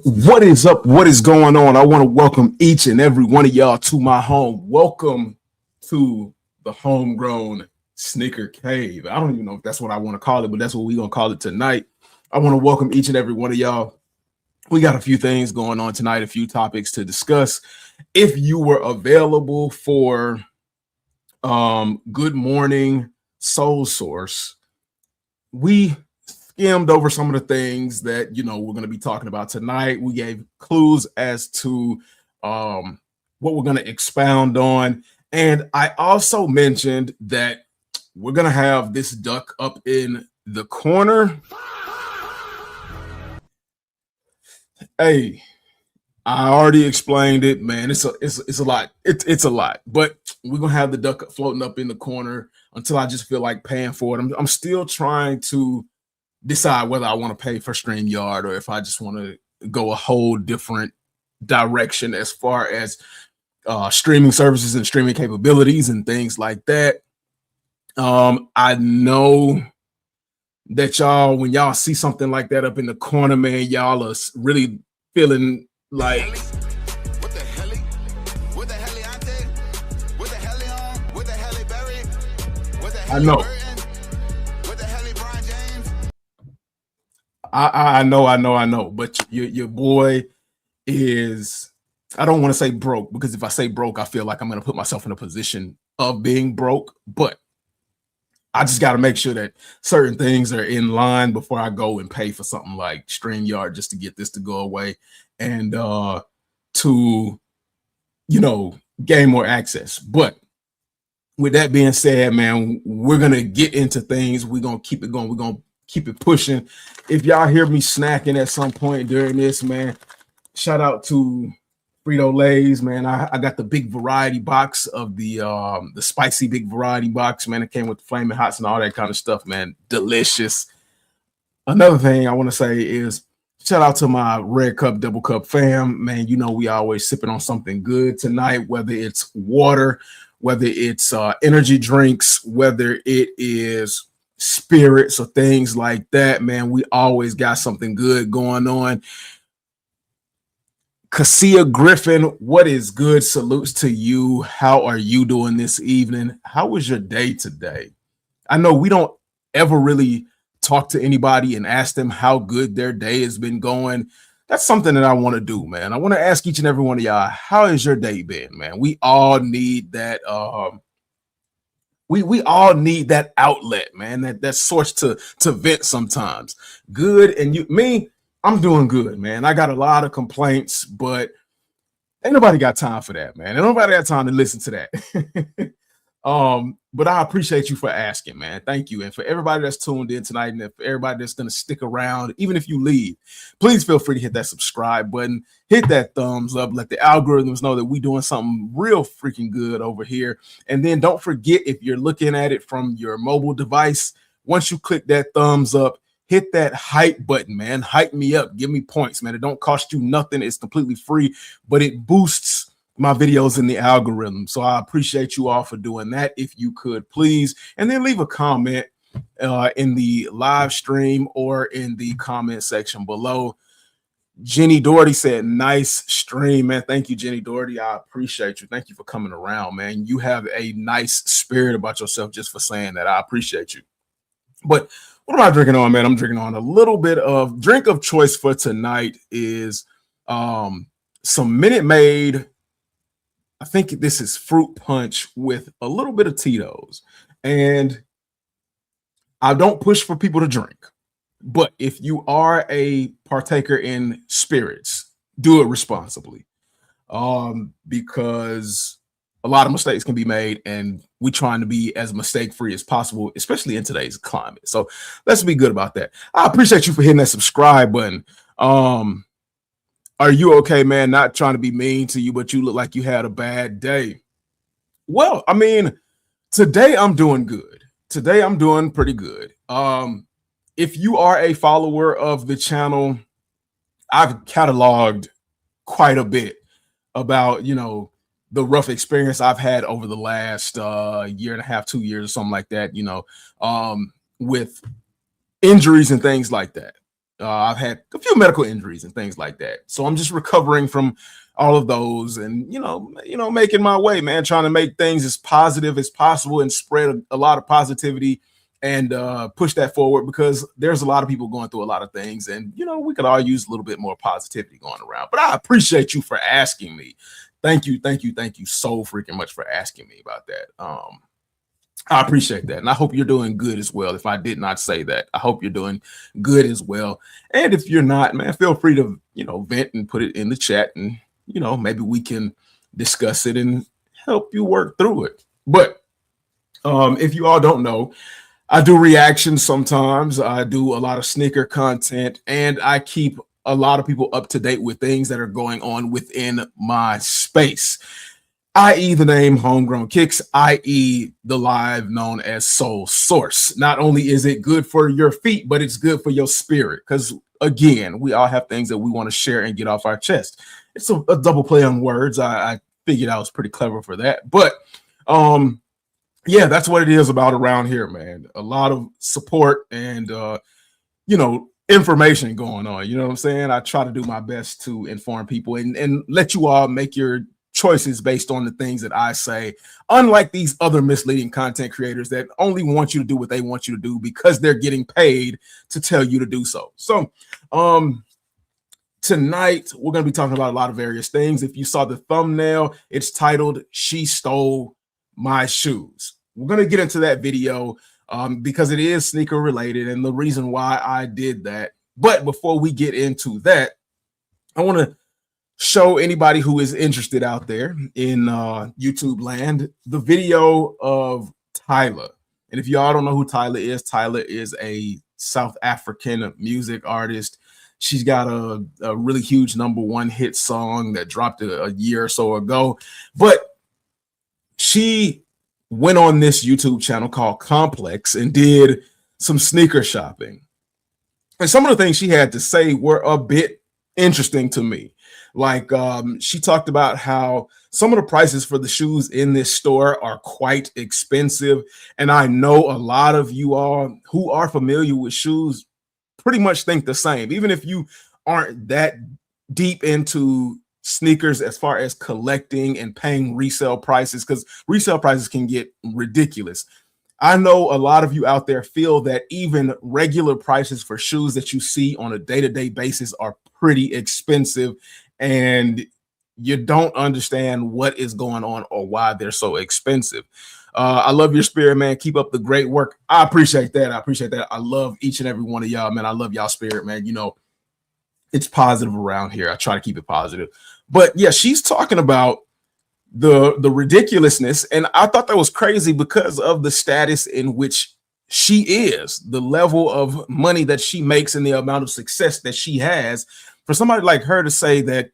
What is up? What is going on? I want to welcome each and every one of y'all to my home. Welcome to the Homegrown Sneaker Cave. I don't even know if that's what I want to call it, but that's what we're going to call it tonight. I want to welcome each and every one of y'all. We got a few things going on tonight, a few topics to discuss. If you were available for Good Morning Soul Source, we skimmed over some of the things that we're going to be talking about tonight. We gave clues as to what we're going to expound on, and I also mentioned that we're going to have this duck up in the corner. Hey, I already explained it, man. It's a lot. It's a lot, but we're gonna have the duck floating up in the corner until I just feel like paying for it. I'm still trying to decide whether I want to pay for StreamYard or if I just want to go a whole different direction as far as streaming services and streaming capabilities and things like that. I know that y'all, when y'all see something like that up in the corner, man, y'all are really feeling like What the hell? What the hell I did? What the hell on? What the hell Barry? What the hell I know. What the hell Brian James? I know, but your boy is, I don't want to say broke, because if I say broke, I feel like I'm going to put myself in a position of being broke, but I just got to make sure that certain things are in line before I go and pay for something like StreamYard just to get this to go away and to, gain more access. But with that being said, man, we're going to get into things. We're going to keep it going. We're going to keep it pushing. If y'all hear me snacking at some point during this, man, shout out to Frito-Lay's, man. I got the big variety box of the spicy big variety box, man. It came with the flaming hots and all that kind of stuff, man. Delicious. Another thing I want to say is shout out to my Red Cup, Double Cup fam, man. We always sipping on something good tonight, whether it's water, whether it's energy drinks, whether it is spirits or things like that, man. We always got something good going on. Cassia Griffin, what is good? Salutes to you. How are you doing this evening? How was your day today? I know we don't ever really talk to anybody and ask them how good their day has been going. That's something that I want to do, man. I want to ask each and every one of y'all, how has your day been, man? We all need that. We all need that outlet, man. That source to vent sometimes. Good, and me. I'm doing good, man. I got a lot of complaints, but ain't nobody got time for that, man. Ain't nobody got time to listen to that. But I appreciate you for asking, man. Thank you. And for everybody that's tuned in tonight, and for everybody that's going to stick around, even if you leave, please feel free to hit that subscribe button, hit that thumbs up, let the algorithms know that we're doing something real freaking good over here. And then don't forget, if you're looking at it from your mobile device, once you click that thumbs up, hit that hype button, man. Hype me up. Give me points, man. It don't cost you nothing. It's completely free, but it boosts my videos in the algorithm. So I appreciate you all for doing that. If you could, please. And then leave a comment in the live stream or in the comment section below. Jenny Doherty said, nice stream, man. Thank you, Jenny Doherty. I appreciate you. Thank you for coming around, man. You have a nice spirit about yourself just for saying that. I appreciate you. But what am I drinking on, man? I'm drinking on a little bit of drink of choice for tonight is some Minute Maid. I think this is fruit punch with a little bit of Tito's. And I don't push for people to drink, but if you are a partaker in spirits, do it responsibly. Because a lot of mistakes can be made, and we're trying to be as mistake-free as possible, especially in today's climate. So let's be good about that. I appreciate you for hitting that subscribe button. Are you okay, man? Not trying to be mean to you, but you look like you had a bad day. Well, I mean, today I'm doing good. Today I'm doing pretty good. If you are a follower of the channel, I've cataloged quite a bit about, the rough experience I've had over the last year and a half, 2 years or something like that, with injuries and things like that. I've had a few medical injuries and things like that. So I'm just recovering from all of those, and making my way, man, trying to make things as positive as possible and spread a lot of positivity and push that forward, because there's a lot of people going through a lot of things, and we could all use a little bit more positivity going around. But I appreciate you for asking me. Thank you so freaking much for asking me about that. I appreciate that. And I hope you're doing good as well. If I did not say that, I hope you're doing good as well. And if you're not, man, feel free to, vent and put it in the chat, and, maybe we can discuss it and help you work through it. But if you all don't know, I do reactions sometimes. I do a lot of sneaker content, and I keep a lot of people up to date with things that are going on within my space, i.e. the name Homegrown Kicks, i.e. the live known as Soul Source. Not only is it good for your feet, but it's good for your spirit, because again, we all have things that we want to share and get off our chest. It's a double play on words. I figured I was pretty clever for that. But yeah, that's what it is about around here, man. A lot of support and information going on. You know what I'm saying? I try to do my best to inform people and let you all make your choices based on the things that I say, unlike these other misleading content creators that only want you to do what they want you to do because they're getting paid to tell you to do so. So tonight we're going to be talking about a lot of various things. If you saw the thumbnail, it's titled "She Stole My Shoes." We're going to get into that video because it is sneaker related and the reason why I did that. But before we get into that, I want to show anybody who is interested out there in YouTube land the video of Tyla. And if y'all don't know who Tyla is a South African music artist. She's got a really huge #1 hit song that dropped a year or so ago. But she went on this YouTube channel called Complex and did some sneaker shopping. And some of the things she had to say were a bit interesting to me. Like she talked about how some of the prices for the shoes in this store are quite expensive. And I know a lot of you all who are familiar with shoes pretty much think the same, even if you aren't that deep into sneakers as far as collecting and paying resale prices, because resale prices can get ridiculous. I know a lot of you out there feel that even regular prices for shoes that you see on a day-to-day basis are pretty expensive, and you don't understand what is going on or why they're so expensive. I love your spirit, man. Keep up the great work. I appreciate that. I love each and every one of y'all, man. I love y'all spirit, man. It's positive around here. I try to keep it positive. But yeah, she's talking about the ridiculousness, and I thought that was crazy because of the status in which she is, the level of money that she makes, and the amount of success that she has. For somebody like her to say that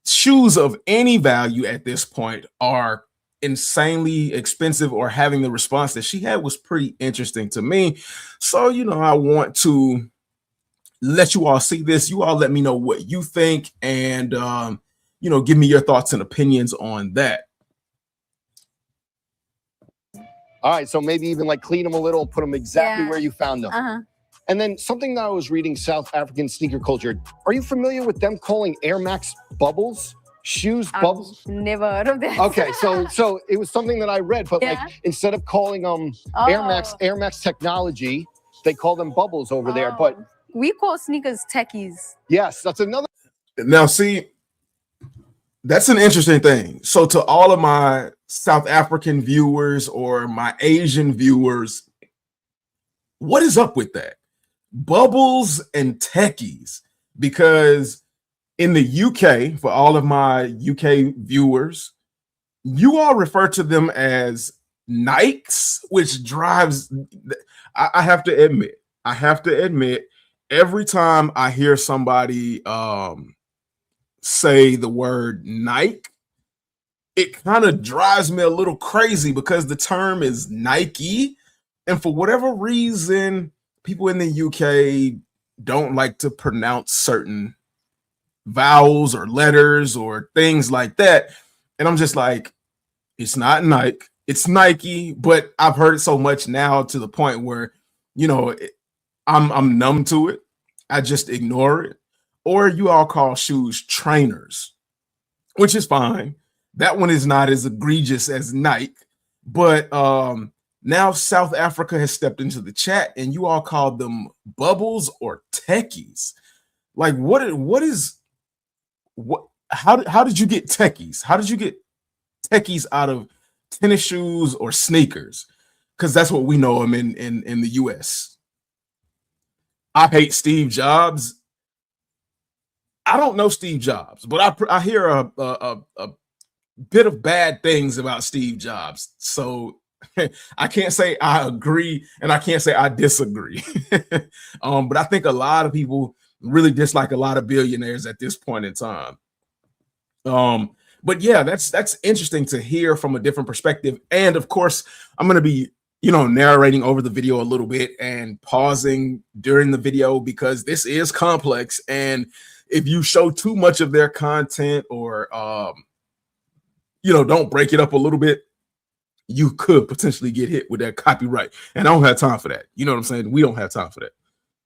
shoes of any value at this point are insanely expensive, or having the response that she had, was pretty interesting to me. So, I want to let you all see this. You all let me know what you think, and give me your thoughts and opinions on that. All right, so maybe even like clean them a little, put them exactly where you found them. And then something that I was reading, South African sneaker culture. Are you familiar with them calling Air Max bubbles? Shoes bubbles? Never heard of that. Okay, so it was something that I read, but like instead of calling them Air Max technology, they call them bubbles over there. But we call sneakers techies. Yes, that's another. Now, see, that's an interesting thing. So to all of my South African viewers or my Asian viewers, what is up with that? Bubbles and techies, because in the UK, for all of my UK viewers, you all refer to them as Nikes, which drives. I have to admit, every time I hear somebody say the word Nike, it kind of drives me a little crazy because the term is Nike, and for whatever reason, people in the UK don't like to pronounce certain vowels or letters or things like that. And I'm just like, it's not Nike, it's Nike. But I've heard it so much now to the point where, I'm numb to it. I just ignore it. Or you all call shoes trainers, which is fine. That one is not as egregious as Nike. But now South Africa has stepped into the chat and you all call them bubbles or techies. Like what how did you get techies? How did you get techies out of tennis shoes or sneakers? Because that's what we know them in the US. I hate Steve Jobs. I don't know Steve Jobs, but I hear a bit of bad things about Steve Jobs. So I can't say I agree and I can't say I disagree. But I think a lot of people really dislike a lot of billionaires at this point in time. But yeah, that's interesting to hear from a different perspective. And of course, I'm going to be, narrating over the video a little bit and pausing during the video because this is complex. And if you show too much of their content or, don't break it up a little bit, you could potentially get hit with that copyright. And I don't have time for that. You know what I'm saying? We don't have time for that.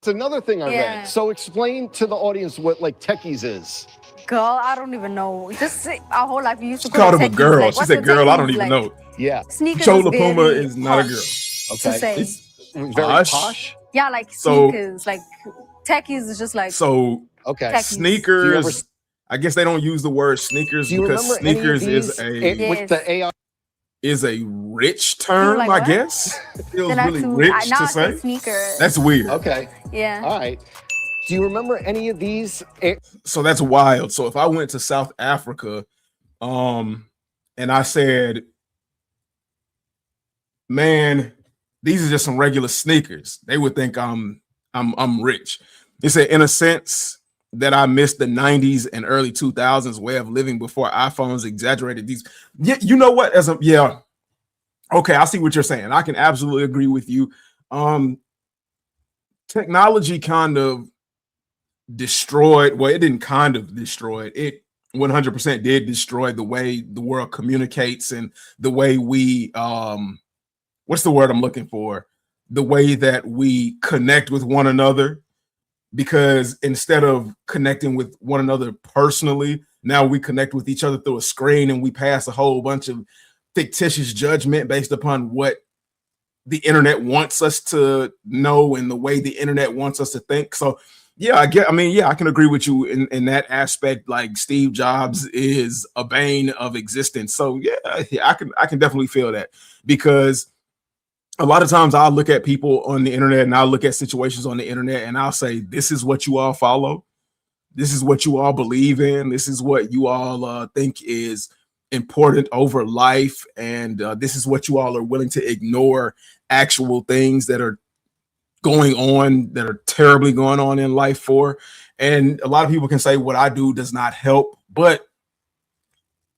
It's another thing I read. So explain to the audience what like techies is. Girl, I don't even know. Just our whole life we used to She called him a techies, girl. like, she said, "Girl, I don't even know." Yeah. Sneakers Chola is Puma very is not a girl. posh Okay. to say. It's Very posh. posh. Yeah, like So- sneakers, like techies is just like So Okay. Techies. sneakers. I guess they don't use the word sneakers Do you because remember any of sneakers these with the AI? is a rich term, like I what? guess. It feels Then I really too- rich now to I say. sneakers. That's weird. Okay. yeah. All right. Do you remember any of these? So that's wild. So if I went to South Africa, and I said, "Man, these are just some regular sneakers," they would think I'm rich. They said, in a sense, that I missed the 90s and early 2000s way of living before iPhones exaggerated these. Yeah, you know what? Okay, I see what you're saying. I can absolutely agree with you. Technology kind of destroyed. Well, it didn't kind of destroy it. It 100% did destroy the way the world communicates and the way we what's the word I'm looking for? The way that we connect with one another. Because instead of connecting with one another personally, now we connect with each other through a screen and we pass a whole bunch of fictitious judgment based upon what the internet wants us to know and the way the internet wants us to think. So yeah, I can agree with you in that aspect. Like Steve Jobs is a bane of existence. So yeah, I can definitely feel that, because a lot of times I'll look at people on the internet and I'll look at situations on the internet and I'll say, this is what you all follow. This is what you all believe in. This is what you all think is important over life. And this is what you all are willing to ignore actual things that are going on, that are terribly going on in life for. And a lot of people can say what I do does not help, but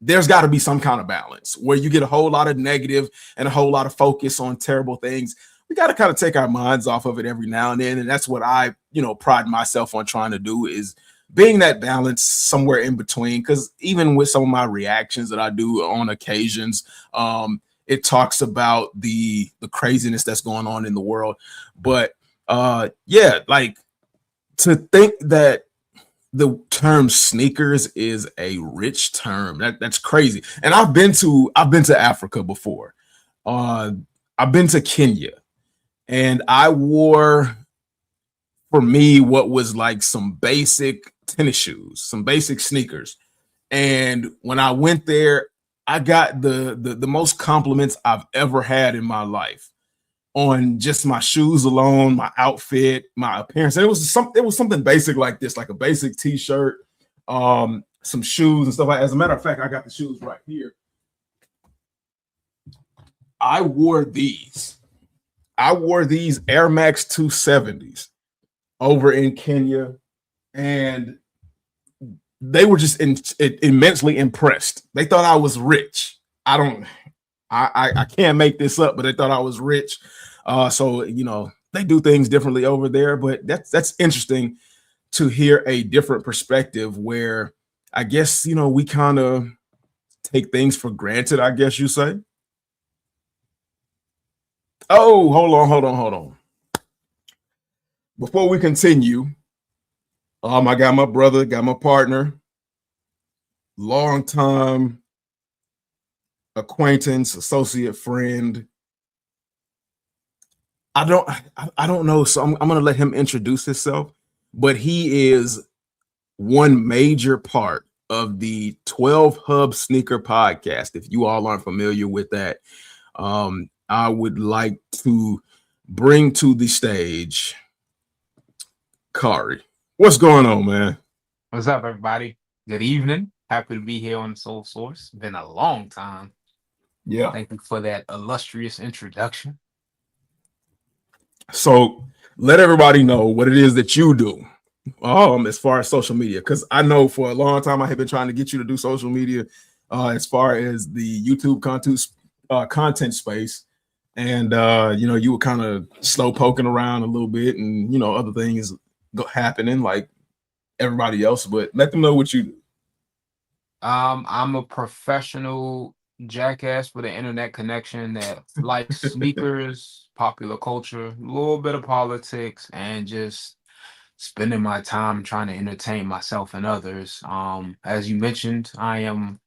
there's got to be some kind of balance where you get a whole lot of negative and a whole lot of focus on terrible things. We got to kind of take our minds off of it every now and then. And that's what I, pride myself on trying to do, is being that balance somewhere in between. Because even with some of my reactions that I do on occasions, it talks about the craziness that's going on in the world. But yeah, like to think that the term sneakers is a rich term, that's crazy. And I've been to Africa before. I've been to Kenya, and I wore, for me, what was like some basic tennis shoes, some basic sneakers. And when I went there, I got the most compliments I've ever had in my life on just my shoes alone, my outfit, my appearance. And it was something basic like this, like a basic t-shirt, some shoes and stuff like that. As a matter of fact, I got the shoes right here. I wore these Air Max 270s over in Kenya, and they were just immensely impressed. They thought I was rich. I can't make this up, but they thought I was rich. So, they do things differently over there, but that's interesting to hear a different perspective where I guess, we kind of take things for granted, I guess you say. Oh, hold on. Before we continue, I got my brother, got my partner, long time acquaintance, associate, friend. I don't know. So I'm gonna let him introduce himself, but he is one major part of the 12 Hub Sneaker Podcast. If you all aren't familiar with that, I would like to bring to the stage Kari. What's going on, man? What's up, everybody? Good evening. Happy to be here on Soul Source. Been a long time. Yeah. Thank you for that illustrious introduction. So let everybody know what it is that you do. As far as social media, because I know for a long time I have been trying to get you to do social media, as far as the YouTube content space, and you were kind of slow poking around a little bit, and other things happening like everybody else. But let them know what you do. I'm a professional jackass with an internet connection that likes sneakers, popular culture, a little bit of politics, and just spending my time trying to entertain myself and others. As you mentioned, I am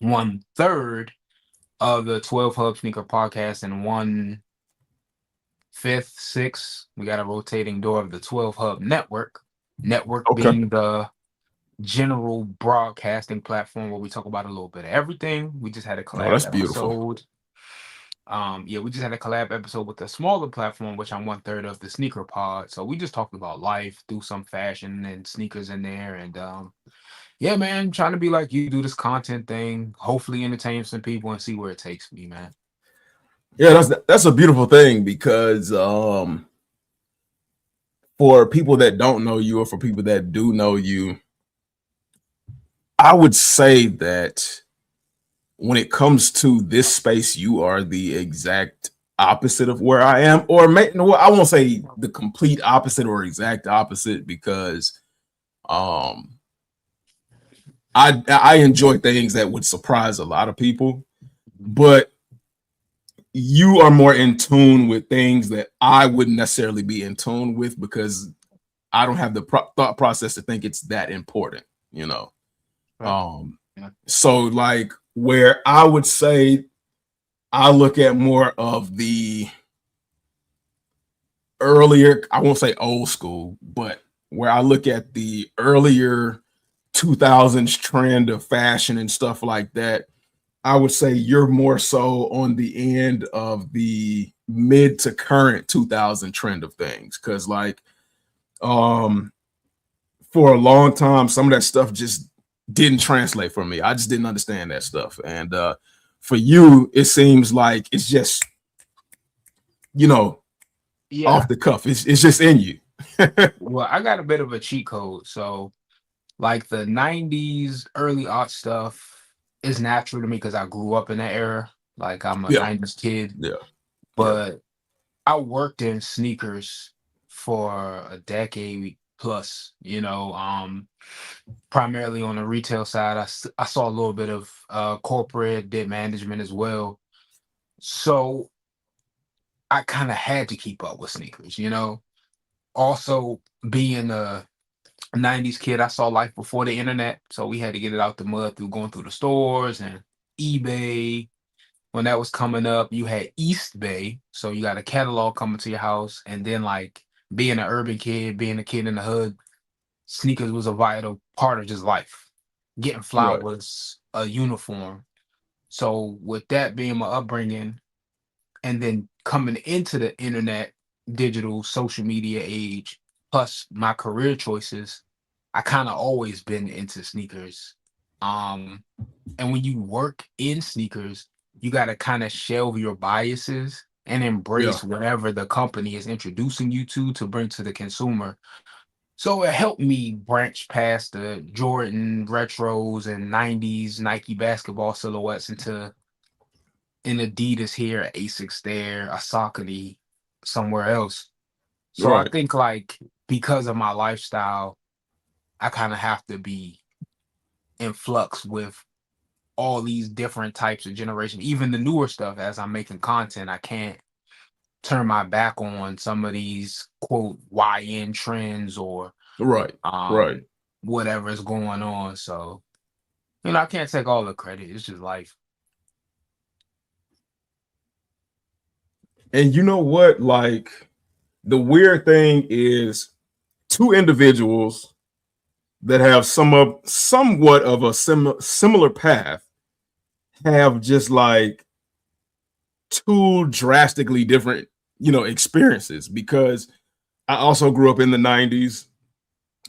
1/3 of the 12 Hub Sneaker Podcast and 1/5, 6. We got a rotating door of the 12 Hub Network. Network Okay. being the general broadcasting platform where we talk about a little bit of everything. We just had a collab that's beautiful. episode. We just had a collab episode with a smaller platform, which I'm 1/3 of the Sneaker Pod. So we just talked about life, do some fashion and sneakers in there, and yeah, man, trying to be like you, do this content thing, hopefully entertain some people and see where it takes me, man. Yeah, that's a beautiful thing because for people that don't know you or for people that do know you, I would say that when it comes to this space, you are the exact opposite of where I am, or I won't say the complete opposite or exact opposite, because I enjoy things that would surprise a lot of people, but you are more in tune with things that I wouldn't necessarily be in tune with because I don't have the thought process to think it's that important, Right. So like where I would say I look at more of the earlier, I won't say old school, but where I look at the earlier 2000s trend of fashion and stuff like that, I would say you're more so on the end of the mid to current 2000 trend of things. Cause like, for a long time, some of that stuff just didn't translate for me. I just didn't understand that stuff. And for you, it seems like it's just, off the cuff. It's just in you. Well, I got a bit of a cheat code. So, like the 90s, early art stuff is natural to me because I grew up in that era. Like I'm a 90s kid. Yeah. But I worked in sneakers for a decade plus, primarily on the retail side. I saw a little bit of corporate, did management as well. So I kind of had to keep up with sneakers, Also, being a 90s kid, I saw life before the internet. So we had to get it out the mud through going through the stores and eBay. When that was coming up, you had East Bay. So you got a catalog coming to your house. And then, like, being an urban kid, being a kid in the hood, sneakers was a vital part of just life. Getting fly Right. was a uniform. So with that being my upbringing, and then coming into the internet, digital, social media age, plus my career choices, I kind of always been into sneakers. And when you work in sneakers, you got to kind of shelve your biases and embrace whatever the company is introducing you to bring to the consumer. So it helped me branch past the Jordan retros and 90s Nike basketball silhouettes into an Adidas here, Asics there, a Saucony somewhere else. So I Right. think like because of my lifestyle, I kind of have to be in flux with all these different types of generation, even the newer stuff. As I'm making content, I can't turn my back on some of these quote YN trends or Right. Right. Whatever is going on. So, I can't take all the credit. It's just life. And you know what? Like, the weird thing is, two individuals that have somewhat of a similar path have just like two drastically different, experiences. Because I also grew up in the 90s.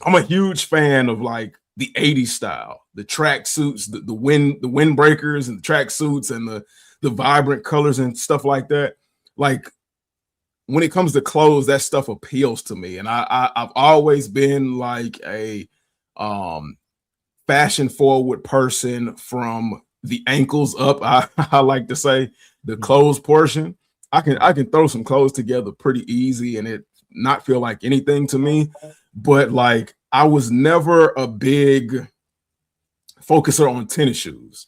I'm a huge fan of like the 80s style, the track suits, the windbreakers and the track suits and the vibrant colors and stuff like that. Like, when it comes to clothes, that stuff appeals to me. And I've always been like a fashion forward person from the ankles up. I like to say the clothes portion. I can throw some clothes together pretty easy and it not feel like anything to me. But like, I was never a big focuser on tennis shoes,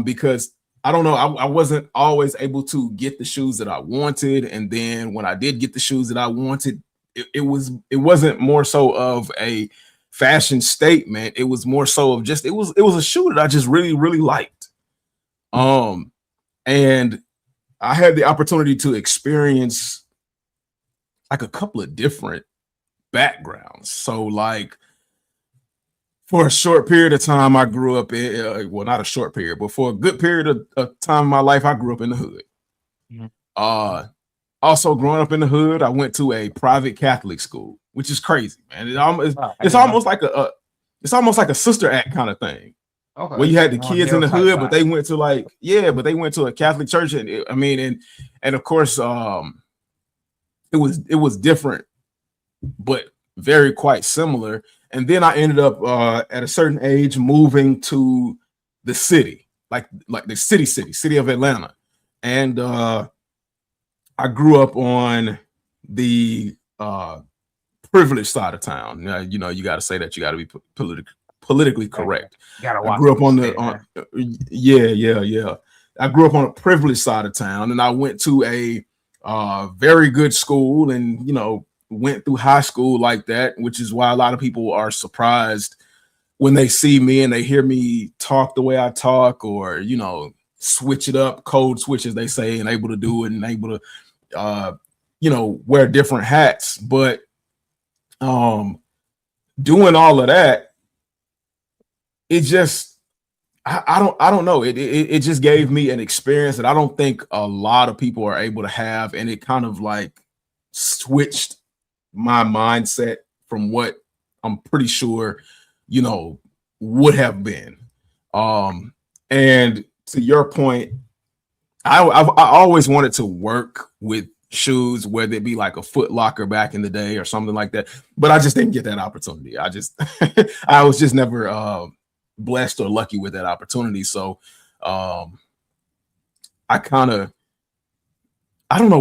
because I don't know, I wasn't always able to get the shoes that I wanted. And then when I did get the shoes that I wanted, it wasn't more so of a fashion statement. It was more so of just it was a shoe that I just really, really liked. And I had the opportunity to experience like a couple of different backgrounds. So like, for a short period of time, I grew up in, well, not a short period, but for a good period of time in my life, I grew up in the hood. Mm-hmm. Also growing up in the hood, I went to a private Catholic school, which is crazy, man. It's almost like a Sister Act kind of thing. Okay. Where you had the kids in the hood, but they went to a Catholic church, and and of course, it was different, but very quite similar. And then I ended up at a certain age moving to the city, like the city of Atlanta. And I grew up on the privileged side of town. You got to say that, you got to be politically correct. I grew up yeah. I grew up on a privileged side of town, and I went to a very good school, and went through high school like that, which is why a lot of people are surprised when they see me and they hear me talk the way I talk, or switch it up, code switch as they say, and able to do it, and able to wear different hats. But doing all of that, it just I don't know, it just gave me an experience that I don't think a lot of people are able to have, and it kind of like switched my mindset from what I'm pretty sure would have been. And to your point, I always wanted to work with shoes, whether it be like a Foot Locker back in the day or something like that, but I just didn't get that opportunity. I was just never blessed or lucky with that opportunity. So I don't know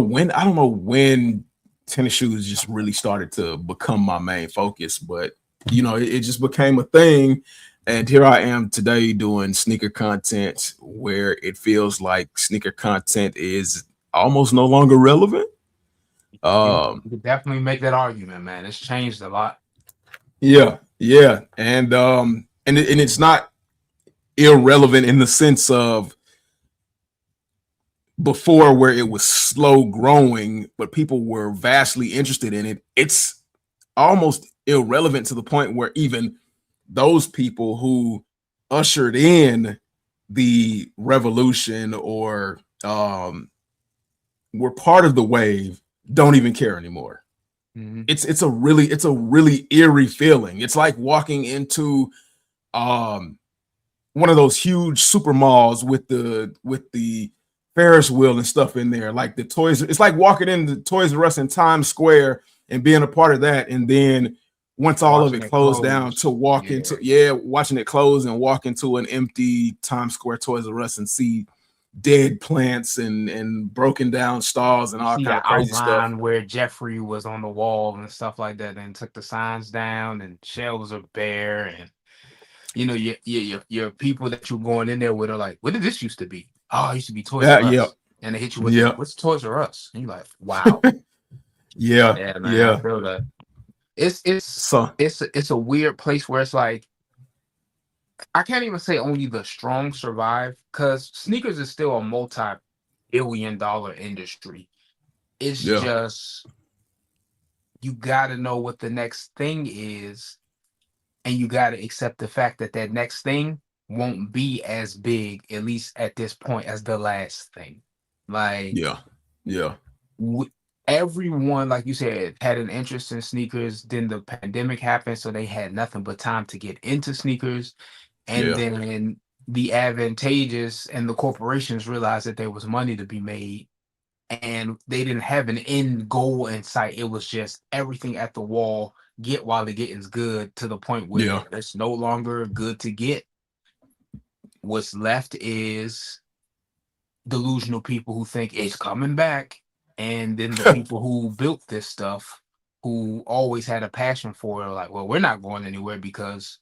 when tennis shoes just really started to become my main focus, but it just became a thing. And here I am today doing sneaker content, where it feels like sneaker content is almost no longer relevant. You could definitely make that argument, man. It's changed a lot. Yeah. And it's not irrelevant in the sense of before, where it was slow growing, but people were vastly interested in it. It's almost irrelevant to the point where even those people who ushered in the revolution or were part of the wave don't even care anymore. Mm-hmm. It's a really eerie feeling. It's like walking into one of those huge super malls with the Ferris wheel and stuff in there, like the toys. It's like walking into Toys R Us in Times Square and being a part of that, and then once all of it closed down, to walk into watching it close and walk into an empty Times Square Toys R Us and see dead plants and broken down stalls and all kind of crazy stuff. Where Jeffrey was on the wall and stuff like that, and took the signs down, and shelves are bare, and your people that you're going in there with are like, what did this used to be? Oh, it used to be Toys R Us. Yeah. And they hit you with what's Toys R Us? And you're like, wow. Yeah, man, I feel that. It's it's So it's a weird place where it's like I can't even say only the strong survive because sneakers is still a multi-billion dollar industry. It's yeah, just you got to know what the next thing is, and you got to accept the fact that that next thing won't be as big, at least at this point, as the last thing. Like yeah, yeah, w- everyone, like you said, had an interest in sneakers. Then the pandemic happened, so they had nothing but time to get into sneakers. And yeah, then the advantageous and the corporations realized that there was money to be made, and they didn't have an end goal in sight. It was just everything at the wall, get while the getting's good, to the point where yeah, it's no longer good to get. What's left is delusional people who think it's coming back, and then the people who built this stuff, who always had a passion for it, are like, well, we're not going anywhere because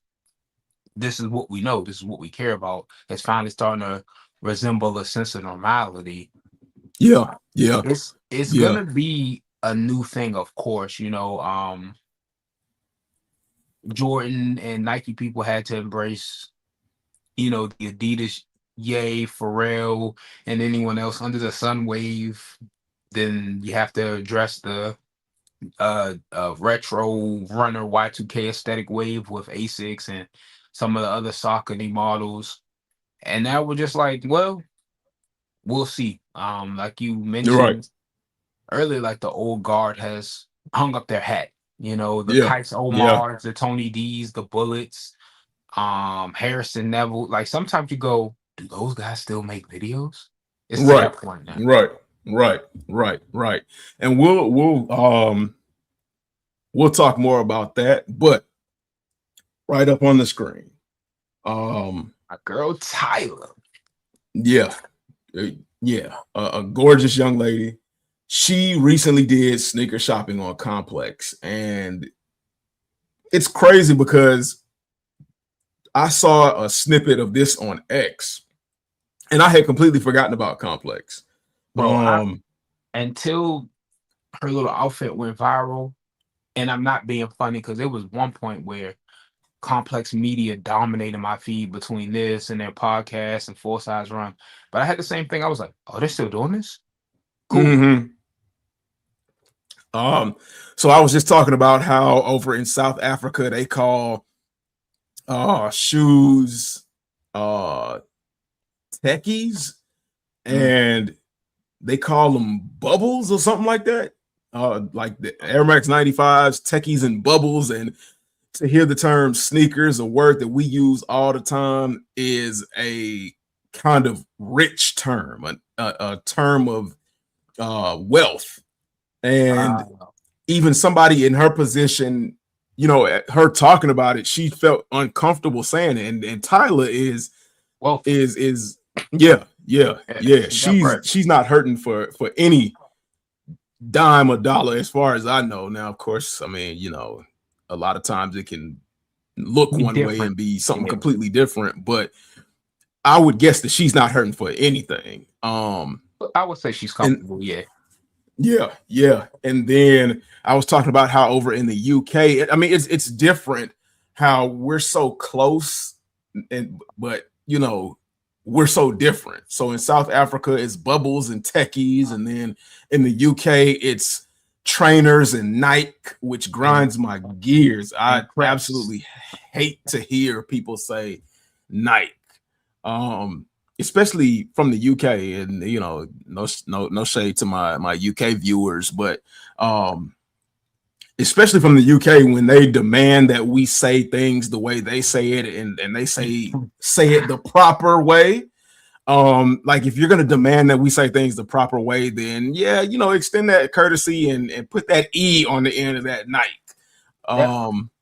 this is what we know, this is what we care about. It's finally starting to resemble a sense of normality. yeah, yeah, It's yeah. gonna be a new thing, of course. Jordan and Nike people had to embrace, the Adidas, Yay, Pharrell, and anyone else under the sun wave. Then you have to address the retro runner Y2K aesthetic wave with Asics and some of the other Saucony models. And now we're just like, well, we'll see. Like you You're right. mentioned earlier, like the old guard has hung up their hat. The Yeah, Kites yeah, Omars, the Tony D's, the Bullets, Harrison Neville. Like sometimes you go, do those guys still make videos? It's to right, that point now. right, right, right, right. And we'll talk more about that, but right up on the screen. My girl Tyler. Yeah, yeah, a gorgeous young lady. She recently did sneaker shopping on Complex, and it's crazy because I saw a snippet of this on X, and I had completely forgotten about Complex. Bro, until her little outfit went viral, and I'm not being funny because there was one point where Complex Media dominated my feed between this and their podcast and Full Size Run. But I had the same thing. I was like, oh, they're still doing this? Cool. Mm-hmm. So I was just talking about how over in South Africa they call shoes techies, and they call them bubbles or something like that. Like the Air Max 95s, techies and bubbles. And to hear the term sneakers, a word that we use all the time, is a kind of rich term, a term of wealth. And even somebody in her position, her talking about it, she felt uncomfortable saying it. And Tyler is yeah. She's not hurting for any dime or dollar as far as I know. Now, of course, I mean, a lot of times it can look one way and be something completely different, but I would guess that she's not hurting for anything. I would say she's comfortable, yeah. And then I was talking about how over in the UK, I mean, it's different how we're so close, but we're so different. So in South Africa, it's bubbles and techies, and then in the UK, it's trainers and Nike, which grinds my gears. I absolutely hate to hear people say Nike, especially from the UK. And no shade to my UK viewers, but especially from the UK, when they demand that we say things the way they say it, and they say it the proper way. Like if you're gonna demand that we say things the proper way, then extend that courtesy and put that E on the end of that Nike.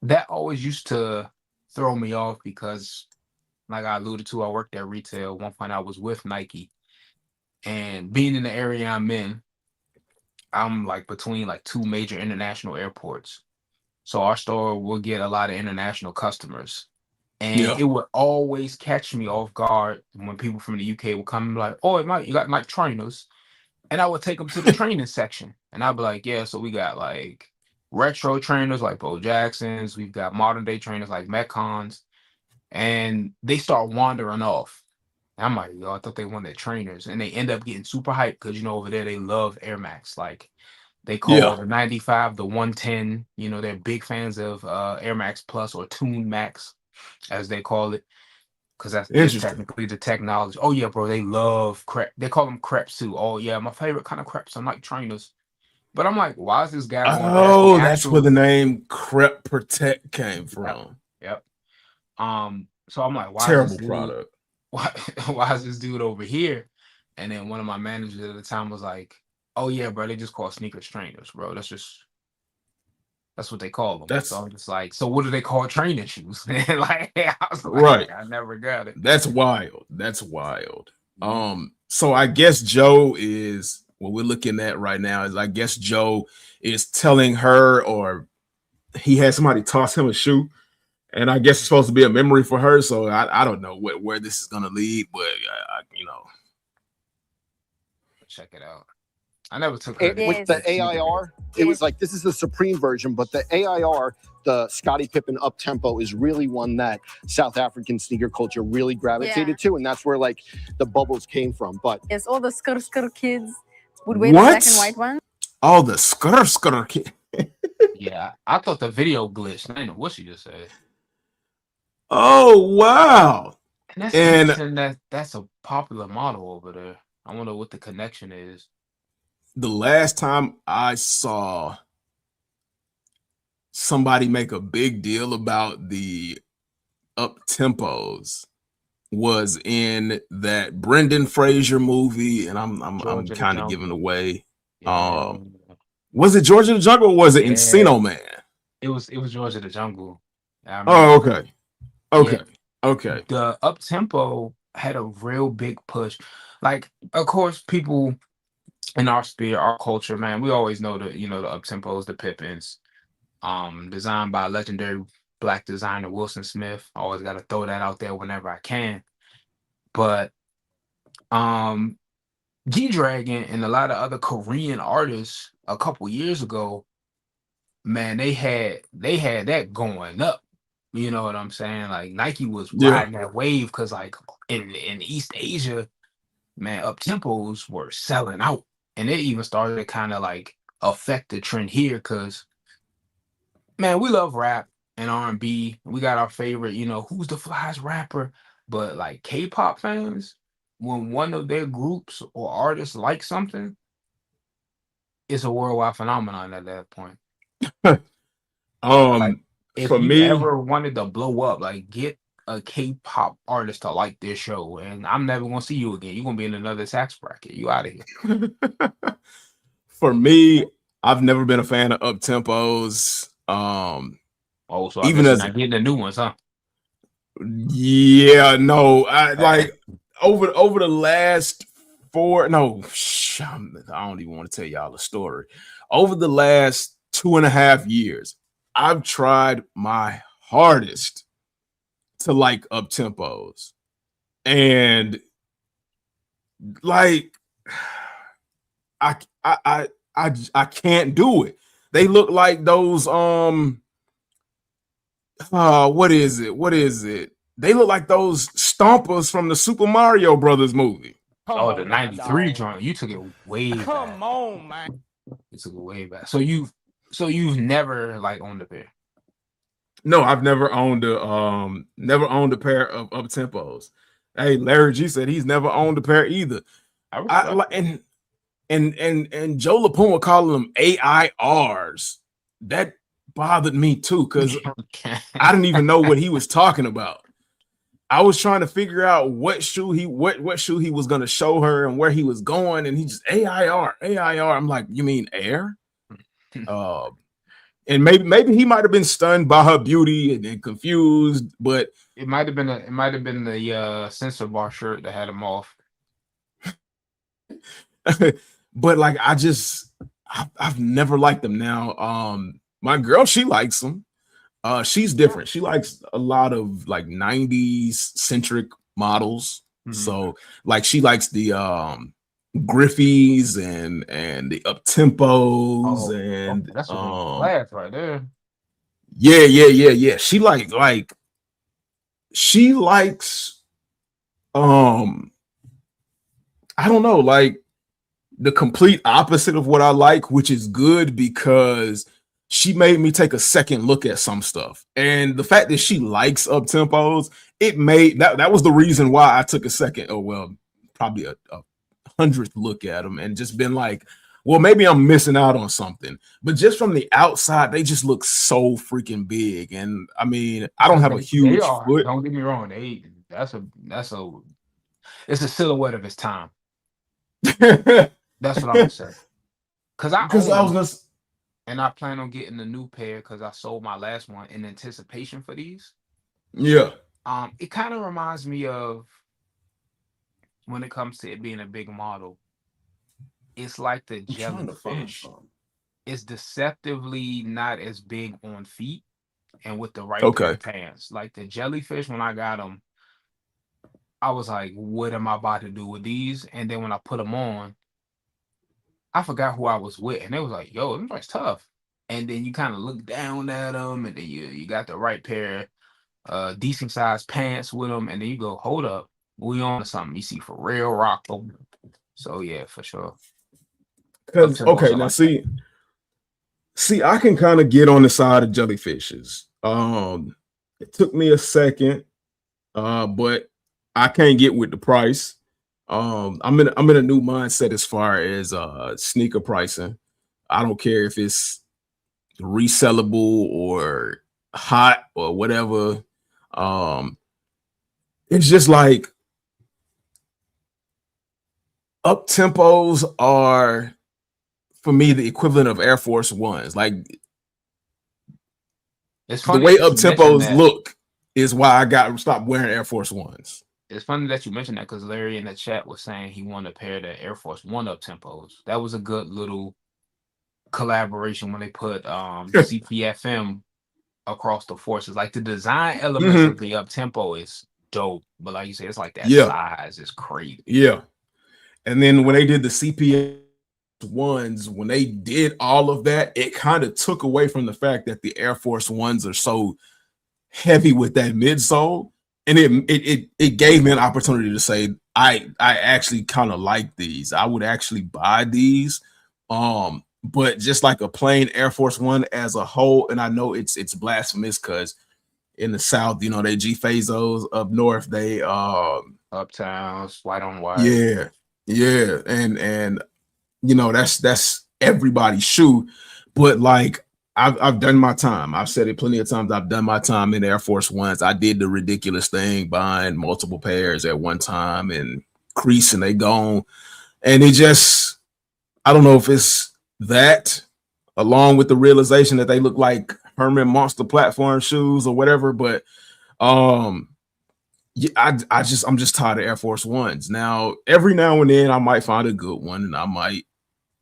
That always used to throw me off because, like I alluded to, I worked at retail. One point I was with Nike, and being in the area I'm in, I'm like between like two major international airports. So our store will get a lot of international customers. And it would always catch me off guard when people from the UK would come and be like, oh, Mike, you got like trainers. And I would take them to the training section. And I'd be like, yeah, so we got like retro trainers like Bo Jacksons. We've got modern day trainers like Metcons, and they start wandering off. And I'm like, yo, I thought they wanted trainers, and they end up getting super hyped because over there they love Air Max. Like they call Yeah, the 95 the 110. They're big fans of Air Max Plus or Tune Max, as they call it, because that's just interesting. technically the technology. Oh yeah, bro, they love crep. They call them creps too. Oh yeah, my favorite kind of creps. I'm like trainers. But I'm like, why is this guy going past the Oh, that's where actual? the name Crep Protect came Yep, from. yep. So I'm like, why is this Terrible dude? product. Why is this dude over here? And then one of my managers at the time was like, oh yeah, bro, they just call sneakers trainers, bro. That's what they call them. So That's I'm just like, so what do they call training shoes? And like, I was like, right. I never got it. That's wild. That's wild. Mhm. So I guess Joe is what we're looking at right now is I guess Joe is telling her, or he had somebody toss him a shoe, and I guess it's supposed to be a memory for her. So I don't know where this is gonna lead, but Check it out. I never took her With the AIR, it was like, this is the Supreme version, but the AIR, the Scottie Pippen up tempo, is really one that South African sneaker culture really gravitated to, and that's where like the bubbles came from. But yes, all the skr kids would wear the black and white ones. All the skr kid. Yeah, I thought the video glitched. I didn't know what she just said. Oh wow! And that's interesting that's a popular model over there. I wonder what the connection is. The last time I saw somebody make a big deal about the up tempos was in that Brendan Fraser movie, and I'm kind of giving away. Yeah. Was it Georgia the Jungle or was it Encino Man? It was Georgia the Jungle. Oh, okay. Okay. The up tempo had a real big push. Like, of course, people in our sphere, our culture, man, we always know the up tempos, the Pippins, designed by legendary Black designer Wilson Smith. I always got to throw that out there whenever I can. But G-Dragon and a lot of other Korean artists a couple years ago, man, they had that going up. You know what I'm saying? Like Nike was riding that wave because like in East Asia, man, up tempos were selling out. And it even started to kind of like affect the trend here because, man, we love rap and R&B. We got our favorite, who's the flyest rapper. But like K-pop fans, when one of their groups or artists like something, it's a worldwide phenomenon at that point. Like, if for you me, ever wanted to blow up, like get a K-pop artist to like this show, and I'm never gonna see you again. You're gonna be in another tax bracket. You out of here. For me, I've never been a fan of up tempos. So even as not getting the new ones, huh? Yeah, no, I like over the last I don't even want to tell y'all a story. Over the last 2.5 years, I've tried my hardest to like up tempos, and like I can't do it. They look like those what is it? They look like those stompers from the Super Mario Brothers movie. The 93 joint. You took it way back. Come on, man. You took it way back. So you've never like owned a pair? No, I've never owned a pair of up tempos. Hey, Larry G said he's never owned a pair either. And Joe LaPuma calling them AIRs. That bothered me too, because I didn't even know what he was talking about. I was trying to figure out what shoe he was going to show her and where he was going, and he just AIR. I'm like, you mean air? And maybe he might have been stunned by her beauty and confused, but it might have been the sensor bar shirt that had him off. But like I've never liked them. Now my girl, she likes them. She's different. She likes a lot of like 90s centric models. So like she likes the Griffey's and the up tempos Oh, and that's a class right there. yeah. She likes I don't know, like the complete opposite of what I like, which is good because she made me take a second look at some stuff. And the fact that she likes up tempos, it made that was the reason why I took a second, probably a 100th look at them and just been like, well, maybe I'm missing out on something. But just from the outside, they just look so freaking big. And I mean, I don't have a They huge are. foot. Don't get me wrong. It's a silhouette of its time. Because That's what I'm gonna say. Cause I I was own them, gonna, and I plan on getting a new pair because I sold my last one in anticipation for these. yeah. It kind of reminds me of when it comes to it being a big model. It's like the I'm trying to find jellyfish. some. It's deceptively not as big on feet and with the right pair Okay. of pants. Like the jellyfish, when I got them, I was like, what am I about to do with these? And then when I put them on, I forgot who I was with, and they was like, "Yo, them joints tough." And then you kind of look down at them, and then you got the right pair, decent sized pants with them, and then you go, "Hold up, we on to something." You see for real rock them. So yeah, for sure. Up Because tempos okay, are now like that. see, I can kind of get on the side of jellyfishes. It took me a second, but I can't get with the price. I'm in a new mindset as far as sneaker pricing. I don't care if it's resellable or hot or whatever. Um, it's just like up tempos are for me the equivalent of Air Force Ones. Like It's the funny way that up you mentioned tempos that. look is why I got stopped wearing Air Force Ones. It's funny that you mentioned that because Larry in the chat was saying he wanted a pair of the Air Force One up tempos. That was a good little collaboration when they put CPFM across the forces. Like the design elements of Mhm. the up tempo is dope, but like you said, it's like that Yeah, size is crazy. yeah. And then when they did the CPS ones, when they did all of that, it kind of took away from the fact that the Air Force Ones are so heavy with that midsole, and it gave me an opportunity to say I actually kind of like these. I would actually buy these, but just like a plain Air Force One as a whole, and I know it's blasphemous because in the South, they G Fazos, up north they Uptowns, white on white. yeah, yeah, and that's everybody's shoe, but like I've done my time. I've said it plenty of times. I've done my time in Air Force Ones. I did the ridiculous thing buying multiple pairs at one time and crease and they gone. And it just I don't know if it's that along with the realization that they look like Herman Monster platform shoes or whatever, but um yeah, I'm just tired of Air Force Ones. Every now and then I might find a good one and I might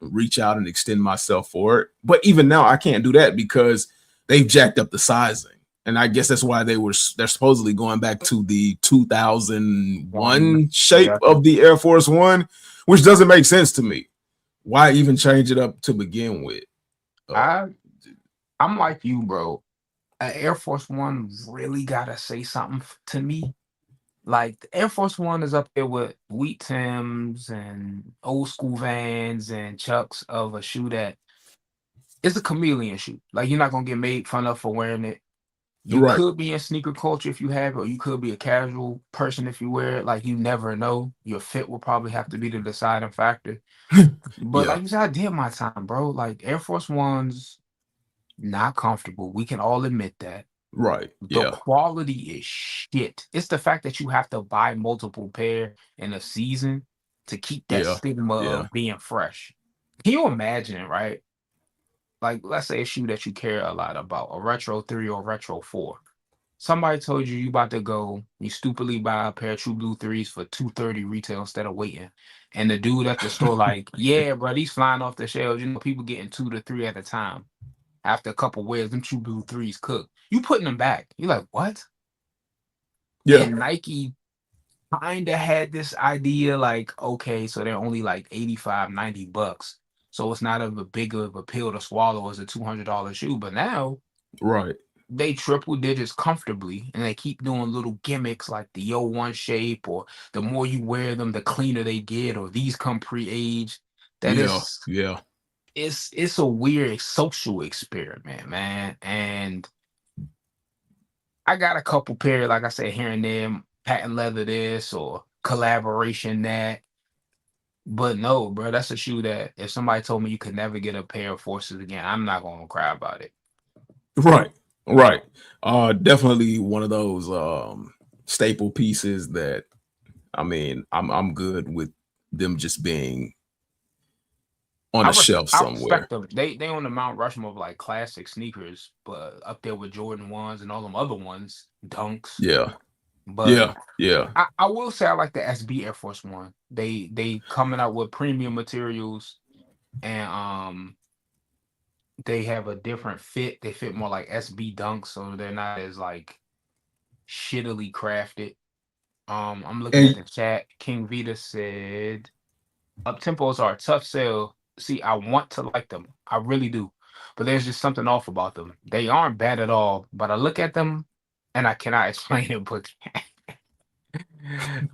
reach out and extend myself for it. But even now, I can't do that because they've jacked up the sizing. And I guess that's why they're supposedly going back to the One, 2001 shape yeah. of the Air Force One, which doesn't make sense to me. Why even change it up to begin with? I I'm like you, bro. An Air Force One really gotta say something to me. Like the Air Force One is up there with Wheat Tims and old school Vans and Chucks of a shoe that it's a chameleon shoe. Like you're not gonna get made fun of for wearing it. You Right. could be in sneaker culture if you have it, or you could be a casual person if you wear it. Like you never know. Your fit will probably have to be the deciding factor. But Yeah. like you said, I did my time, bro. Like Air Force Ones, not comfortable. We can all admit that. Right. The Yeah. quality is shit. It's the fact that you have to buy multiple pair in a season to keep that Yeah. stigma Yeah. of being fresh. Can you imagine, right? Like, let's say a shoe that you care a lot about, a retro 3 or retro 4. Somebody told you about to go, you stupidly buy a pair of True Blue 3s for 230 retail instead of waiting. And the dude at the store, like, yeah, bro, these flying off the shelves. People getting 2 to 3 at a time. After a couple wears, them True Blue 3s cook. You putting them back. You're like, what? Yeah. And Nike kind of had this idea like, okay, so they're only like 85, $90. So it's not a big of a pill to swallow as a $200 shoe. But now Right. they triple digits comfortably, and they keep doing little gimmicks like the Yo One shape, or the more you wear them, the cleaner they get, or these come pre-aged. That Yeah. is, Yeah. it's a weird social experiment, man. And I got a couple pair, like I said, here and there, patent leather this or collaboration that. But no, bro, that's a shoe that if somebody told me you could never get a pair of Forces again, I'm not gonna cry about it. Right. Right. Definitely one of those staple pieces that, I mean, I'm good with them just being on a shelf I somewhere. respect them. They on the Mount Rushmore of like classic sneakers, but up there with Jordan ones and all them other ones, dunks. Yeah. But Yeah. Yeah. I will say I like the SB Air Force One. They coming out with premium materials, and they have a different fit. They fit more like SB dunks, so they're not as like shittily crafted. I'm looking at And the chat. King Vita said up tempos are a tough sell. See, I want to like them. I really do. But there's just something off about them. They aren't bad at all, but I look at them and I cannot explain it, but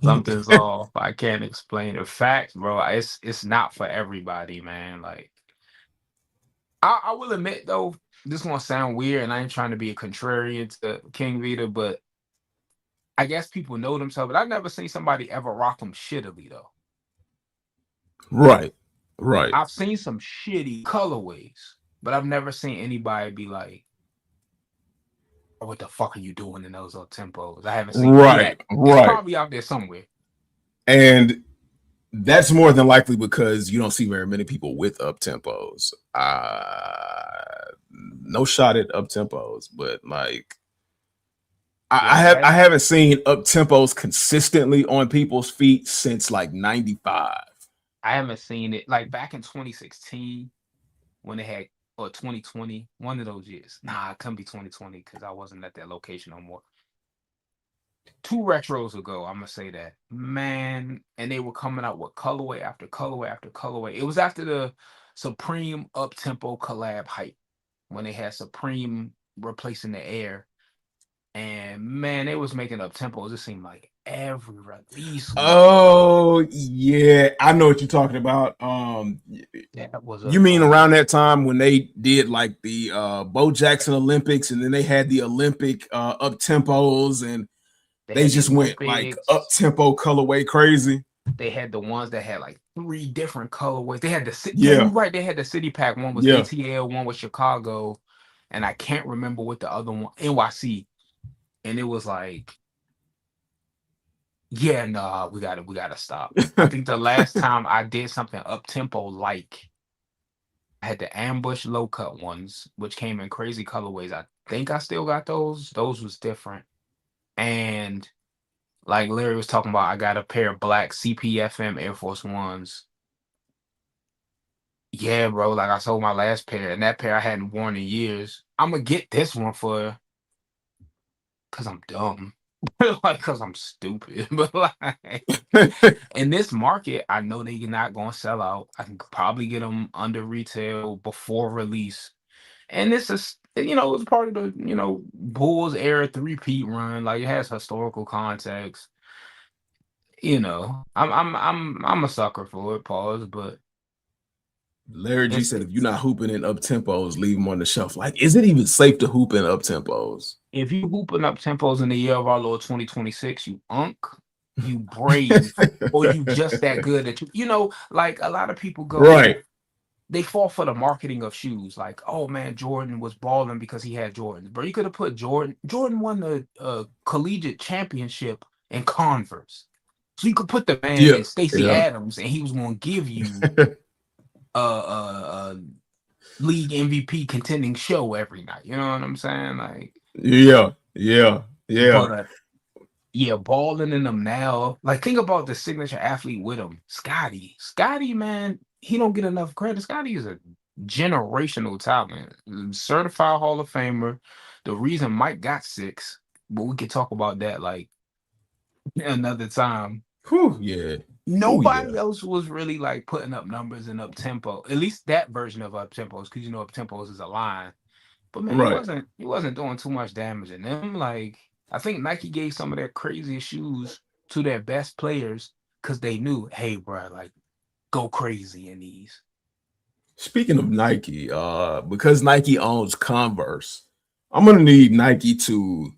something's off. I can't explain it. Facts, bro. It's not for everybody, man. Like I will admit though, this gonna sound weird, and I ain't trying to be a contrarian to King Vita, but I guess people know themselves. But I've never seen somebody ever rock them shittily though. right. Right. I've seen some shitty colorways, but I've never seen anybody be like, "Oh, what the fuck are you doing in those up tempos?" I haven't seen it Right. yet. It's Right. probably out there somewhere. And that's more than likely because you don't see very many people with up tempos. No shot at up tempos, but like Yeah, I haven't seen up tempos consistently on people's feet since like 95. I haven't seen it like back in 2016 when they had, or 2020, one of those years. Nah, it couldn't be 2020 because I wasn't at that location no more. 2 retros ago, I'm gonna say that, man, and they were coming out with colorway after colorway after colorway. It was after the Supreme up tempo collab hype when they had Supreme replacing the Air, and man, they was making up tempos. It seemed like every release was Oh yeah, I know what you're talking about. that was You mean around that time when they did like the Bo Jackson Olympics, and then they had the Olympic up tempos, and they they had the just went like up Olympics. tempo colorway crazy. They had the ones that had like 3 different colorways. They had the yeah, you're Yeah, right. They had the City Pack. One was yeah. ATL, one was Chicago, and I can't remember what the other one, NYC. And it was like, yeah, nah, we gotta stop. I think the last time I did something up tempo, like I had the ambush low cut ones, which came in crazy colorways. I think I still got those. Those was different. And like Larry was talking about, I got a pair of black CPFM Air Force Ones. Yeah, bro. Like I sold my last pair, and that pair I hadn't worn in years. I'm gonna get this one for because I'm dumb, like because I'm stupid. But like in this market, I know they're not gonna sell out. I can probably get them under retail before release, and this is it's part of the Bulls era three-peat run. Like it has historical context. I'm a sucker for it. Pause, but Larry G it's said, if you're not hooping in up tempos, leave them on the shelf. Like, is it even safe to hoop in up tempos? if you hooping up tempos in the year of our Lord 2026, you unk, you brave, or you just that good that like a lot of people go, Right. they fall for the marketing of shoes. Like, oh man, Jordan was balling because he had Jordans. Bro, you could have put Jordan. Jordan won the collegiate championship in Converse. So you could put the man Yeah. in Stacey Yeah. Adams, and he was going to give you a league MVP contending show every night. You know what I'm saying? Like, Yeah. Yeah. Yeah. but yeah, balling in them now. Like, think about the signature athlete with him, Scotty. Scotty, man, he don't get enough credit. Scotty is a generational talent, certified Hall of Famer. The reason Mike got 6, but we could talk about that. Like, another time. Whew, yeah. Oh Nobody yeah. else was really like putting up numbers in up tempo. At least that version of up tempos, because up tempos is a line. But man, Right. he wasn't doing too much damage in them. Like I think Nike gave some of their craziest shoes to their best players because they knew, hey, bro, like go crazy in these. Speaking of Nike, because Nike owns Converse, I'm gonna need Nike to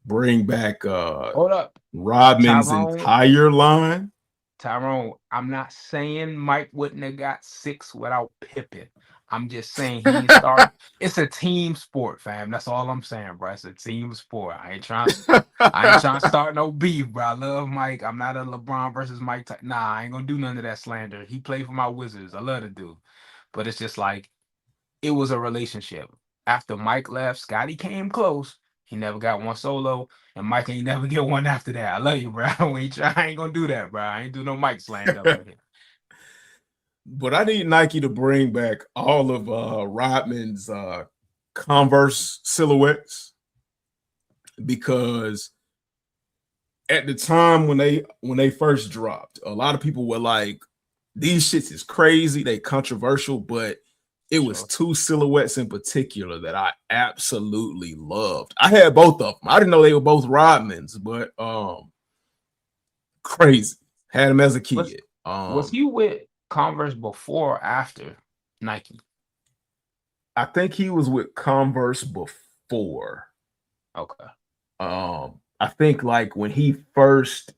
bring back Hold up, Rodman's Tyrone. entire line. Tyrone, I'm not saying Mike wouldn't have got 6 without Pippen. I'm just saying he didn't start. It's a team sport, fam. That's all I'm saying, bro. It's a team sport. I ain't trying to start no beef, bro. I love Mike. I'm not a LeBron versus Mike type. Nah, I ain't gonna do none of that slander. He played for my Wizards. I love to do. But it's just like it was a relationship. After Mike left, Scotty came close. He never got one solo, and Mike ain't never get one after that. I love you, bro. I ain't gonna do that, bro. I ain't do no Mike slander up in here. But I need Nike to bring back all of Rodman's Converse silhouettes, because at the time when they first dropped, a lot of people were like, these shits is crazy, they controversial, but it was two silhouettes in particular that I absolutely loved. I had both of them. I didn't know they were both Rodmans, but crazy. Had them as a kid. Was he with Converse before or after Nike? I think he was with Converse before. Okay. I think like when he first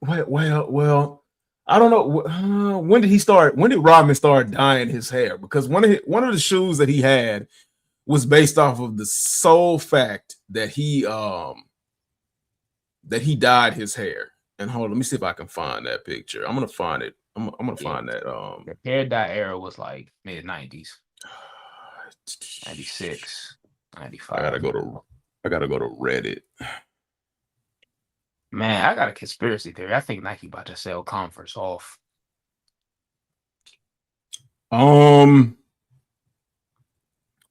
well, I don't know when did he start. When did Rodman start dyeing his hair? Because one of the shoes that he had was based off of the sole fact that he dyed his hair. And hold on, let me see if I can find that picture. I'm gonna find it. I'm gonna find that. The hair dye era was like mid 90s, 96, 95. I gotta go to Reddit. Man, I got a conspiracy theory. I think Nike about to sell Converse off. I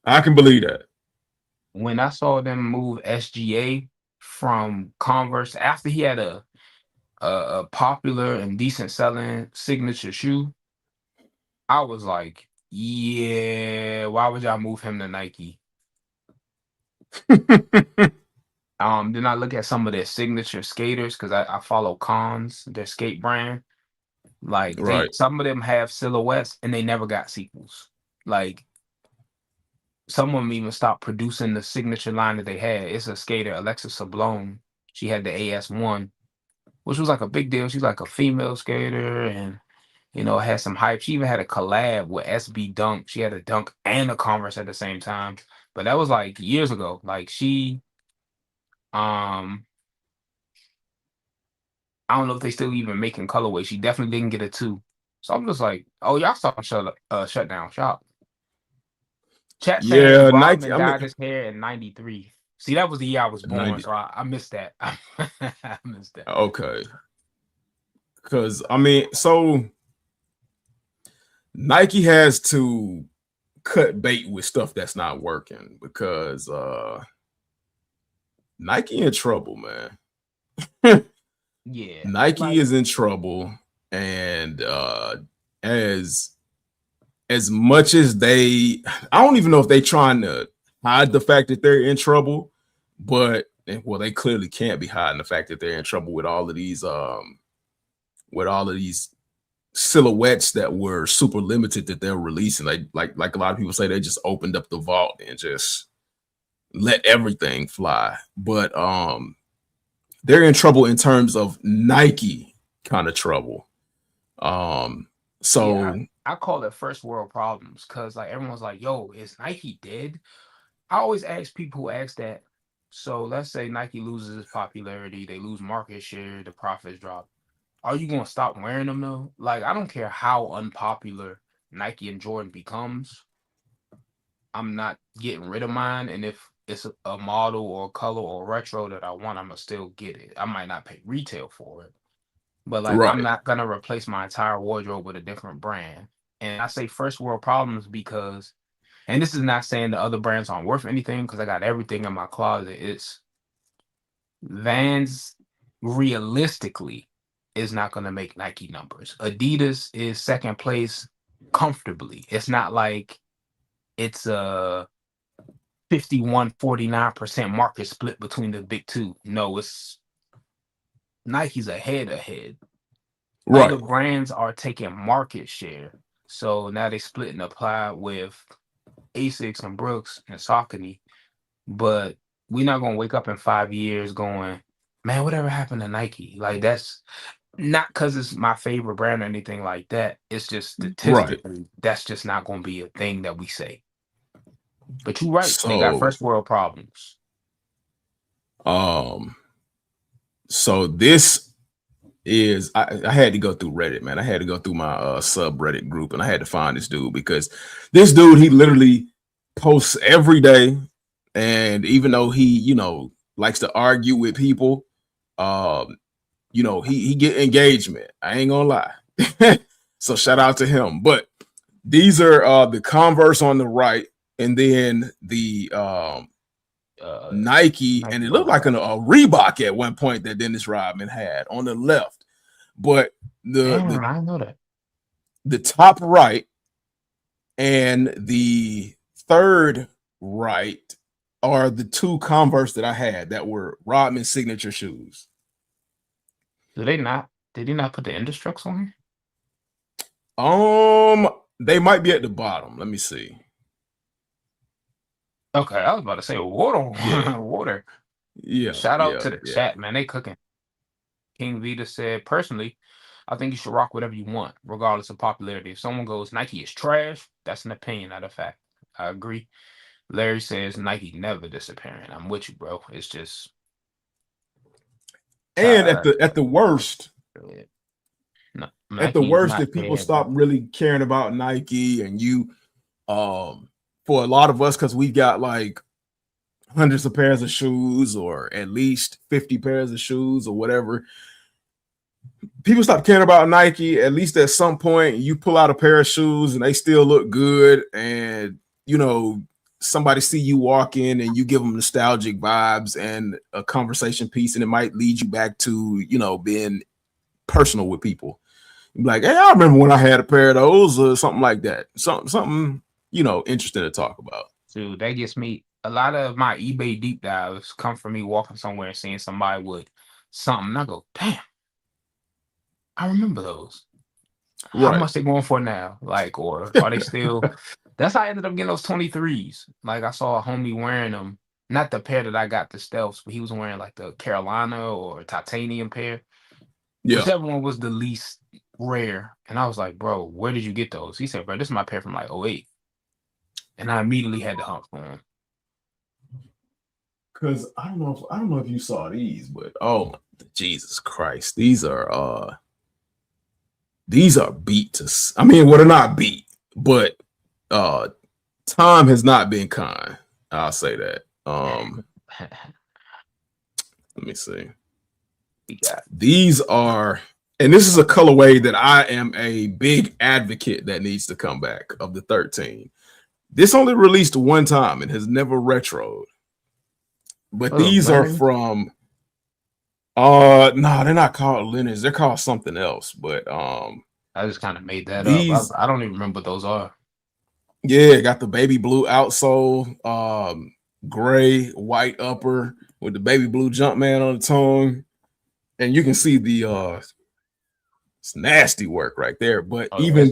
can believe that. When I saw them move SGA from Converse after he had a popular and decent selling signature shoe, I was like, yeah, why would y'all move him to Nike? Then I look at some of their signature skaters because I follow Cons, their skate brand. Like some of them have silhouettes and they never got sequels. Like some of them even stopped producing the signature line that they had. It's a skater, Alexis Sablone. She had the AS1, which was like a big deal. She's like a female skater and had some hype. She even had a collab with SB Dunk. She had a Dunk and a Converse at the same time. But that was like years ago. Like she I don't know if they still even making colorway. She definitely didn't get a 2. So I'm just like, oh, y'all saw shut down shop. Chat saying Rodman dyed his hair in 93. See, that was the year I was born, so I missed that. I missed that. Okay. Because so Nike has to cut bait with stuff that's not working, because Nike in trouble, man. Yeah. Nike is in trouble, and as much as I don't even know if they trying to hide the fact that they're in trouble, but they clearly can't be hiding the fact that they're in trouble with all of these silhouettes that were super limited that they're releasing. Like a lot of people say, they just opened up the vault and just let everything fly. But they're in trouble in terms of Nike kind of trouble. So yeah, I call it first world problems, because like everyone's like, yo, is Nike dead? I always ask people who ask that. So let's say Nike loses its popularity, they lose market share, the profits drop. Are you going to stop wearing them though? Like, I don't care how unpopular Nike and Jordan becomes. I'm not getting rid of mine. And if it's a model or a color or retro that I want, I'm going to still get it. I might not pay retail for it, but like, I'm not going to replace my entire wardrobe with a different brand. And I say first world problems because, and this is not saying the other brands aren't worth anything, because I got everything in my closet. Vans realistically is not going to make Nike numbers. Adidas is second place comfortably. It's not like it's a 51-49% market split between the big two. No, it's Nike's ahead. Other Right. brands are taking market share. So now they split and apply with Asics and Brooks and Saucony. But we're not gonna wake up in 5 years going, man, whatever happened to Nike? Like that's not because it's my favorite brand or anything like that. It's just Right. statistically, that's just not gonna be a thing that we say. But you're right, they got So first world problems. so this is I had to go through Reddit, man. I had to go through my subreddit group, and I had to find this dude because this dude, he literally posts every day, and even though he, likes to argue with people, he get engagement. I ain't gonna lie. So shout out to him. But these are the Converse on the right, and then the Nike, and it looked like a Reebok at one point that Dennis Rodman had on the left. But I know that. The top right and the third right are the two Converse that I had that were Rodman signature shoes. Did he not put the Indestructs on here? They might be at the bottom. Let me see. Okay, I was about to say water. Yeah. Water. Yeah. Shout out to the chat, man. They cooking. King Vita said, personally, I think you should rock whatever you want, regardless of popularity. If someone goes, Nike is trash, that's an opinion, not a fact. I agree. Larry says Nike never disappearing. I'm with you, bro. It's just and at the worst, no, at the worst, if people stop really caring about Nike, and you for a lot of us, because we've got like hundreds of pairs of shoes or at least 50 pairs of shoes or whatever, people stop caring about Nike. At least at some point you pull out a pair of shoes and they still look good, and somebody see you walk in and you give them nostalgic vibes and a conversation piece, and it might lead you back to being personal with people. You're like, hey, I remember when I had a pair of those, or something like that. Something interesting to talk about. Dude, that gets me. A lot of my eBay deep dives come from me walking somewhere and seeing somebody with something, and I go, damn, I remember those. How much they going for now? Like, or are they still? That's how I ended up getting those 23s. Like, I saw a homie wearing them, not the pair that I got, the Stealths, but he was wearing like the Carolina or titanium pair. Yeah. Whichever one was the least rare. And I was like, bro, where did you get those? He said, bro, this is my pair from like 08. And I immediately had to hunt for them. Because I don't know if you saw these, but oh Jesus Christ, these are beat to. I mean, well, they're not beat, but time has not been kind. I'll say that. Let me see. These are, and this is a colorway that I am a big advocate that needs to come back, of the 13. This only released one time and has never retroed. But these are from no, they're not called Linens. They're called something else. But I just kind of made that up. I don't even remember what those are. Yeah, got the baby blue outsole, gray, white upper with the baby blue Jumpman on the tongue. And you can see the it's nasty work right there. But even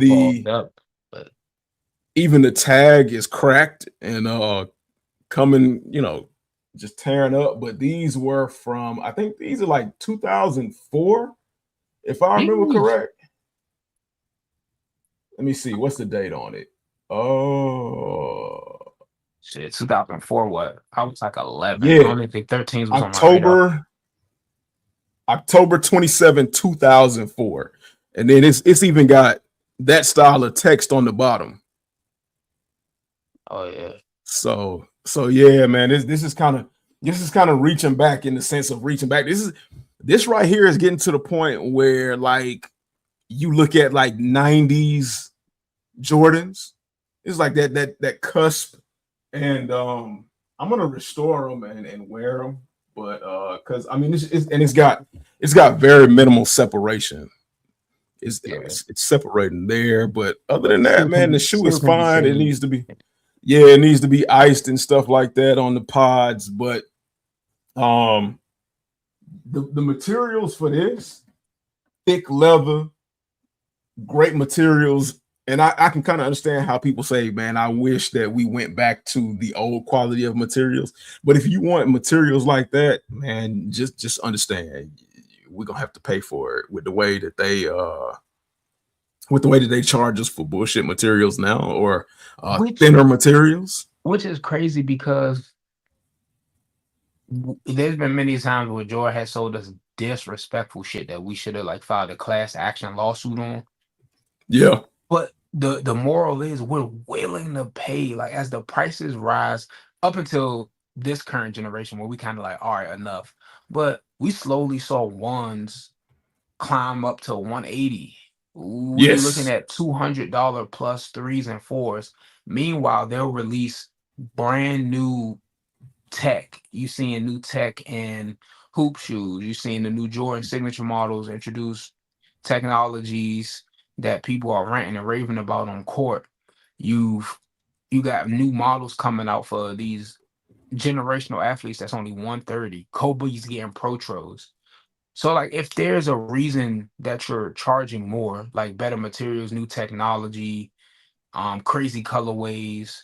the tag is cracked and coming, just tearing up. But these were from, I think these are like 2004, if I remember correct. Let me see, what's the date on it? Oh shit, 2004. What? I was like 11. Yeah, I don't even think 13 was on my radar. October 27, 2004. And then it's even got that style of text on the bottom. Oh yeah. So yeah, man, this is kind of reaching back, in the sense of reaching back. This right here is getting to the point where, like, you look at like 90s Jordans. It's like that cusp. And I'm gonna restore them and wear them. but because I mean, it's got very minimal separation. Yeah, It's separating there, but other than that, still man, can the be shoe is can be fine. It saved. needs to be, yeah, it needs to be iced and stuff like that on the pods, but um, the materials for this thick leather, great materials. And I can kind of understand how people say, man, I wish that we went back to the old quality of materials. But if you want materials like that, man, just understand we're gonna have to pay for it with the way that they charge us for bullshit materials now, or Which thinner materials. which is crazy because there's been many times where Joy has sold us disrespectful shit that we should have like filed a class action lawsuit on. Yeah. But the moral is we're willing to pay, like as the prices rise up until this current generation where we kind of like, all right, enough. But we slowly saw ones climb up to 180. We looking Yes. at $200 plus threes and fours. Meanwhile, they'll release brand new tech. You seeing new tech in hoop shoes. You seeing the new Jordan signature models introduce technologies that people are ranting and raving about on court. You've you got new models coming out for these generational athletes that's only 130. Kobe's getting protros. So like if there's a reason that you're charging more, like better materials, new technology, crazy colorways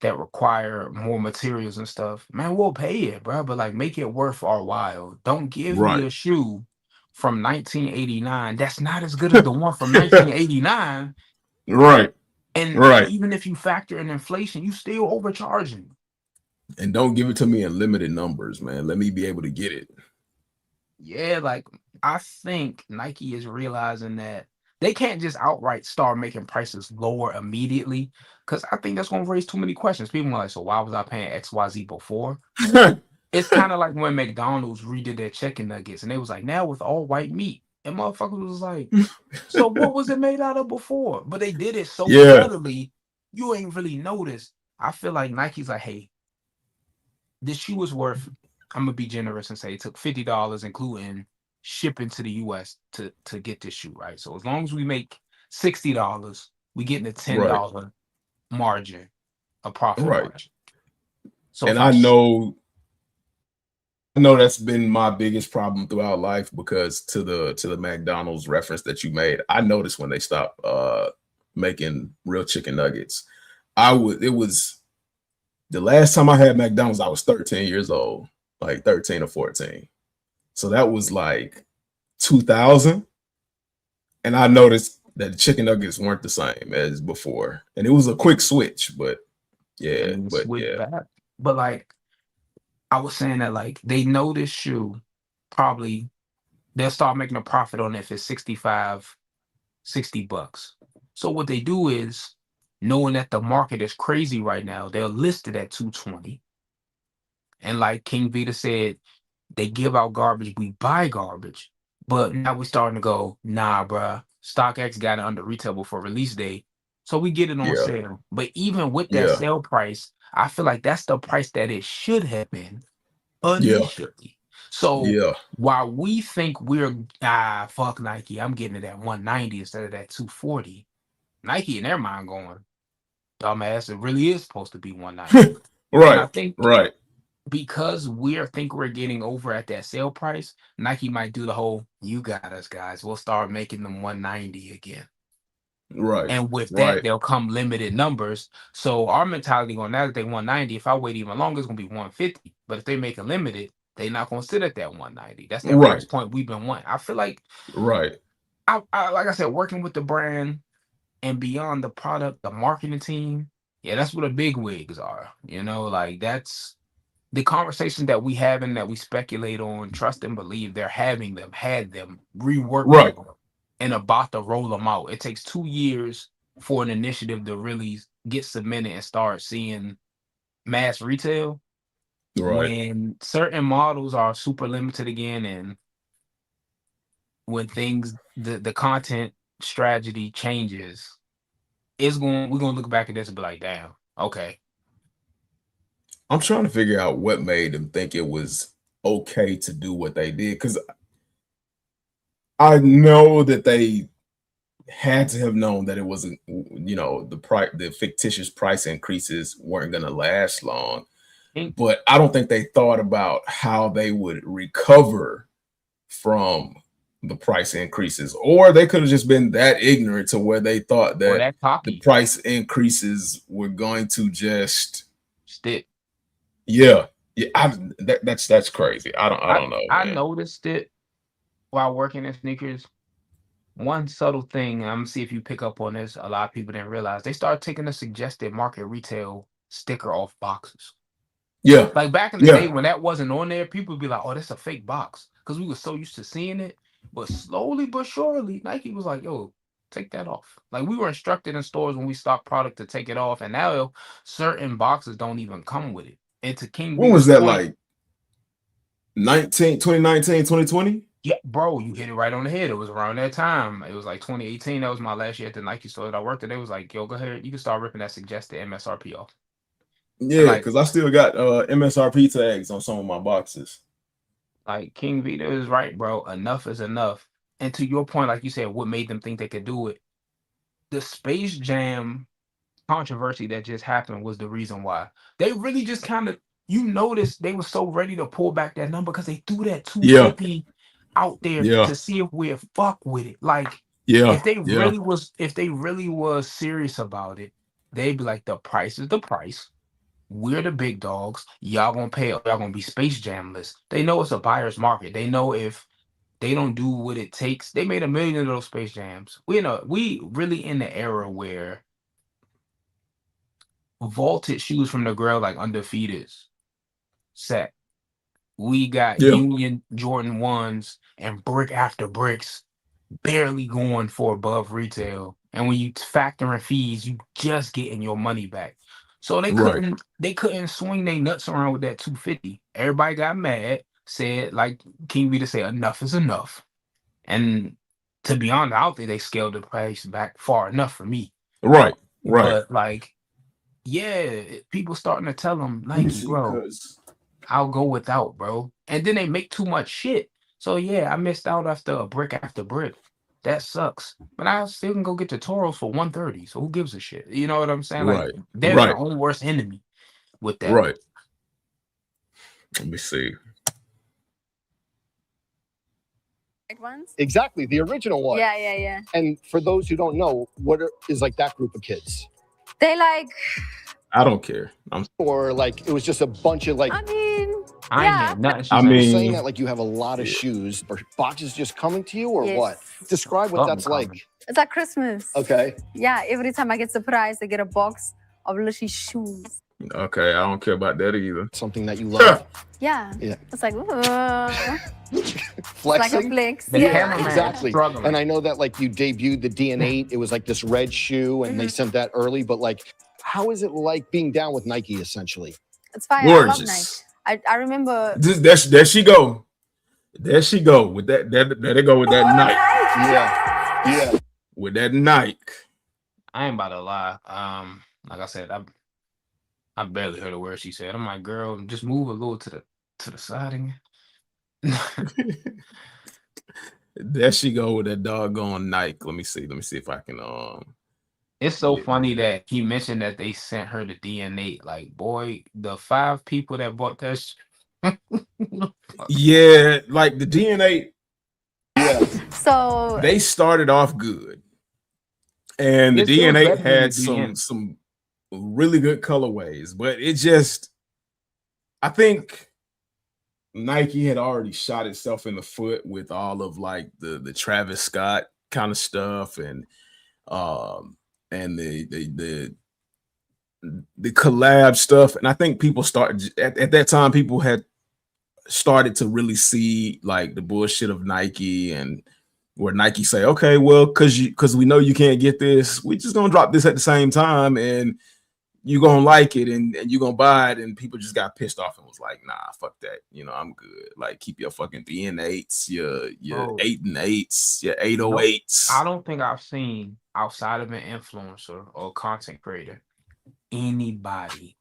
that require more materials and stuff, man, we'll pay it, bro. But like make it worth our while. Don't give me Right. a shoe from 1989 that's not as good as the one from 1989. Right. And Right. even if you factor in inflation, you still overcharging. And don't give it to me in limited numbers, man. Let me be able to get it. Yeah, like I think Nike is realizing that they can't just outright start making prices lower immediately because I think that's going to raise too many questions. People are like, so why was I paying XYZ before? It's kind of like when McDonald's redid their chicken nuggets and they was like, now with all white meat. And motherfuckers was like, so what was it made out of before? But they did it so Yeah. subtly, you ain't really noticed. I feel like Nike's like, hey, this shoe is worth, I'm gonna be generous and say it took $50, including shipping to the US to get this shoe, right? So as long as we make $60, we getting a Right. $10 margin, a profit Right. margin. So And if I I know that's been my biggest problem throughout life, because to the McDonald's reference that you made, I noticed when they stopped making real chicken nuggets. It was the last time I had McDonald's, I was 13 years old, like 13 or 14. So that was like 2000. And I noticed that the chicken nuggets weren't the same as before. And it was a quick switch, but and yeah, then but switch yeah. back. But like I was saying that like they know this shoe probably they'll start making a profit on it if it's 65, $60. So what they do is knowing that the market is crazy right now, they'll list it at 220. And like King Vita said, they give out garbage, we buy garbage. But now we're starting to go, nah, bruh. StockX got it under retail before release day. So we get it on Yeah. sale. But even with that Yeah. sale price, I feel like that's the price that it should have been Yeah. initially. So Yeah. while we think we're fuck Nike, I'm getting it at 190 instead of that 240. Nike in their mind going, dumbass, it really is supposed to be 190. And I Right. think Right. because think we're getting over at that sale price, Nike might do the whole, you got us guys. We'll start making them 190 again. Right. And with that, Right. they'll come limited numbers. So our mentality on that, if they 190, if I wait even longer, it's gonna be 150. But if they make it limited, they're not gonna sit at that 190. That's that price Right. point we've been wanting. I feel like Right. I like I said, working with the brand and beyond the product, the marketing team, yeah, that's what the big wigs are. Like that's the conversations that we have and that we speculate on, trust and believe they're having them, had them, reworking Right. them, and about to roll them out. It takes 2 years for an initiative to really get cemented and start seeing mass retail. Right. When certain models are super limited again, and when the content strategy changes, we're gonna look back at this and be like, damn, okay. I'm trying to figure out what made them think it was okay to do what they did, because I know that they had to have known that it wasn't, the fictitious price increases weren't going to last long. But I don't think they thought about how they would recover from the price increases, or they could have just been that ignorant to where they thought that the price increases were going to just stick. Yeah, that's crazy. I don't know. I Man. noticed it while working in sneakers. One subtle thing, I'm gonna see if you pick up on this. A lot of people didn't realize they started taking the suggested market retail sticker off boxes. Yeah, like back in the day when that wasn't on there, people would be like, "Oh, that's a fake box," because we were so used to seeing it. But slowly but surely, Nike was like, "Yo, take that off." Like we were instructed in stores when we stock product to take it off, and now certain boxes don't even come with it. And to King when was that? point, Like 2019, 2020? Yeah, bro, you hit it right on the head. It was around that time. It was like 2018. That was my last year at the Nike store that I worked at. It was like, yo, go ahead. You can start ripping that suggested MSRP off. Yeah, because I still got MSRP tags on some of my boxes. Like King Vito is right, bro. Enough is enough. And to your point, like you said, what made them think they could do it? The Space Jam controversy that just happened was the reason why. They really just kind of, you notice they were so ready to pull back that number because they threw that 250 out there to see if we'd fuck with it. Like, if they really was serious about it, they'd be like, the price is the price. We're the big dogs. Y'all gonna pay, y'all gonna be Space Jam list. They know it's a buyer's market. They know if they don't do what it takes. They made 1 million of those Space Jams. We really in the era where vaulted shoes from the Grail like Undefeateds set. We got Union Jordan 1s and brick after bricks barely going for above retail. And when you factor in fees, you just getting your money back. So they couldn't swing their nuts around with that 250. Everybody got mad, said, like King Vita said, enough is enough. And to be honest, I don't think they scaled the price back far enough for me. Right. But like, yeah, people starting to tell them, Nike, bro, I'll go without, bro. And then they make too much shit. So yeah, I missed out after brick. That sucks. But I still can go get the Toros for 130. So who gives a shit? You know what I'm saying? Like they're their own worst enemy with that. Right. Let me see. Ones? Exactly, the original one. Yeah. And for those who don't know, what is like that group of kids? They like. I don't care. Or like it was just a bunch of like. I mean, I ain't nothing. I mean, saying that like you have a lot of shoes, or boxes just coming to you, or what? Describe what that's like. It's like Christmas. Okay. Yeah, every time I get surprised, I get a box of little shoes. Okay, I don't care about that either. Something that you love. Yeah. It's like flexing. Like a flex. Exactly. And I know that like you debuted the DN8. It was like this red shoe, and they sent that early. But like, how is it like being down with Nike essentially? It's fine. Gorgeous. I love Nike. I remember. There she go. There she go with that. There they go with that Nike. Yeah. With that Nike. I ain't about to lie. Like I said, I barely heard a word she said. I'm like, girl, just move a little to the side again. There she go with that doggone Nike. Let me see if I can It's so funny that he mentioned that they sent her the DNA. Like, boy, the 5 people that bought that yeah, like the DNA. Yeah. So they started off good. And the DNA had some really good colorways, but it just, I think Nike had already shot itself in the foot with all of like the Travis Scott kind of stuff and the collab stuff. And I think people started at that time, people had started to really see like the bullshit of Nike, and where Nike say, okay, well, because we know you can't get this, we just gonna drop this at the same time, and you're gonna like it, and you're gonna buy it. And people just got pissed off and was like, nah, fuck that. I'm good. Like, keep your fucking DN8s, your 8 and 8s, your 808s. I don't think I've seen, outside of an influencer or content creator, anybody,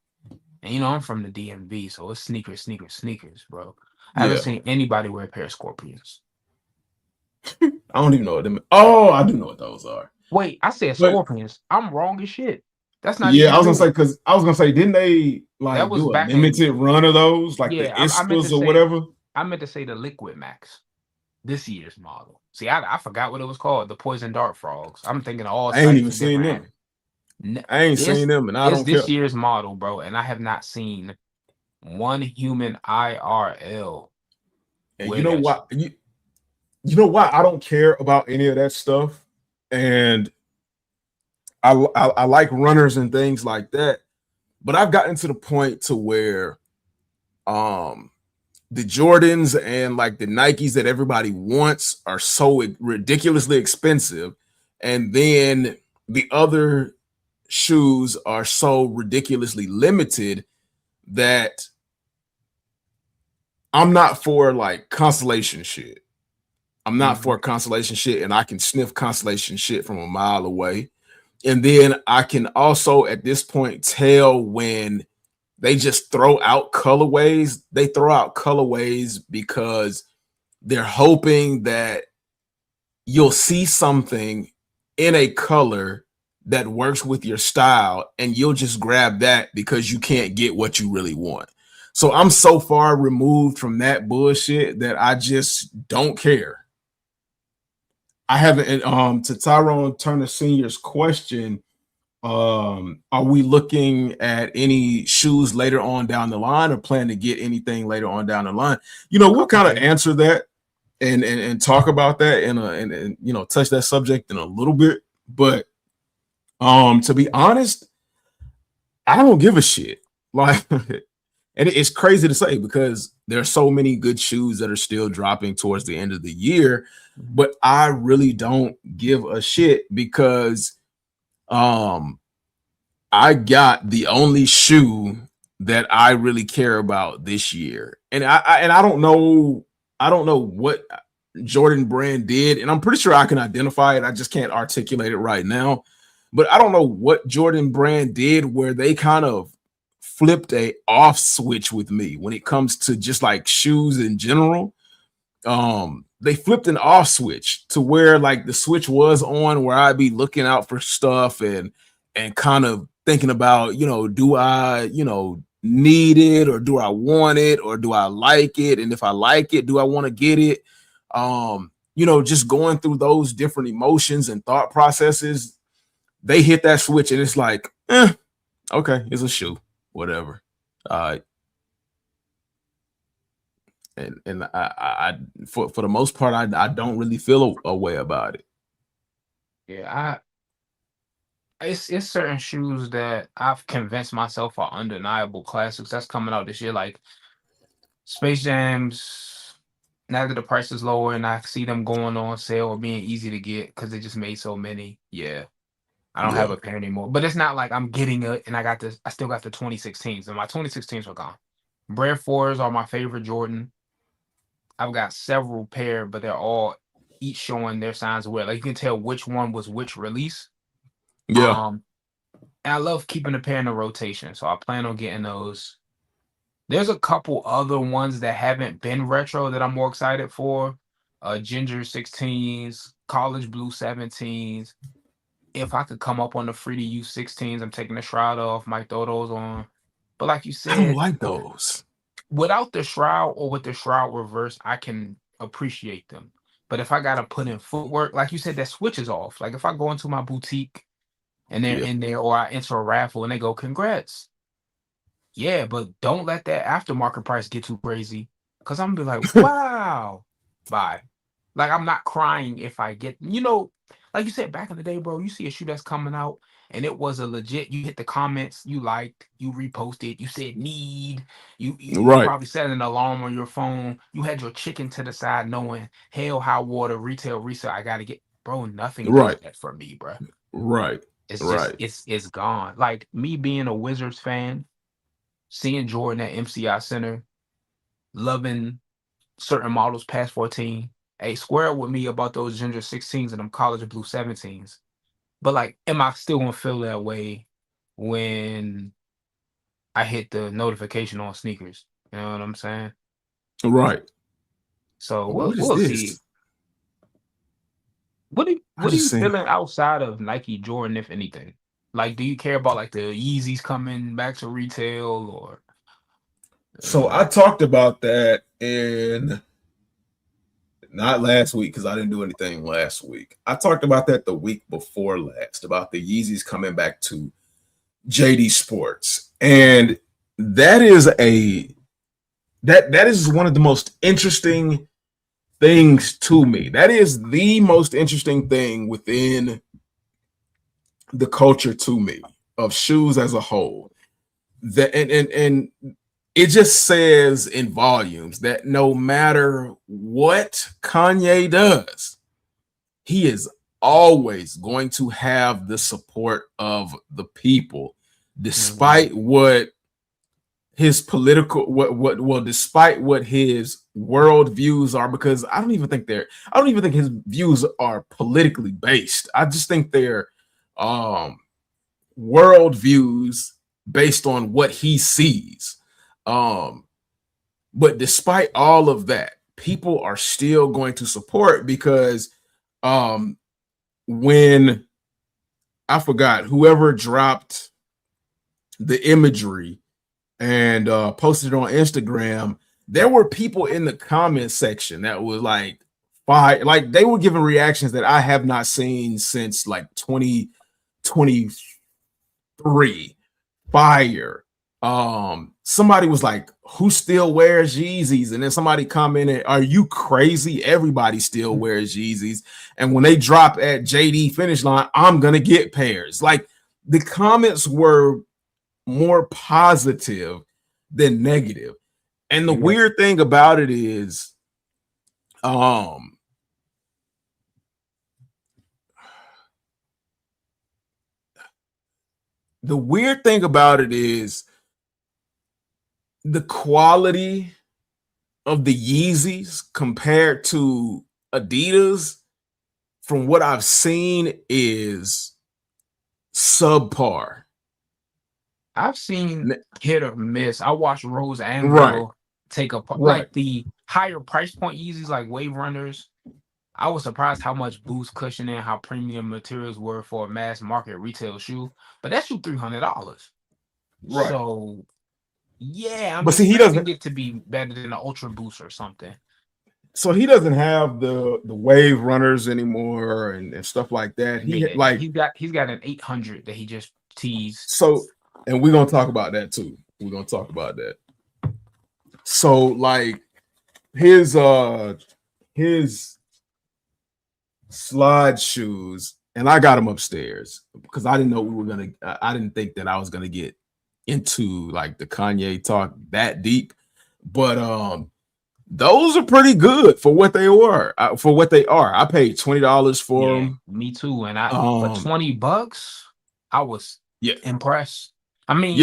and I'm from the DMV, so it's sneakers, bro. I haven't Yeah. seen anybody wear a pair of Scorpions. I don't even know what them. Oh, I do know what those are. Wait, I said But Scorpions. I'm wrong as shit. That's not yeah, I even was gonna say new. because I was gonna say, didn't they That like was do a back in limited run of those, like the yeah. I meant to Ispas or say whatever? the Liquid Max. This year's model. See, I forgot what it was called. The Poison Dart Frogs. I'm thinking of all I ain't types even of seen different. them. I ain't seen This them, and I is don't care. this year's model, bro, and I have not seen one human IRL And you wear know that what? shit. You know why I don't care about any of that stuff, and I like runners and things like that, but I've gotten to the point to where um the Jordans and like the Nikes that everybody wants are so ridiculously expensive, and then the other shoes are so ridiculously limited that I'm not for like constellation shit. I'm not Mhm. for constellation shit, and I can sniff constellation shit from a mile away. And then I can also at this point tell when they just throw out colorways. They throw out colorways because they're hoping that you'll see something in a color that works with your style and you'll just grab that because you can't get what you really want. So I'm so far removed from that bullshit that I just don't care. I haven't to Tyrone Turner Sr.'s question, are we looking at any shoes later on down the line or plan to get anything later on down the line? You know, we'll Couple kind of things. answer that and talk about that and you know touch that subject in a little bit. But to be honest, I don't give a shit. Like and it's crazy to say because there are so many good shoes that are still dropping towards the end of the year, but I really don't give a shit because um I got the only shoe that I really care about this year. And I don't know what Jordan Brand did, and I'm pretty sure I can identify it. I just can't articulate it right now. But I don't know what Jordan Brand did where they kind of flipped a off switch with me when it comes to just like shoes in general. They flipped an off switch to where like the switch was on where I'd be looking out for stuff and kind of thinking about, you know, do I, you know, need it or do I want it or do I like it? And if I like it, do I want to get it? You know, just going through those different emotions and thought processes, they hit that switch and it's like, okay, it's a shoe, whatever. Uh, and I for the most part, I don't really feel a way about it. Yeah, it's certain shoes that I've convinced myself are undeniable classics that's coming out this year, like Space Jams. Now that the price is lower and I see them going on sale or being easy to get because they just made so many. Yeah, I don't have Yeah, a pair anymore. But it's not like I'm getting it and I got this. I still got the 2016s and my 2016s are gone. Bred 4s are my favorite Jordan. I've got several pair, but they're all each showing their signs of wear. Like you can tell which one was which release. yeah, Um, and I love keeping a pair in the rotation, so I plan on getting those. There's a couple other ones that haven't been retro that I'm more excited for. Ginger 16s, College Blue 17s. If I could come up on the free to use 16s, I'm taking the shroud off, might throw those on. But like you I don't said, like those. without the shroud or with the shroud reverse, I can appreciate them. But if I gotta put in footwork, like you said, that switches off. Like if I go into my boutique and they're Yeah, in there, or I enter a raffle and they go, "Congrats." Yeah, but don't let that aftermarket price get too crazy. Cause I'm gonna be like, wow, bye. Like I'm not crying if I get, like you said back in the day, bro. You see a shoe that's coming out and it was a legit. You hit the comments, you liked, you reposted, you said need, you right, probably set an alarm on your phone. You had your chicken to the side, knowing hell, high water, retail, resale. I gotta get, bro. Nothing does right, that for me, bro. right, It's just right. it's gone. Like me being a Wizards fan, seeing Jordan at MCI Center, loving certain models past 14. Hey, square up with me about those Ginger 16s and them College Blue 17s. But like, am I still gonna feel that way when I hit the notification on sneakers? You know what I'm saying? Right. So What is we'll see. this? What I are just you seen. feeling outside of Nike Jordan, if anything? Like, do you care about like the Yeezys coming back to retail or So I talked about that in not last week because I didn't do anything last week. I talked about that the week before last about the Yeezys coming back to JD Sports, and that is that is one of the most interesting things to me. That is the most interesting thing within the culture to me of shoes as a whole. That and it just says in volumes that no matter what Kanye does, he is always going to have the support of the people, despite what his political despite what his world views are, because I don't even think his views are politically based. I just think they're world views based on what he sees. But despite all of that, people are still going to support because when I forgot whoever dropped the imagery and posted it on Instagram, there were people in the comment section that was like fire, like they were giving reactions that I have not seen since like 2023. Fire. Somebody was like, who still wears Yeezys? And then somebody commented, are you crazy? Everybody still wears Yeezys. And when they drop at JD finish line, I'm gonna get pairs. Like the comments were more positive than negative. And the weird thing about it is, the weird thing about it is the quality of the Yeezys compared to Adidas, from what I've seen, is subpar. I've seen hit or miss. I watched Rose Right. Anvil take a Right. like the higher price point Yeezys, like Wave Runners. I was surprised how much boost cushioning, how premium materials were for a mass market retail shoe. But that shoe $300. Right. So yeah, I'm But see, he expecting doesn't. it to be better than the Ultra Boost or something. So he doesn't have the Wave Runners anymore and stuff like that. He's got an 800 that he just teased. So, and we're gonna talk about that too. We're gonna talk about that. So, like his slide shoes, and I got them upstairs because I didn't know I didn't think that I was gonna get into like the Kanye talk that deep, but those are pretty good for what they were. For what they are, I paid $20 for them. Me too. And for $20, I was impressed. I mean,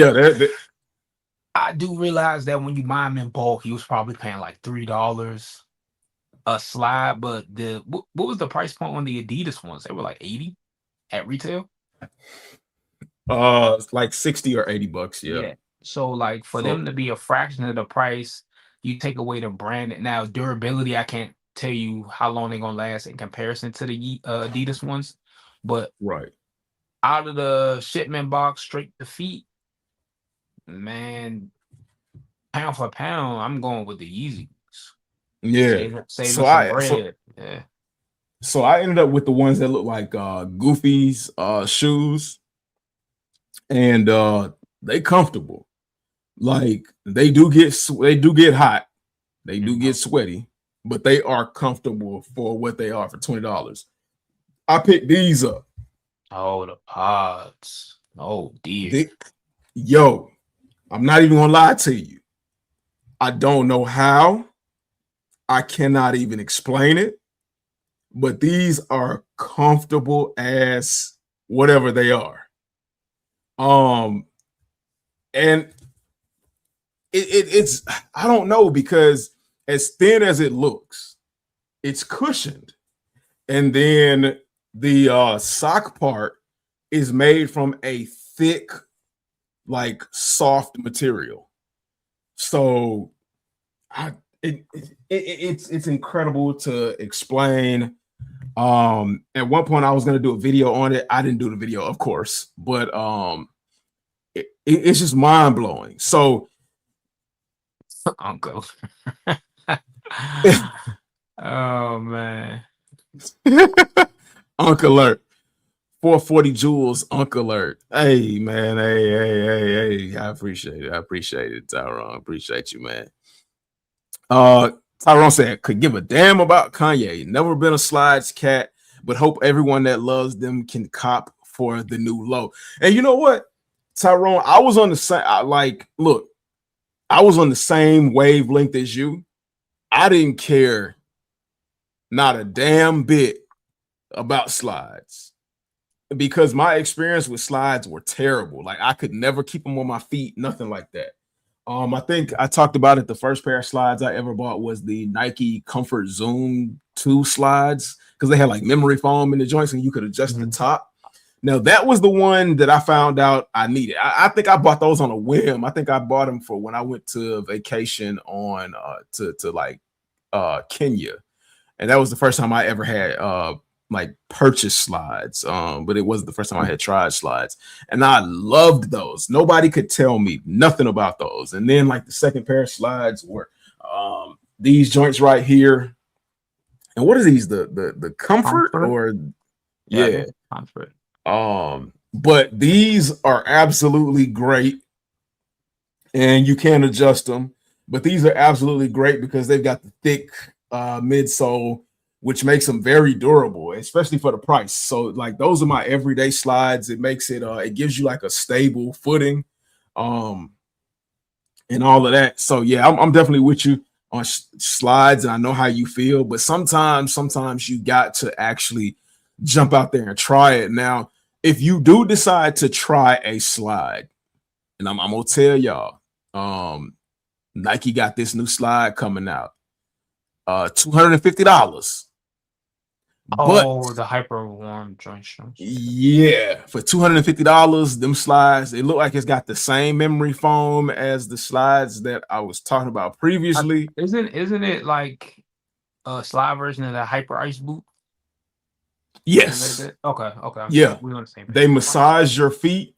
I do realize that when you buy them in bulk, he was probably paying like $3 a slide. But what was the price point on the Adidas ones? They were like 80 at retail. Like 60 or $80. Yeah. So like for them to be a fraction of the price, you take away the brand. Now durability, I can't tell you how long they're gonna last in comparison to the Adidas ones, but out of the shipment box straight to feet, man, pound for pound, I'm going with the Yeezys. Yeah. Saving some bread. So I ended up with the ones that look like Goofy's shoes, and they comfortable. Like they do get hot, they do get sweaty, but they are comfortable for what they are for $20. I picked these up. Oh, the pods. Oh dear. Yo, I'm not even gonna lie to you. I don't know how. I cannot even explain it, but these are comfortable as whatever they are. And it's I don't know, because as thin as it looks, it's cushioned, and then the sock part is made from a thick, like soft material. So It's incredible to explain. At one point I was gonna do a video on it. I didn't do the video, of course, but it's just mind blowing. So, Uncle. Oh man. Uncle alert. 440 joules, Uncle alert. Hey man, hey. I appreciate it, Tyrone. Appreciate you, man. Tyrone said, could give a damn about Kanye. Never been a slides cat, but hope everyone that loves them can cop for the new low. And you know what, Tyrone, I was on the same, look, I was on the same wavelength as you. I didn't care not a damn bit about slides because my experience with slides were terrible. Like I could never keep them on my feet, nothing like that. I think I talked about it. The first pair of slides I ever bought was the Nike Comfort Zoom 2 slides because they had like memory foam in the joints and you could adjust the top. Now that was the one that I found out I needed. I think I bought those on a whim. I think I bought them for when I went to vacation on to Kenya, and that was the first time I ever had like purchase slides. But it wasn't the first time I had tried slides, and I loved those. Nobody could tell me nothing about those. And then like the second pair of slides were these joints right here. And what are these? The comfort or yeah, Comfort. But these are absolutely great, and you can adjust them. But these are absolutely great because they've got the thick midsole, which makes them very durable, especially for the price. So, like, those are my everyday slides. It makes it, it gives you like a stable footing, and all of that. So, yeah, I'm definitely with you on slides, and I know how you feel. But sometimes you got to actually jump out there and try it. Now, if you do decide to try a slide, and I'm gonna tell y'all, Nike got this new slide coming out, $250. Oh, the hyper warm joint. Yeah, for $250, them slides, they look like it's got the same memory foam as the slides that I was talking about previously. Isn't it like a slide version of that hyper ice boot? Yes. Okay. Yeah, we on the same page. They massage your feet,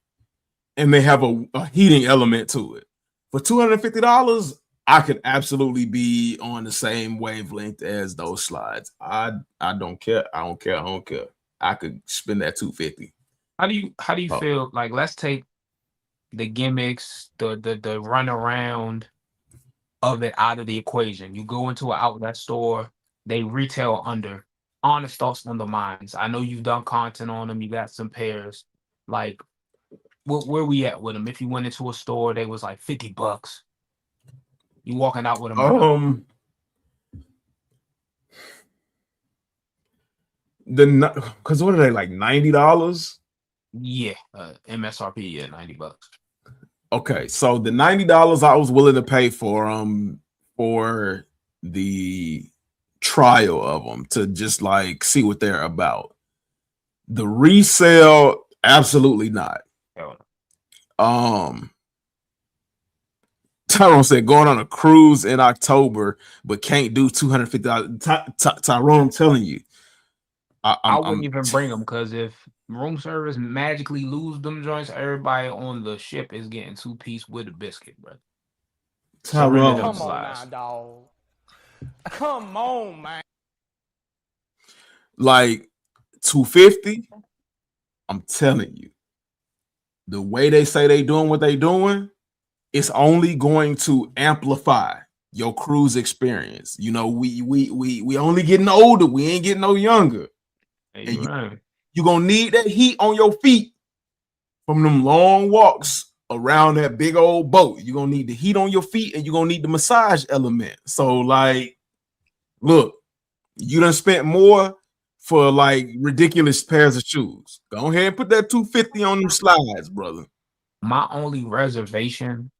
and they have a heating element to it. For $250, I could absolutely be on the same wavelength as those slides. I don't care. I don't care. I could spend that $250. How do you feel? Like, let's take the gimmicks, the run around of it out of the equation. You go into an outlet store, they retail under. Honest thoughts on the minds. I know you've done content on them. You got some pairs. Like, where we at with them? If you went into a store, they was like $50. You walking out with them? Because what are they, like $90? Yeah, MSRP. Yeah, $90. Okay, so the $90 I was willing to pay for the trial of them to just like see what they're about. The resale, absolutely not. Tyrone said going on a cruise in October, but can't do $250. Tyrone, I'm telling you, I wouldn't even bring them because if room service magically lose them joints, everybody on the ship is getting 2-piece with a biscuit, bro. Tyrone, come on now, dog. Come on, man. Like $250, I'm telling you, the way they say they doing what they doing, it's only going to amplify your cruise experience. You know, we only getting older. We ain't getting no younger. Hey, and you're gonna need that heat on your feet from them long walks around that big old boat. You're gonna need the heat on your feet, and you're gonna need the massage element. So, like, look, you done spent more for like ridiculous pairs of shoes. Go ahead and put that $250 on them slides, brother. My only reservation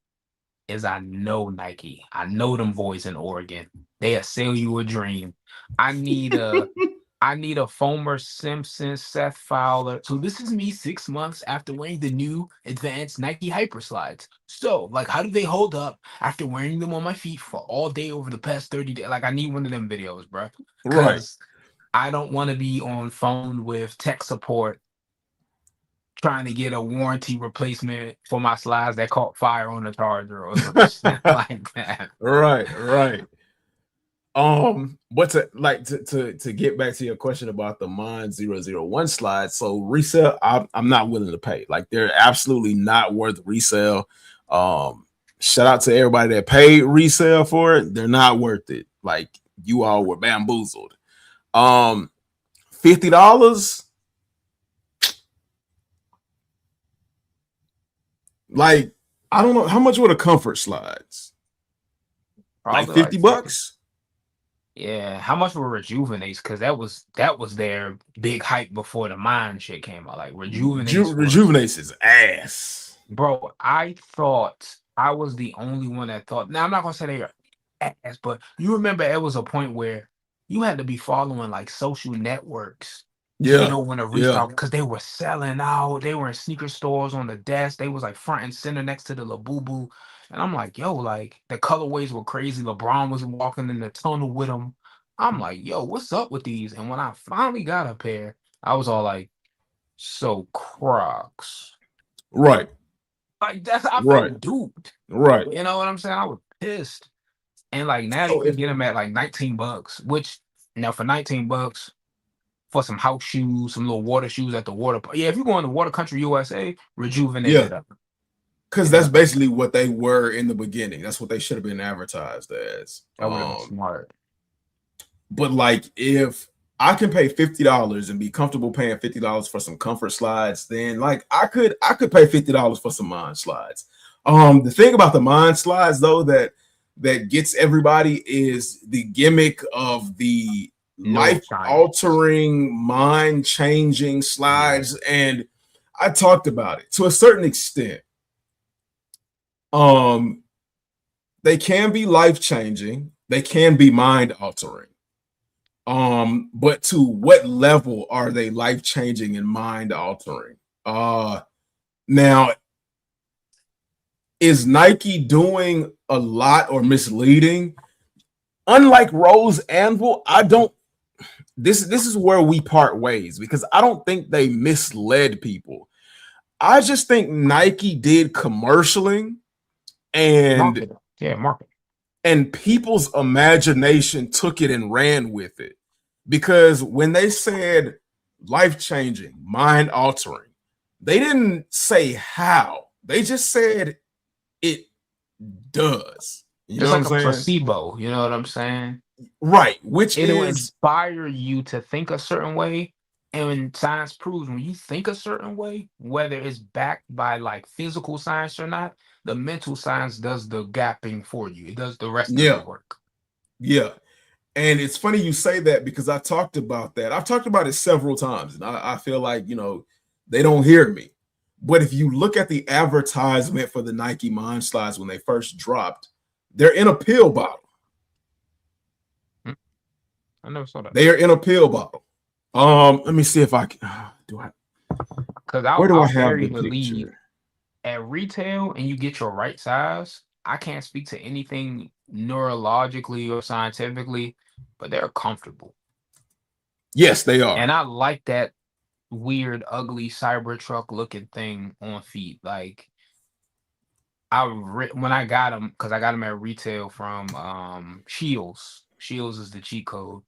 is I know Nike. I know them boys in Oregon. They'll sell you a dream. I need I need a Fomer Simpson, Seth Fowler. So this is me 6 months after wearing the new advanced Nike Hyper Slides. So, like, how do they hold up after wearing them on my feet for all day over the past 30 days? Like, I need one of them videos, bro. Right. Because I don't want to be on phone with tech support trying to get a warranty replacement for my slides that caught fire on the charger or some shit like that. Right. But to get back to your question about the Mind 001 slides, so resale, I'm not willing to pay. Like, they're absolutely not worth resale. Shout out to everybody that paid resale for it. They're not worth it. Like, you all were bamboozled. $50. Like, I don't know how much were the comfort slides. Probably Like $50. Yeah, how much were Rejuvenates? Because that was their big hype before the Mind shit came out. Like Rejuvenates is ass. Bro, I thought I was the only one that thought. Now I'm not gonna say they are ass, but you remember it was a point where you had to be following like social networks to know when to restock because they were selling out. They were in sneaker stores on the desk. They was like front and center next to the Labubu. And I'm like, yo, like the colorways were crazy. LeBron was walking in the tunnel with them. I'm like, yo, what's up with these? And when I finally got a pair, I was all like, so Crocs. Right. Like I felt duped. Right. You know what I'm saying? I was pissed. And like now you can get them at like $19, which now for $19 for some house shoes, some little water shoes at the water. Yeah, if you go in the Water Country USA, Rejuvenate it up. Because that's basically what they were in the beginning. That's what they should have been advertised as. That would have been smart. But like, if I can pay $50 and be comfortable paying $50 for some comfort slides, then like I could pay $50 for some Mind slides. The thing about the Mind slides though that gets everybody is the gimmick of the life-altering, mind-changing slides, and I talked about it to a certain extent. They can be life-changing, they can be mind-altering. But to what level are they life-changing and mind-altering? Now, is Nike doing a lot or misleading? Unlike Rose Anvil, I don't. This is where we part ways, because I don't think they misled people. I just think Nike did commercialing and marketing. And people's imagination took it and ran with it. Because when they said life-changing, mind-altering, they didn't say how. They just said it does. You just know like what I'm a saying? placebo, you know what I'm saying? Right, which it'll is inspire you to think a certain way. And when science proves when you think a certain way, whether it's backed by like physical science or not, the mental science does the gapping for you. It does the rest of the work. Yeah. And it's funny you say that, because I talked about that. I've talked about it several times, and I feel like, you know, they don't hear me. But if you look at the advertisement for the Nike Mind Slides when they first dropped, they're in a pill bottle. I never saw that. They are in a pill bottle. Let me see if I can. Where do I have the picture? At retail, and you get your right size. I can't speak to anything neurologically or scientifically, but they're comfortable. Yes, they are. And I like that weird, ugly Cybertruck looking thing on feet. Like, when I got them, because I got them at retail from Shields. Shields is the cheat code.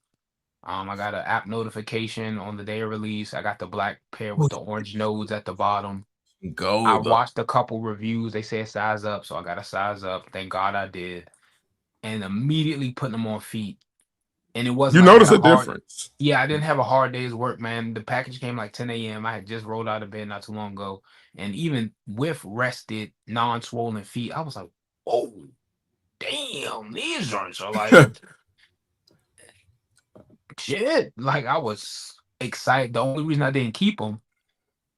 I got an app notification on the day of release. I got the black pair with the orange nodes at the bottom. I watched a couple reviews. They said size up, so I got a size up. Thank God I did. And immediately putting them on feet. And it wasn't. You notice a difference. Yeah, I didn't have a hard day's work, man. The package came like 10 a.m. I had just rolled out of bed not too long ago. And even with rested, non-swollen feet, I was like, oh, damn, these joints are like shit. Like, I was excited. The only reason I didn't keep them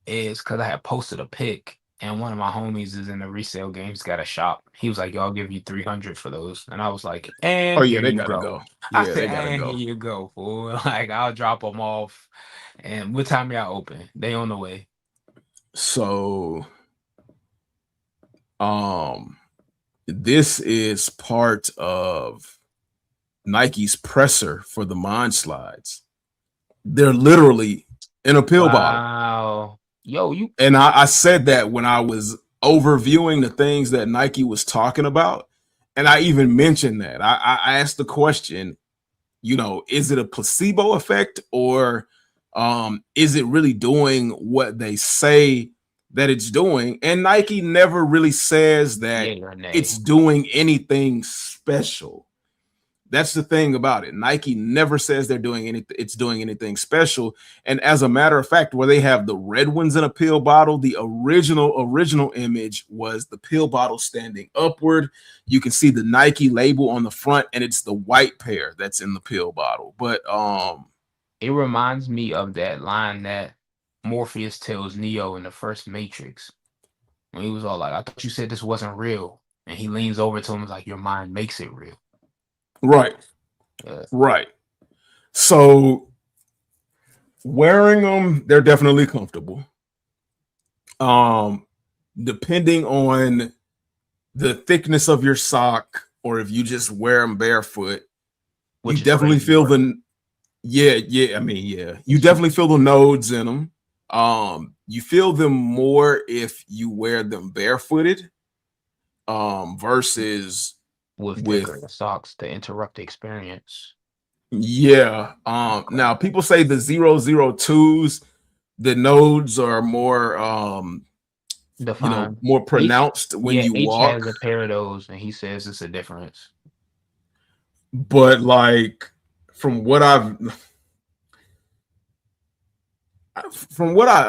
is because I had posted a pic and one of my homies is in the resale game. He's got a shop. He was like, "Yo, I'll give you 300 for those," and I was like, Oh "And yeah, here they you gotta go." go. I Yeah, said, they gotta "And here go. you go, fool." Like, I'll drop them off. And what time y'all open? They on the way. So, this is part of Nike's presser for the Mind Slides. They're literally in a pill bottle. Wow. Yo, you And I said that when I was overviewing the things that Nike was talking about. And I even mentioned that. I asked the question, you know, is it a placebo effect, or is it really doing what they say that it's doing? And Nike never really says that yeah, or nay. it's doing anything special. That's the thing about it. Nike never says they're doing anything, it's doing anything special. And as a matter of fact, where they have the red ones in a pill bottle, the original image was the pill bottle standing upward. You can see the Nike label on the front, and it's the white pair that's in the pill bottle. But It reminds me of that line that Morpheus tells Neo in the first Matrix when he was all like, "I thought you said this wasn't real," and he leans over to him and is like, "Your mind makes it real." right, Yeah. right. So wearing them, they're definitely comfortable. Depending on the thickness of your sock, or if you just wear them barefoot, Which you is definitely crazy feel work. you definitely feel the nodes in them. You feel them more if you wear them barefooted, versus with with thicker socks to interrupt the experience. yeah. Now people say the 002s, the nodes are more Define more H. pronounced when Yeah, you H has walk. a pair of those, and he says it's a difference. But like from what I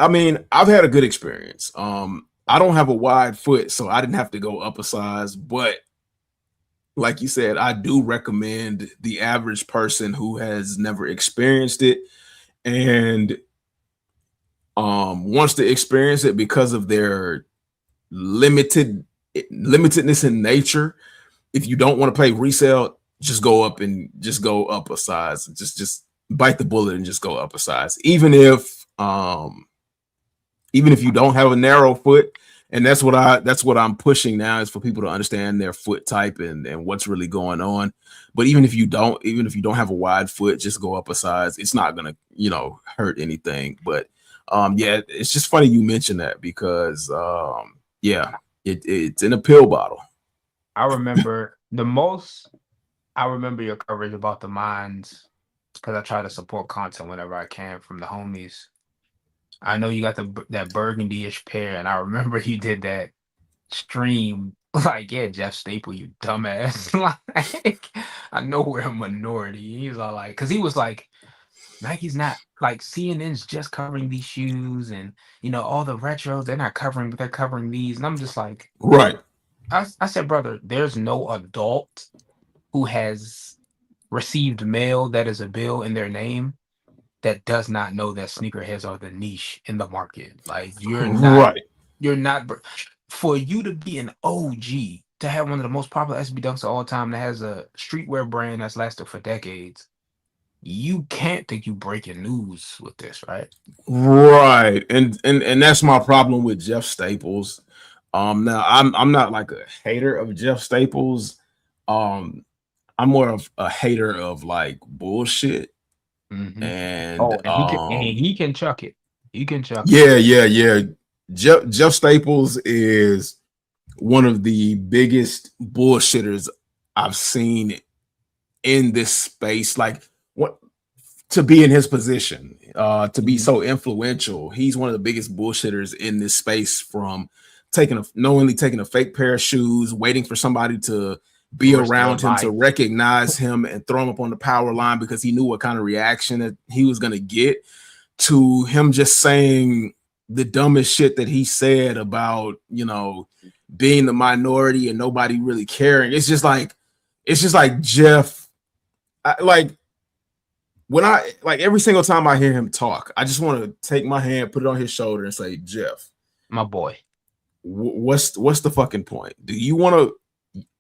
mean, I've had a good experience. I don't have a wide foot, so I didn't have to go up a size, but like you said, I do recommend the average person who has never experienced it and wants to experience it because of their limitedness in nature. If you don't want to pay resale, just go up a size. Just bite the bullet and just go up a size. Even if you don't have a narrow foot, and that's what I'm pushing now, is for people to understand their foot type and what's really going on. But even if you don't have a wide foot, just go up a size. It's not gonna hurt anything. But yeah, it's just funny you mentioned that, because yeah, it's in a pill bottle. I remember your coverage about the mines, because I try to support content whenever I can from the homies. I know you got that burgundy-ish pair, and I remember you did that stream like, "Yeah, Jeff Staple, you dumbass." Like, I know we're a minority. He's all like, because he was like, Nike's not like, CNN's just covering these shoes, and all the retros they're not covering, but they're covering these. And I'm just like, Right. I said, brother, there's no adult who has received mail that is a bill in their name that does not know that sneakerheads are the niche in the market. Like, Right. you're not, for you to be an OG, to have one of the most popular SB dunks of all time that has a streetwear brand that's lasted for decades. You can't think you breaking news with this, right? Right. And that's my problem with Jeff Staples. Now I'm not like a hater of Jeff Staples. I'm more of a hater of like bullshit. Mm-hmm. And he can chuck it. He can chuck it. yeah. Jeff Staples is one of the biggest bullshitters I've seen in this space. Like, what, to be in his position, to be so influential, he's one of the biggest bullshitters in this space. From knowingly taking a fake pair of shoes, waiting for somebody to be around him to recognize him and throw him up on the power line because he knew what kind of reaction that he was going to get, to him just saying the dumbest shit that he said about being the minority and nobody really caring. It's just like Jeff, when I every single time I hear him talk, I just want to take my hand, put it on his shoulder, and say, Jeff, my boy, what's the fucking point? Do you want to?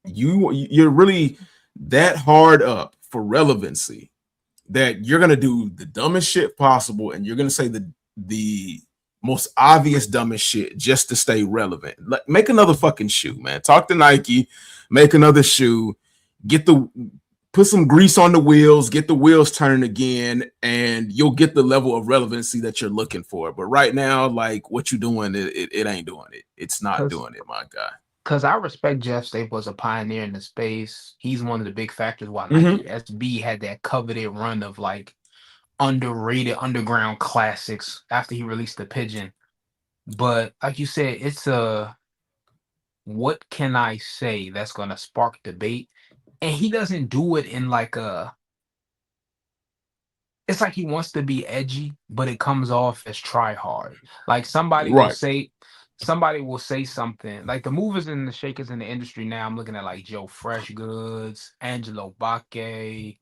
You're really that hard up for relevancy that you're gonna do the dumbest shit possible, and you're gonna say the most obvious dumbest shit just to stay relevant. Make another fucking shoe, man. Talk to Nike, make another shoe, put some grease on the wheels, get the wheels turning again, and you'll get the level of relevancy that you're looking for. But right now, like what you're doing, it ain't doing it. It's not doing it, my guy. Because I respect Jeff Staples as a pioneer in the space. He's one of the big factors why Nike SB had that coveted run of like underrated underground classics after he released the Pigeon. But like you said, it's what can I say that's gonna spark debate? And he doesn't do it in like it's like he wants to be edgy, but it comes off as try hard. Like somebody will say something like the movers and the shakers in the industry now. I'm looking at like Joe Fresh Goods, Angelo Baque,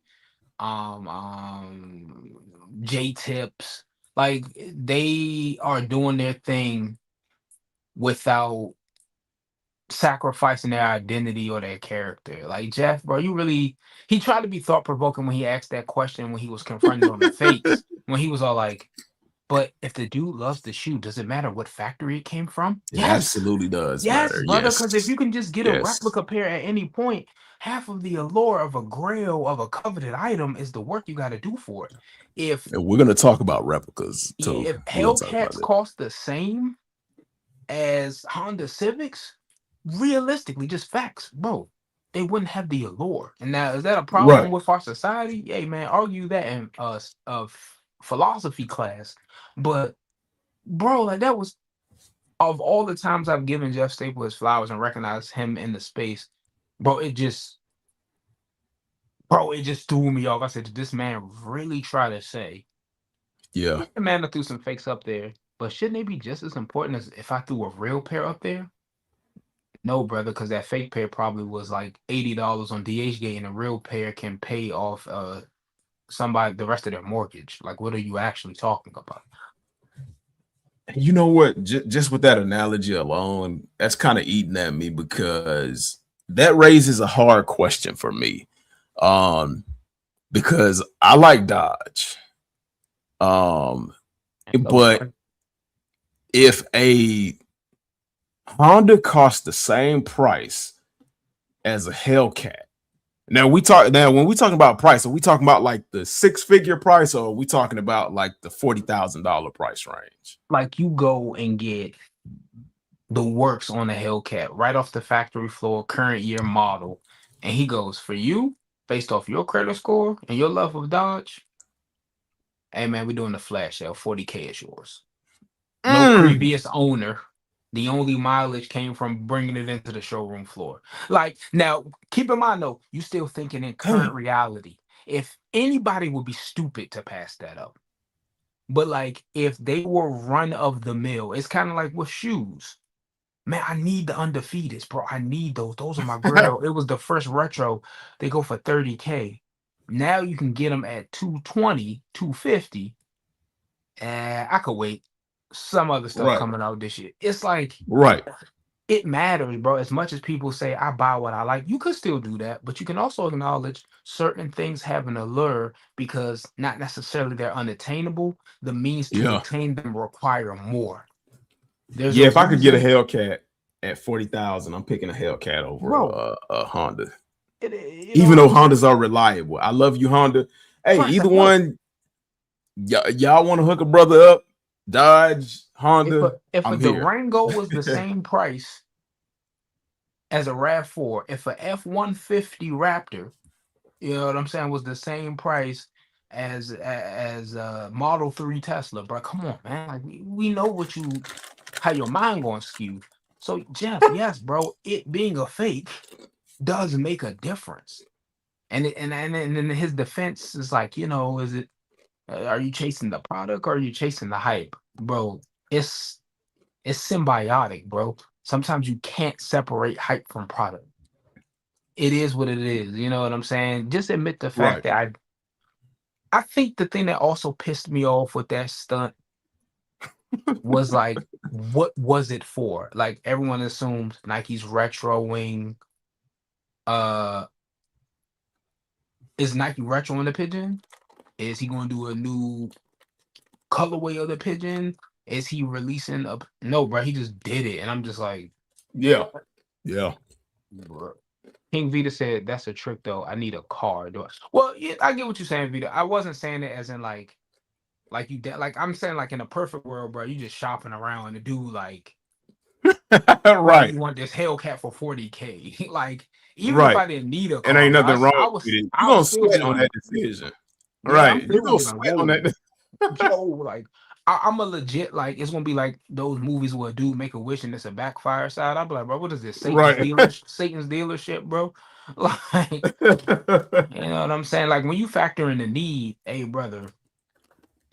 J Tips. Like they are doing their thing without sacrificing their identity or their character. Like Jeff, bro, he tried to be thought provoking when he asked that question when he was confronted on the fakes. When he was all like, but if the dude loves the shoe, does it matter what factory it came from? It absolutely does matter. Brother, Yes, because if you can just get a replica pair at any point, half of the allure of a grail of a coveted item is the work you got to do for it. And we're gonna talk about replicas too. If Hellcats cost the same as Honda Civics, realistically, just facts, bro, they wouldn't have the allure. And now, is that a problem with our society? Hey, man, argue that in philosophy class. But, bro, like that was of all the times I've given Jeff Staples his flowers and recognized him in the space, bro, it just threw me off. I said, did this man really try to say? Yeah, the man that threw some fakes up there, but shouldn't they be just as important as if I threw a real pair up there? No, brother, because that fake pair probably was like $80 on DHgate, and a real pair can pay off somebody the rest of their mortgage. Like, what are you actually talking about? You know what? Just with that analogy alone, that's kind of eating at me because that raises a hard question for me. Because I like Dodge. But if a Honda costs the same price as a Hellcat, when we talking about price, are we talking about like the 6-figure price, or are we talking about like the $40,000 price range? Like you go and get the works on a Hellcat right off the factory floor, current year model, and he goes, for you, based off your credit score and your love of Dodge, hey man, we're doing the flash sale, 40K is yours. No previous owner. The only mileage came from bringing it into the showroom floor. Like, now, keep in mind, though, you still thinking in current reality. If anybody would be stupid to pass that up. But, like, if they were run of the mill, it's kind of like with shoes. Man, I need the undefeateds, bro. I need those. Those are my grail. It was the first retro. They go for 30K. Now you can get them at 220, 250. I could wait. Some other stuff coming out this year. It's like it matters, bro. As much as people say I buy what I like, you could still do that, but you can also acknowledge certain things have an allure because not necessarily they're unattainable. The means to attain them require more. If I could get a Hellcat at 40,000, I'm picking a Hellcat over a Honda. Even though Hondas are reliable, I love you, Honda. Hey, either one, y'all want to hook a brother up? Dodge, Honda. If a Durango was the same price as a RAV4, if a F-150 Raptor, you know what I'm saying, was the same price as Model 3 Tesla, bro. Come on, man. Like we know how your mind going to skew. So Jeff, yes, bro, it being a fake does make a difference. And then his defense is like, is it? Are you chasing the product or are you chasing the hype, bro? It's symbiotic, bro. Sometimes you can't separate hype from product. It is what it is. You know what I'm saying? Just admit the fact that I think the thing that also pissed me off with that stunt was like, what was it for? Like everyone assumes Nike's retroing. Is Nike retroing the pigeon? Is he going to do a new colorway of the pigeon? Is he releasing a? No, bro. He just did it, and I'm just like, Yeah. Yeah. bro. King Vita said that's a trick though. I need a car. Well, yeah, I get what you're saying, Vita. I wasn't saying it as in like you did. Like I'm saying, like in a perfect world, bro, you just shopping around and the dude like, bro, Right. you want this Hellcat for 40K? Like even if Right. I didn't need a And car, ain't bro, nothing wrong I with was it. You're I gonna was still sweat be on like, that decision. yeah, I'm Right. You're still gonna gonna be like, sweat on whoa. that. Yo, like I'm a legit like it's gonna be like those movies where a dude make a wish and it's a backfire side. I'll be like, bro, what is this? Right. Satan's dealership, bro. Like, you know what I'm saying? Like when you factor in the need, hey brother,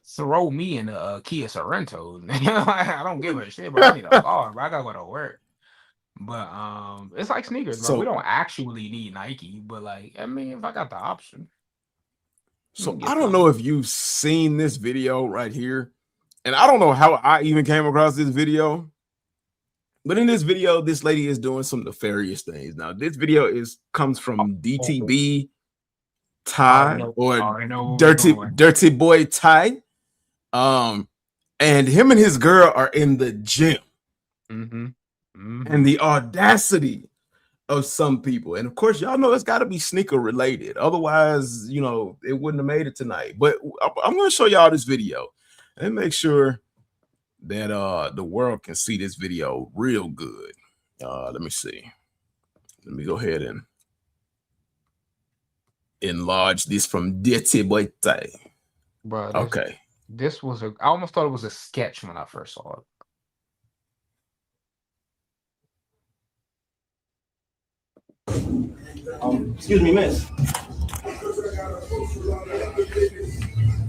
throw me in a Kia Sorrento. You know, I don't give a shit, bro. I need a car, bro. I gotta go to work. But it's like sneakers, bro. We so don't actually need Nike, but like, I mean, if I got the option, let me I get don't some. know if you've seen this video right here. And I don't know how I even came across this video. But in this video, this lady is doing some nefarious things. Now, this video comes from DTB Ty I or already know where we're Dirty going. Dirty Boy Ty. And him and his girl are in the gym. Mm-hmm. Mm-hmm. And the audacity of some people. And of course, y'all know it's got to be sneaker related. Otherwise, you know, it wouldn't have made it tonight. But I'm going to show y'all this video and make sure that the world can see this video real good. Let me see. Let me go ahead and enlarge this from Dirty Boy Tay. Bro, Okay. this was I almost thought it was a sketch when I first saw it. Excuse me, miss.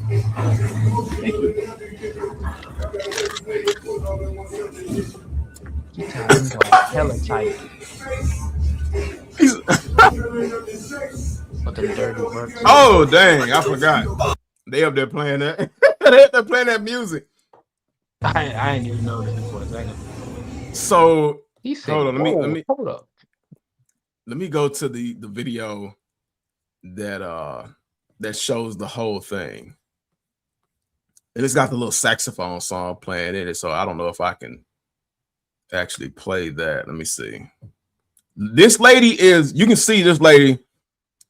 Thank you. You tell them dog hella tight. With them dirty works. Oh, dang. I forgot. They up there playing that. They up there playing that music. I didn't even notice it for a second. So He said, hold on, hold up. Let me go to the video that shows the whole thing. And it's got the little saxophone song playing in it. So I don't know if I can actually play that. Let me see. This lady you can see this lady,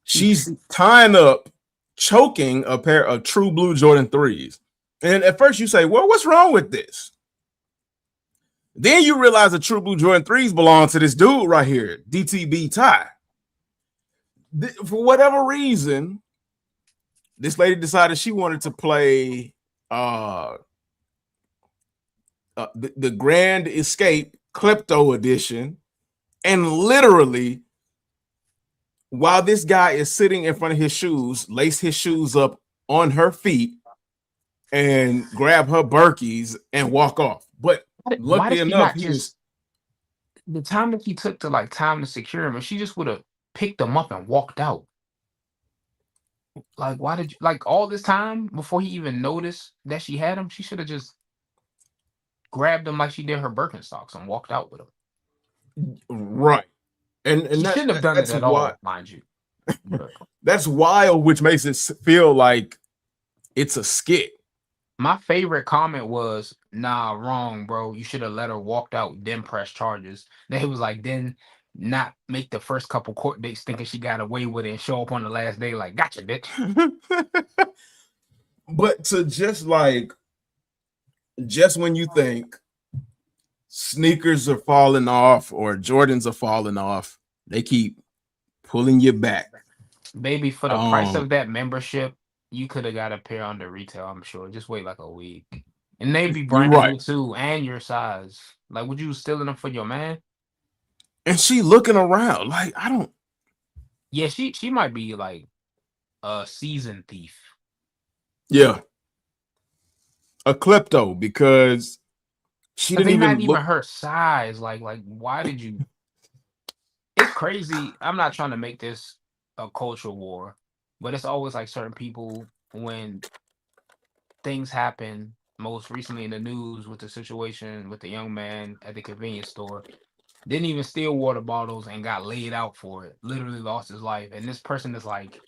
she's tying up, choking a pair of true blue Jordan 3s. And at first you say, well, what's wrong with this? Then you realize the true blue Jordan 3s belong to this dude right here, DTB Ty. For whatever reason, this lady decided she wanted to play the Grand Escape Klepto Edition, and literally, while this guy is sitting in front of his shoes, lace his shoes up on her feet and grab her Berkeys and walk off. But Why lucky does she enough, not just the time that he took to like time to secure him, and she just would have picked him up and walked out? Like, why did you like all this time before he even noticed that she had him? She should have just grabbed him like she did her Birkenstocks and walked out with him. Right. And she shouldn't have done it at all, mind you. But that's wild, which makes it feel like it's a skit. My favorite comment was, nah, wrong, bro. You should have let her walked out, then press charges. Then he was like, then not make the first couple court dates thinking she got away with it and show up on the last day like, gotcha, bitch. But to just when you think sneakers are falling off or Jordans are falling off, they keep pulling you back. Baby, for the price of that membership, you could have got a pair under retail, I'm sure. Just wait like a week. And they be brand new too, and your size. Like, would you stealing them for your man? And she looking around like, I don't. Yeah, she might be like a seasoned thief. Yeah. A klepto, because she didn't even look. Her size. Like, why did you? It's crazy. I'm not trying to make this a cultural war, but it's always like certain people when things happen most recently in the news with the situation with the young man at the convenience store. Didn't even steal water bottles and got laid out for it. Literally lost his life. And this person is like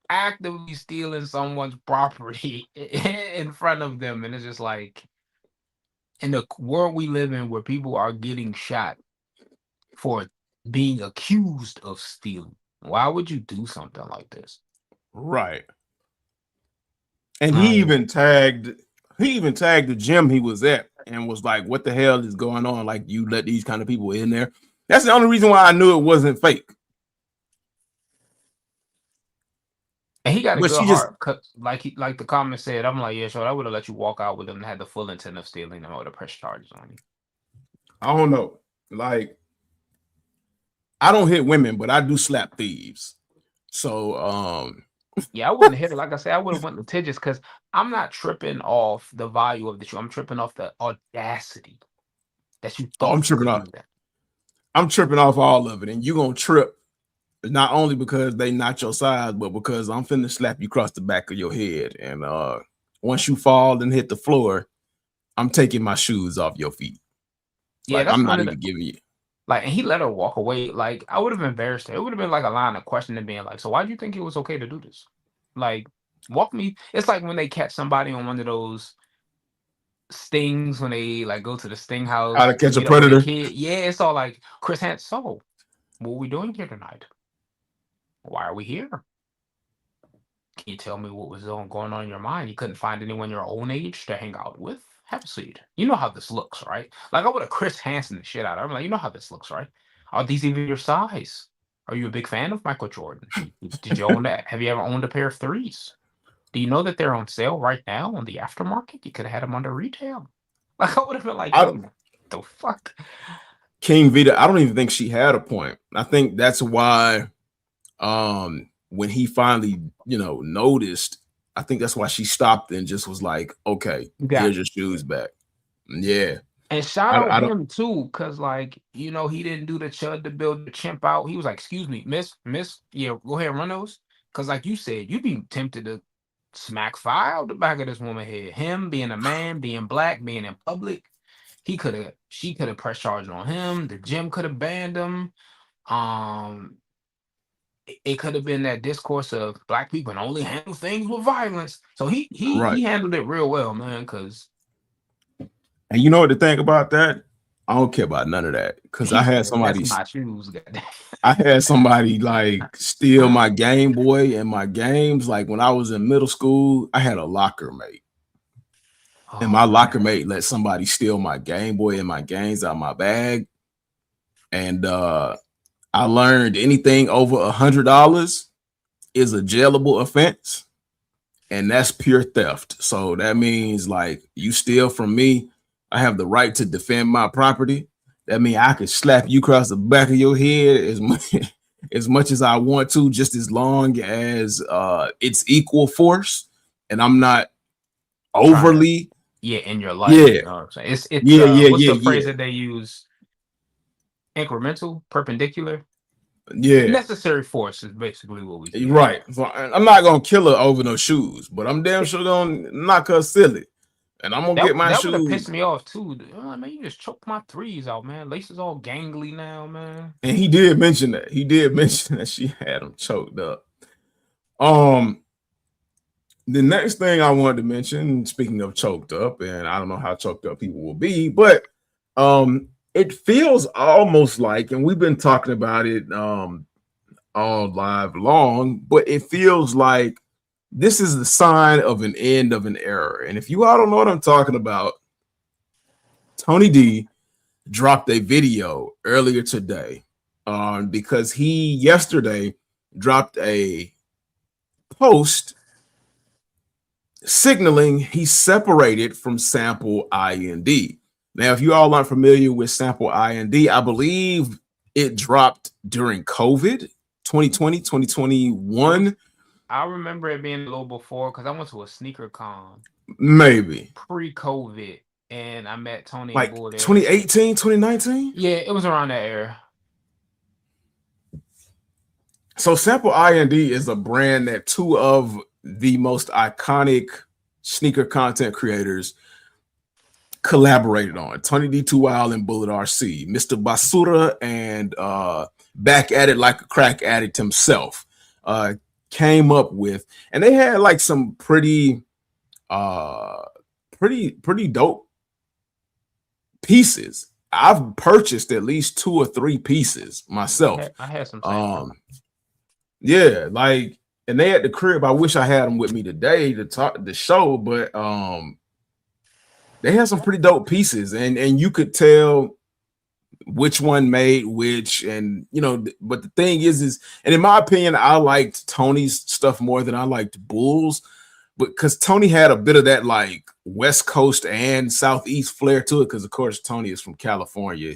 actively stealing someone's property in front of them. And it's just like, in the world we live in where people are getting shot for being accused of stealing, why would you do something like this? Right. And he even tagged the gym he was at and was like, what the hell is going on? Like, you let these kind of people in there. That's the only reason why I knew it wasn't fake. And he got a But good she just, heart, like the comment said. I'm like, yeah, sure, I would have let you walk out with him and had the full intent of stealing them or the press charges on you. I don't know. Like, I don't hit women, but I do slap thieves. So, yeah, I wouldn't hit it. Like I said, I would have went litigious because I'm not tripping off the value of the shoe. I'm tripping off the audacity that you I'm thought you tripping could off. do that. I'm tripping off all of it, and you gonna trip not only because they not your size, but because I'm finna slap you across the back of your head. And once you fall and hit the floor, I'm taking my shoes off your feet. Yeah, Like, that's I'm one not of even the giving you. like, and he let her walk away. Like, I would have embarrassed her. It would have been like a line of questioning, being like, "So why do you think it was okay to do this?" Like, walk me. It's like when they catch somebody on one of those stings when they like go to the sting How house to to catch a meet up with a predator. kid. Yeah, it's all like Chris Hansen. So, what are we doing here tonight? Why are we here? Can you tell me what was going on in your mind? You couldn't find anyone your own age to hang out with? Have a seat. You know how this looks, right? Like, I would have Chris Hansen the shit out of her. I'm like, you know how this looks, right? Are these even your size? Are you a big fan of Michael Jordan? Did you own that? Have you ever owned a pair of threes? Do you know that they're on sale right now on the aftermarket? You could have had them under retail. Like, I would have been like, yo, the fuck? King Vita, I don't even think she had a point. I think that's why when he finally, noticed, I think that's why she stopped and just was like, okay, here's your shoes back. Yeah. And shout I out don't. him too, because like, he didn't do the chud to build the chimp out. He was like, excuse me, miss, yeah, go ahead and run those. Because like you said, you'd be tempted to smack fire out the back of this woman's head. Him being a man, being black, being in public, she could have pressed charges on him. The gym could have banned him. It could have been that discourse of black people can only handle things with violence. So he handled it real well, man. Because, and you know what the thing about that? I don't care about none of that because I had somebody. That's my shoes. I had somebody like steal my Game Boy and my games. Like when I was in middle school, I had a locker mate, and my locker mate let somebody steal my Game Boy and my games out of my bag. And I learned anything over $100 is a jailable offense, and that's pure theft. So that means like you steal from me, I have the right to defend my property. That means I could slap you across the back of your head as much as I want to, just as long as it's equal force and I'm not overly in your life. Yeah. You know what I'm saying? It's what's the phrase that they use? Incremental, perpendicular. Yeah. Necessary force is basically what we see. Right. So I'm not gonna kill her over no shoes, but I'm damn sure gonna knock her silly. And I'm gonna get my shoes. That would have pissed me off too. Man, you just choked my threes out, man. Laces all gangly now, man. And he did mention that. He did mention that she had him choked up. The next thing I wanted to mention, speaking of choked up, and I don't know how choked up people will be, but it feels almost like, and we've been talking about it all live long, but it feels like this is the sign of an end of an era. And if you all don't know what I'm talking about, Tony D dropped a video earlier today because he yesterday dropped a post signaling he separated from Sample IND. Now, if you all aren't familiar with Sample IND, I believe it dropped during COVID 2020, 2021. I remember it being a little before because I went to a sneaker con. Maybe. Pre-COVID. And I met Tony like and Bull there. 2018, 2019? Yeah, it was around that era. So Sample IND is a brand that two of the most iconic sneaker content creators collaborated on. Tony D Too Wild and Bullet RC, Mr. Basura, and Back at It Like a Crack Addict himself came up with, and they had like some pretty dope pieces. I've purchased at least 2 or 3 pieces myself. I had some. Yeah, like, and they at the crib. I wish I had them with me today to talk the show, but they had some pretty dope pieces, and you could tell which one made which, and you know. But the thing is, and in my opinion, I liked Tony's stuff more than I liked Bull's, but because Tony had a bit of that like West Coast and Southeast flair to it, because of course Tony is from California,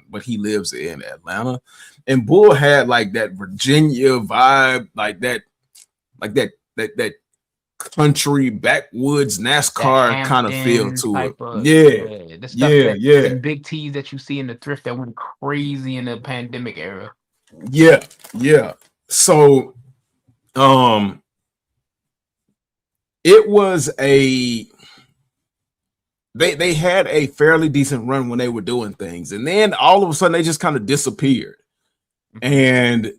but he lives in Atlanta, and Bull had like that Virginia vibe, like that country backwoods NASCAR kind of feel to it. The stuff the big T's that you see in the thrift that went crazy in the pandemic era. Yeah. So, it was they had a fairly decent run when they were doing things, and then all of a sudden they just kind of disappeared. And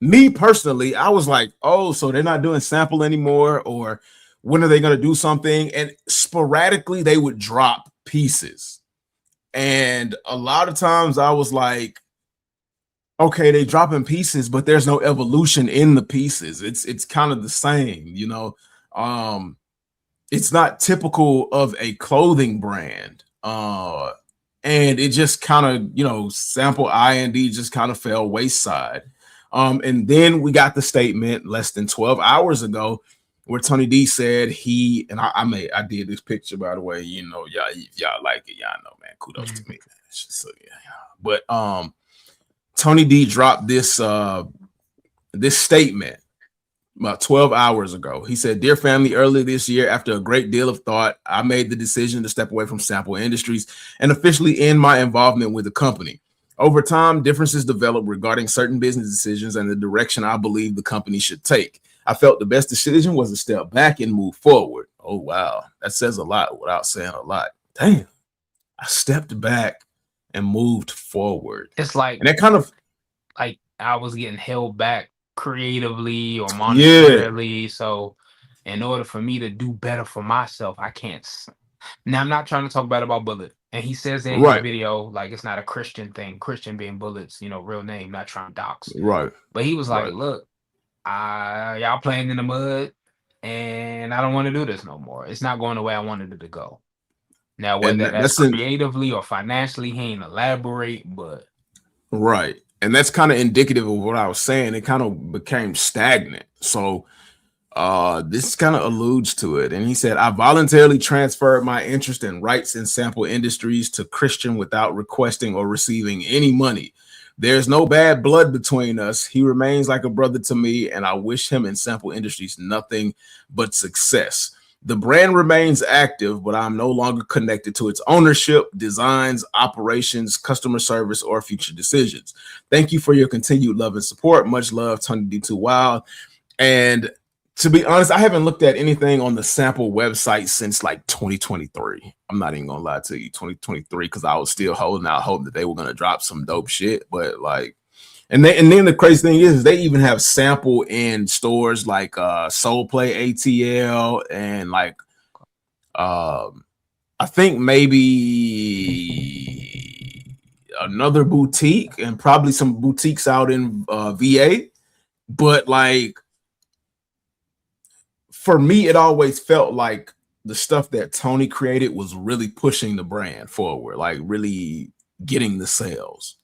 me personally, I was like, oh, so they're not doing sample anymore, or when are they going to do something? And sporadically they would drop pieces. And a lot of times I was like, okay, they dropping pieces, but there's no evolution in the pieces. It's kind of the same, you know. It's not typical of a clothing brand. And it just kind of, you know, sample IND just kind of fell wayside. And then we got the statement less than 12 hours ago where Tony D said he, and I did this picture, by the way, you know, y'all, if y'all like it, y'all know, man, kudos to me, man. So, yeah. But Tony D dropped this this statement about 12 hours ago. He said, "Dear family, earlier this year, after a great deal of thought, I made the decision to step away from Sample Industries and officially end my involvement with the company. Over time, differences developed regarding certain business decisions and the direction I believe the company should take. I felt the best decision was to step back and move forward." Oh, wow. That says a lot without saying a lot. Damn. I stepped back and moved forward. It's like, and that kind of like I was getting held back creatively or monetarily. So in order for me to do better for myself, I can't. Now, I'm not trying to talk bad about Bullet. And he says that in his video, like it's not a Christian thing. Christian being Bullet's, you know, real name, not trying to dox. Right. But he was like, look, y'all playing in the mud and I don't want to do this no more. It's not going the way I wanted it to go. Now, whether that's creatively or financially, he ain't elaborate, but right. And that's kind of indicative of what I was saying. It kind of became stagnant. So this kind of alludes to it. And he said, "I voluntarily transferred my interest in rights in Sample Industries to Christian without requesting or receiving any money. There's no bad blood between us. He remains like a brother to me, and I wish him and Sample Industries nothing but success. The brand remains active, but I'm no longer connected to its ownership, designs, operations, customer service, or future decisions. Thank you for your continued love and support. Much love, Tony D Too Wild." And to be honest, I haven't looked at anything on the Sample website since like 2023. I'm not even gonna lie to you, 2023, because I was still holding out hope that they were gonna drop some dope shit. But like, and then the crazy thing is they even have Sample in stores like Soul Play ATL and like I think maybe another boutique and probably some boutiques out in VA. But like, for me, it always felt like the stuff that Tony created was really pushing the brand forward, like really getting the sales.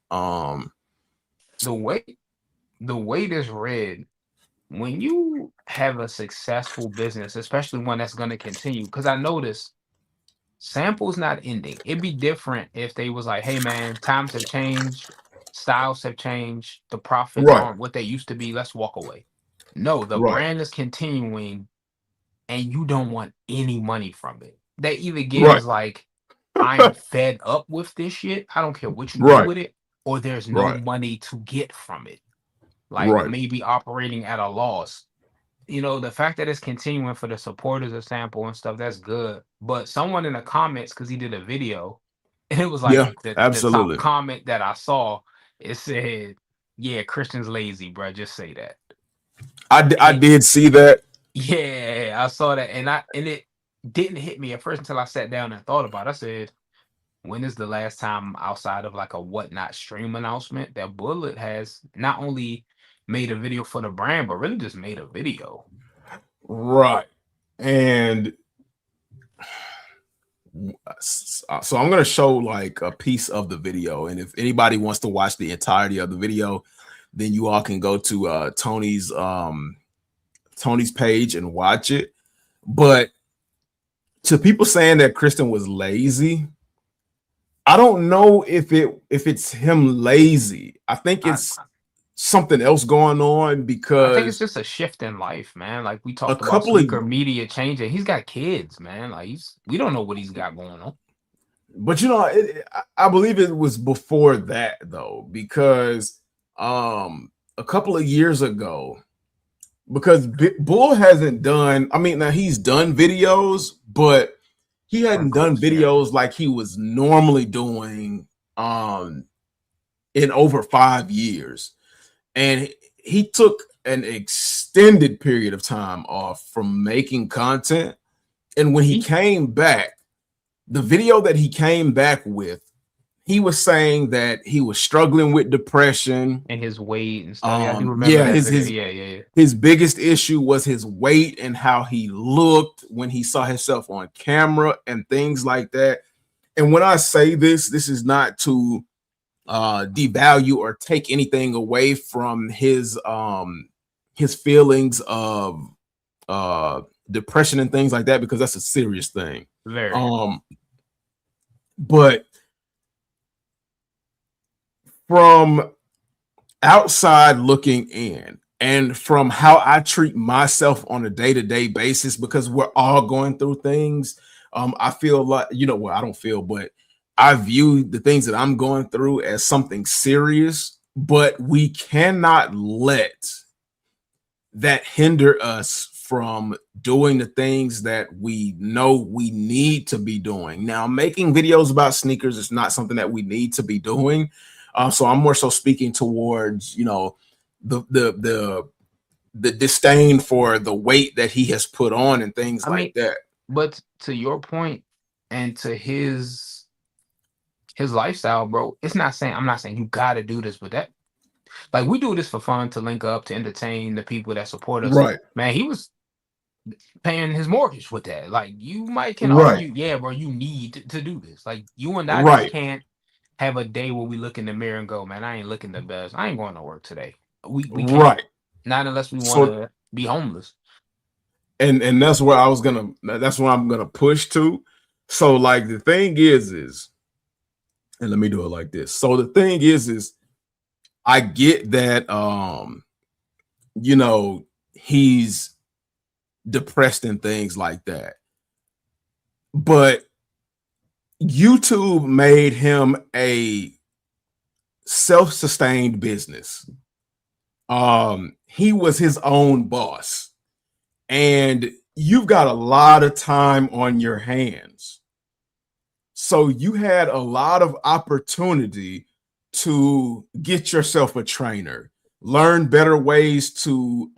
The way this read, when you have a successful business, especially one that's going to continue, because I noticed Sample's not ending. It'd be different if they was like, "Hey man, times have changed, styles have changed, the profits aren't what they used to be, let's walk away." No, the brand is continuing and you don't want any money from it. That either gives like, "I'm fed up with this shit, I don't care what you do with it," or there's no money to get from it. Like maybe operating at a loss. you know, the fact that it's continuing for the supporters of Sample and stuff, that's good. But someone in the comments, because he did a video, and it was like Yeah, the top absolutely. comment that I saw, it said, "Yeah, Christian's lazy, bro. Just say that." I And did see that. yeah, I saw that, and it didn't hit me at first until I sat down and thought about it. I said, when is the last time outside of like a whatnot stream announcement that Bullet has not only made a video for the brand, but really just made a video? Right. And so I'm going to show like a piece of the video. And if anybody wants to watch the entirety of the video, then you all can go to Tony's page and watch it. But to people saying that Kristen was lazy, I don't know if it's him lazy. I think it's something else going on, because I think it's just a shift in life, man. Like we a talked about couple of, sneaker media changing. He's got kids, man. Like we don't know what he's got going on. but you know, I believe it was before that though, because a couple of years ago, because Bull hasn't done, I mean, now he's done videos, but he hadn't done videos like he was normally doing in over 5 years. And he took an extended period of time off from making content. And when he came back, the video that he came back with, he was saying that he was struggling with depression And his weight and stuff. Yeah, I do remember that video. his biggest issue was his weight and how he looked when he saw himself on camera and things like that. And when I say this is not to devalue or take anything away from his feelings of depression and things like that, because that's a serious thing. Very. But from outside looking in, and from how I treat myself on a day-to-day basis, because we're all going through things, I feel like, you know, well, I don't feel, but I view the things that I'm going through as something serious, but we cannot let that hinder us from doing the things that we know we need to be doing. Now, making videos about sneakers is not something that we need to be doing. So I'm more so speaking towards, you know, the disdain for the weight that he has put on and things like that. But to your point and to his lifestyle, bro, I'm not saying you gotta do this, but that, like, we do this for fun, to link up, to entertain the people that support us. Right. Man, he was paying his mortgage with that. Like, you can argue, yeah, bro, you need to do this. Like, you and I just can't have a day where we look in the mirror and go, man, I ain't looking the best. I ain't going to work today. We can't. Right. Not unless we want to be homeless. And that's where I'm gonna push to. So like the thing is, and let me do it like this. So the thing is I get that you know, he's depressed and things like that. But YouTube made him a self-sustained business. He was his own boss, and you've got a lot of time on your hands. So you had a lot of opportunity to get yourself a trainer, learn better ways to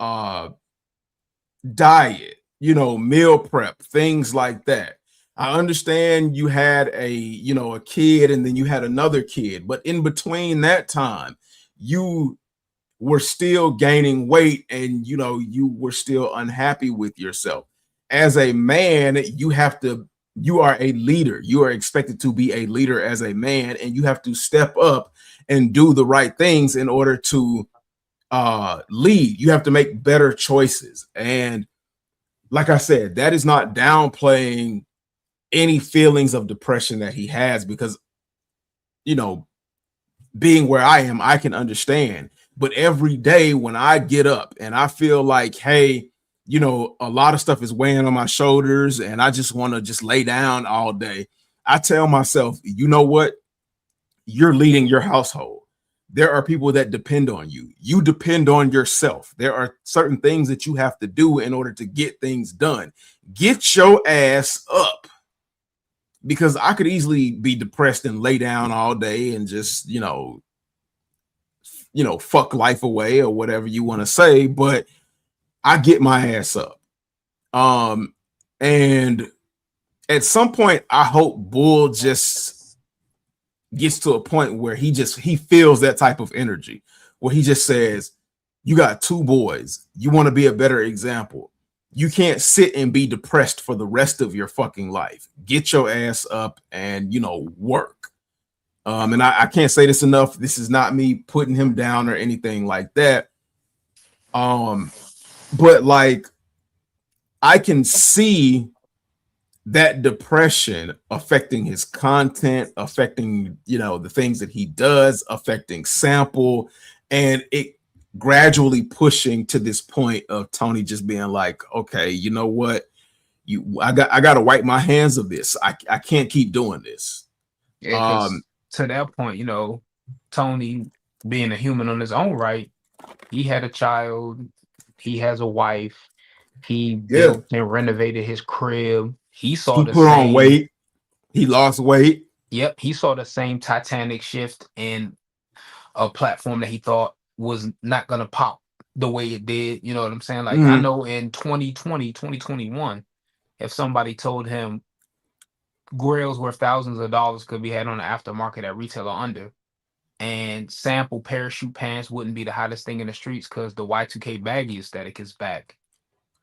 diet, you know, meal prep, things like that. I understand you had a kid, and then you had another kid, but in between that time, you were still gaining weight, and you were still unhappy with yourself. As a man, you are a leader. You are expected to be a leader as a man, and you have to step up and do the right things in order to lead. You have to make better choices. And like I said, that is not downplaying any feelings of depression that he has, because, being where I am, I can understand. But every day when I get up and I feel like, hey, a lot of stuff is weighing on my shoulders and I just want to just lay down all day, I tell myself, you know what? You're leading your household. there are people that depend on you. You depend on yourself. There are certain things that you have to do in order to get things done. Get your ass up, because I could easily be depressed and lay down all day and just, fuck life away or whatever you want to say, but I get my ass up. And at some point, I hope Bull just gets to a point where he feels that type of energy, where he just says, you got 2 boys. You want to be a better example. You can't sit and be depressed for the rest of your fucking life. Get your ass up and, work. And I can't say this enough. This is not me putting him down or anything like that. But like, I can see that depression affecting his content, affecting, the things that he does, affecting sample, and it gradually pushing to this point of Tony just being like, okay, you know what? I got to wipe my hands of this. I can't keep doing this. Yeah, to that point, Tony being a human on his own right, he had a child, he has a wife, he built and renovated his crib. He saw the put same on weight. He lost weight. Yep, he saw the same titanic shift in a platform that he thought was not gonna pop the way it did. You know what I'm saying? Like, I know in 2020, 2021, if somebody told him grails worth thousands of dollars could be had on the aftermarket at retail or under, and sample parachute pants wouldn't be the hottest thing in the streets because the Y2K baggy aesthetic is back.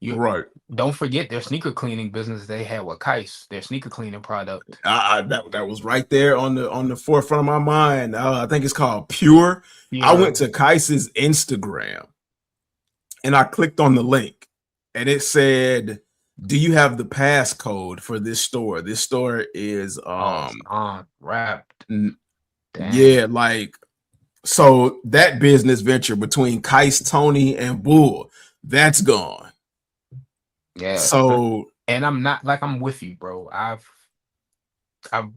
Right. Don't forget their sneaker cleaning business they had with Kais, their sneaker cleaning product. That was right there on the forefront of my mind. I think it's called Pure. I went to Kais's Instagram and I clicked on the link and it said, do you have the passcode for this store? This store is wrapped. Yeah, like, so that business venture between Kais, Tony, and Bull, that's gone. Yeah. So, and I'm with you, bro.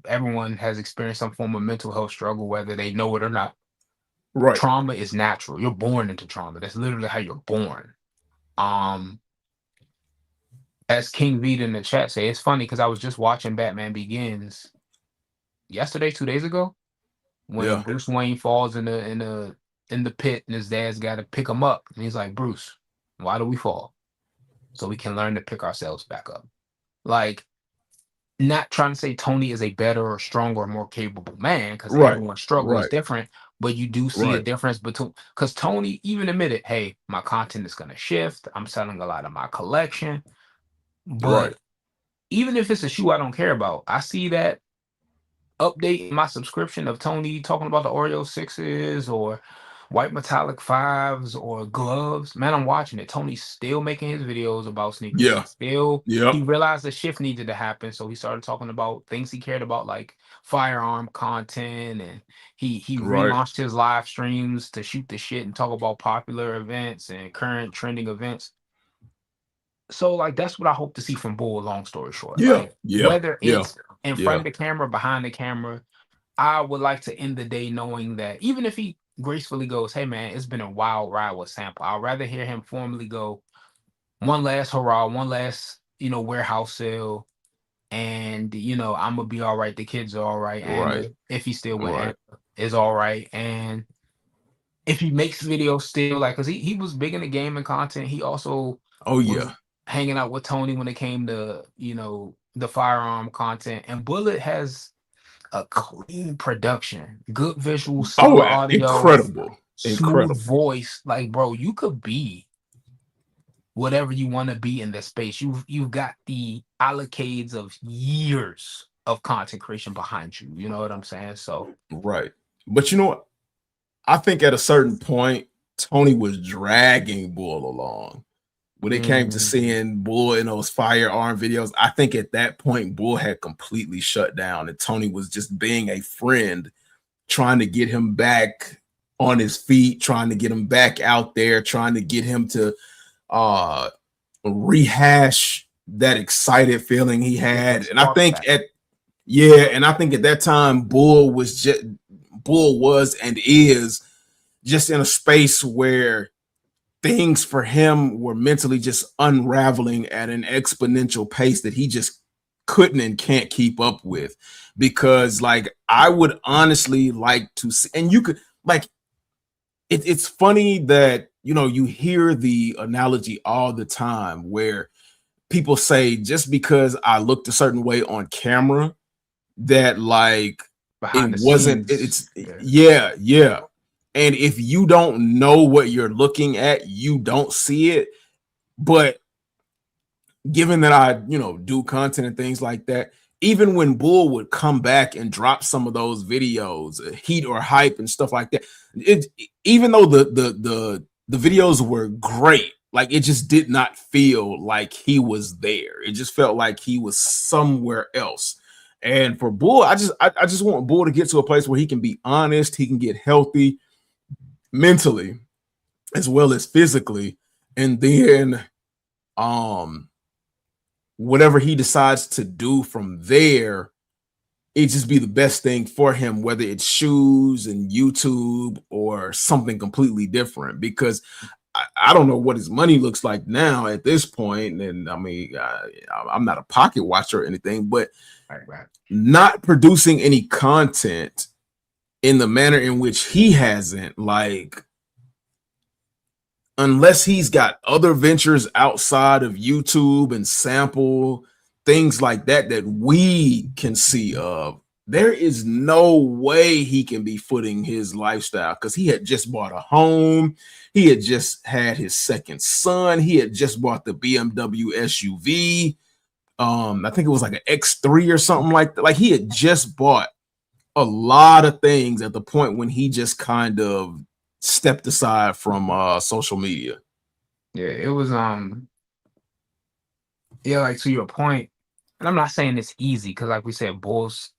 Everyone has experienced some form of mental health struggle, whether they know it or not. Right. Trauma is natural. You're born into trauma. That's literally how you're born. As King V in the chat say, it's funny because I was just watching Batman Begins yesterday, 2 days ago, when Bruce Wayne falls in the pit and his dad's got to pick him up, and he's like, Bruce, why do we fall? So we can learn to pick ourselves back up. Like, not trying to say Tony is a better or stronger or more capable man, because everyone's struggle is different, but you do see a difference between, because Tony even admitted, hey, my content is going to shift. I'm selling a lot of my collection. But even if it's a shoe I don't care about, I see that update in my subscription of Tony talking about the Oreo 6s or white metallic 5s or gloves. Man, I'm watching it. Tony's still making his videos about sneakers. He realized the shift needed to happen, so he started talking about things he cared about, like firearm content, and he relaunched his live streams to shoot the shit and talk about popular events and current trending events. So, like, that's what I hope to see from Bull, long story short. Whether it's in front of the camera, behind the camera, I would like to end the day knowing that even if he gracefully goes, hey, man, it's been a wild ride with Sample, I'd rather hear him formally go, one last hurrah, one last, warehouse sale, and, I'm going to be all right. The kids are all right. And if he's still with Anna, is all right. And if he makes videos still, like, because he was big in the game and content, he also was hanging out with Tony when it came to, the firearm content. And Bullet has a clean production, good visuals, solid audio, incredible voice. Like, bro, you could be whatever you want to be in this space. You've got the allocades of years of content creation behind you. You know what I'm saying? So but you know what? I think at a certain point, Tony was dragging Bull along. When it came to seeing Bull in those firearm videos, I think at that point, Bull had completely shut down and Tony was just being a friend, trying to get him back on his feet, trying to get him back out there, trying to get him to rehash that excited feeling he had. And I think at that time, Bull was and is just in a space where things for him were mentally just unraveling at an exponential pace that he just couldn't and can't keep up with. Because like I would honestly like to see, and you could like it's funny that you hear the analogy all the time where people say just because I looked a certain way on camera that like Behind it the wasn't scenes. yeah. And if you don't know what you're looking at, you don't see it. But given that I do content and things like that, even when Bull would come back and drop some of those videos, heat or hype and stuff like that, it even though the videos were great, like it just did not feel like he was there. It just felt like he was somewhere else. And for Bull, I just want Bull to get to a place where he can be honest, he can get healthy mentally as well as physically, and then whatever he decides to do from there, it just be the best thing for him, whether it's shoes and YouTube or something completely different. Because I don't know what his money looks like now at this point, and I mean, I'm not a pocket watcher or anything, but not producing any content in the manner in which he hasn't, like, unless he's got other ventures outside of YouTube and sample things like that that we can see of, there is no way he can be footing his lifestyle, because he had just bought a home, he had just had his second son, he had just bought the BMW SUV. I think it was like an X3 or something like that. Like he had just bought a lot of things at the point when he just kind of stepped aside from social media. Yeah, it was like to your point, and I'm not saying it's easy because like we said, Bull's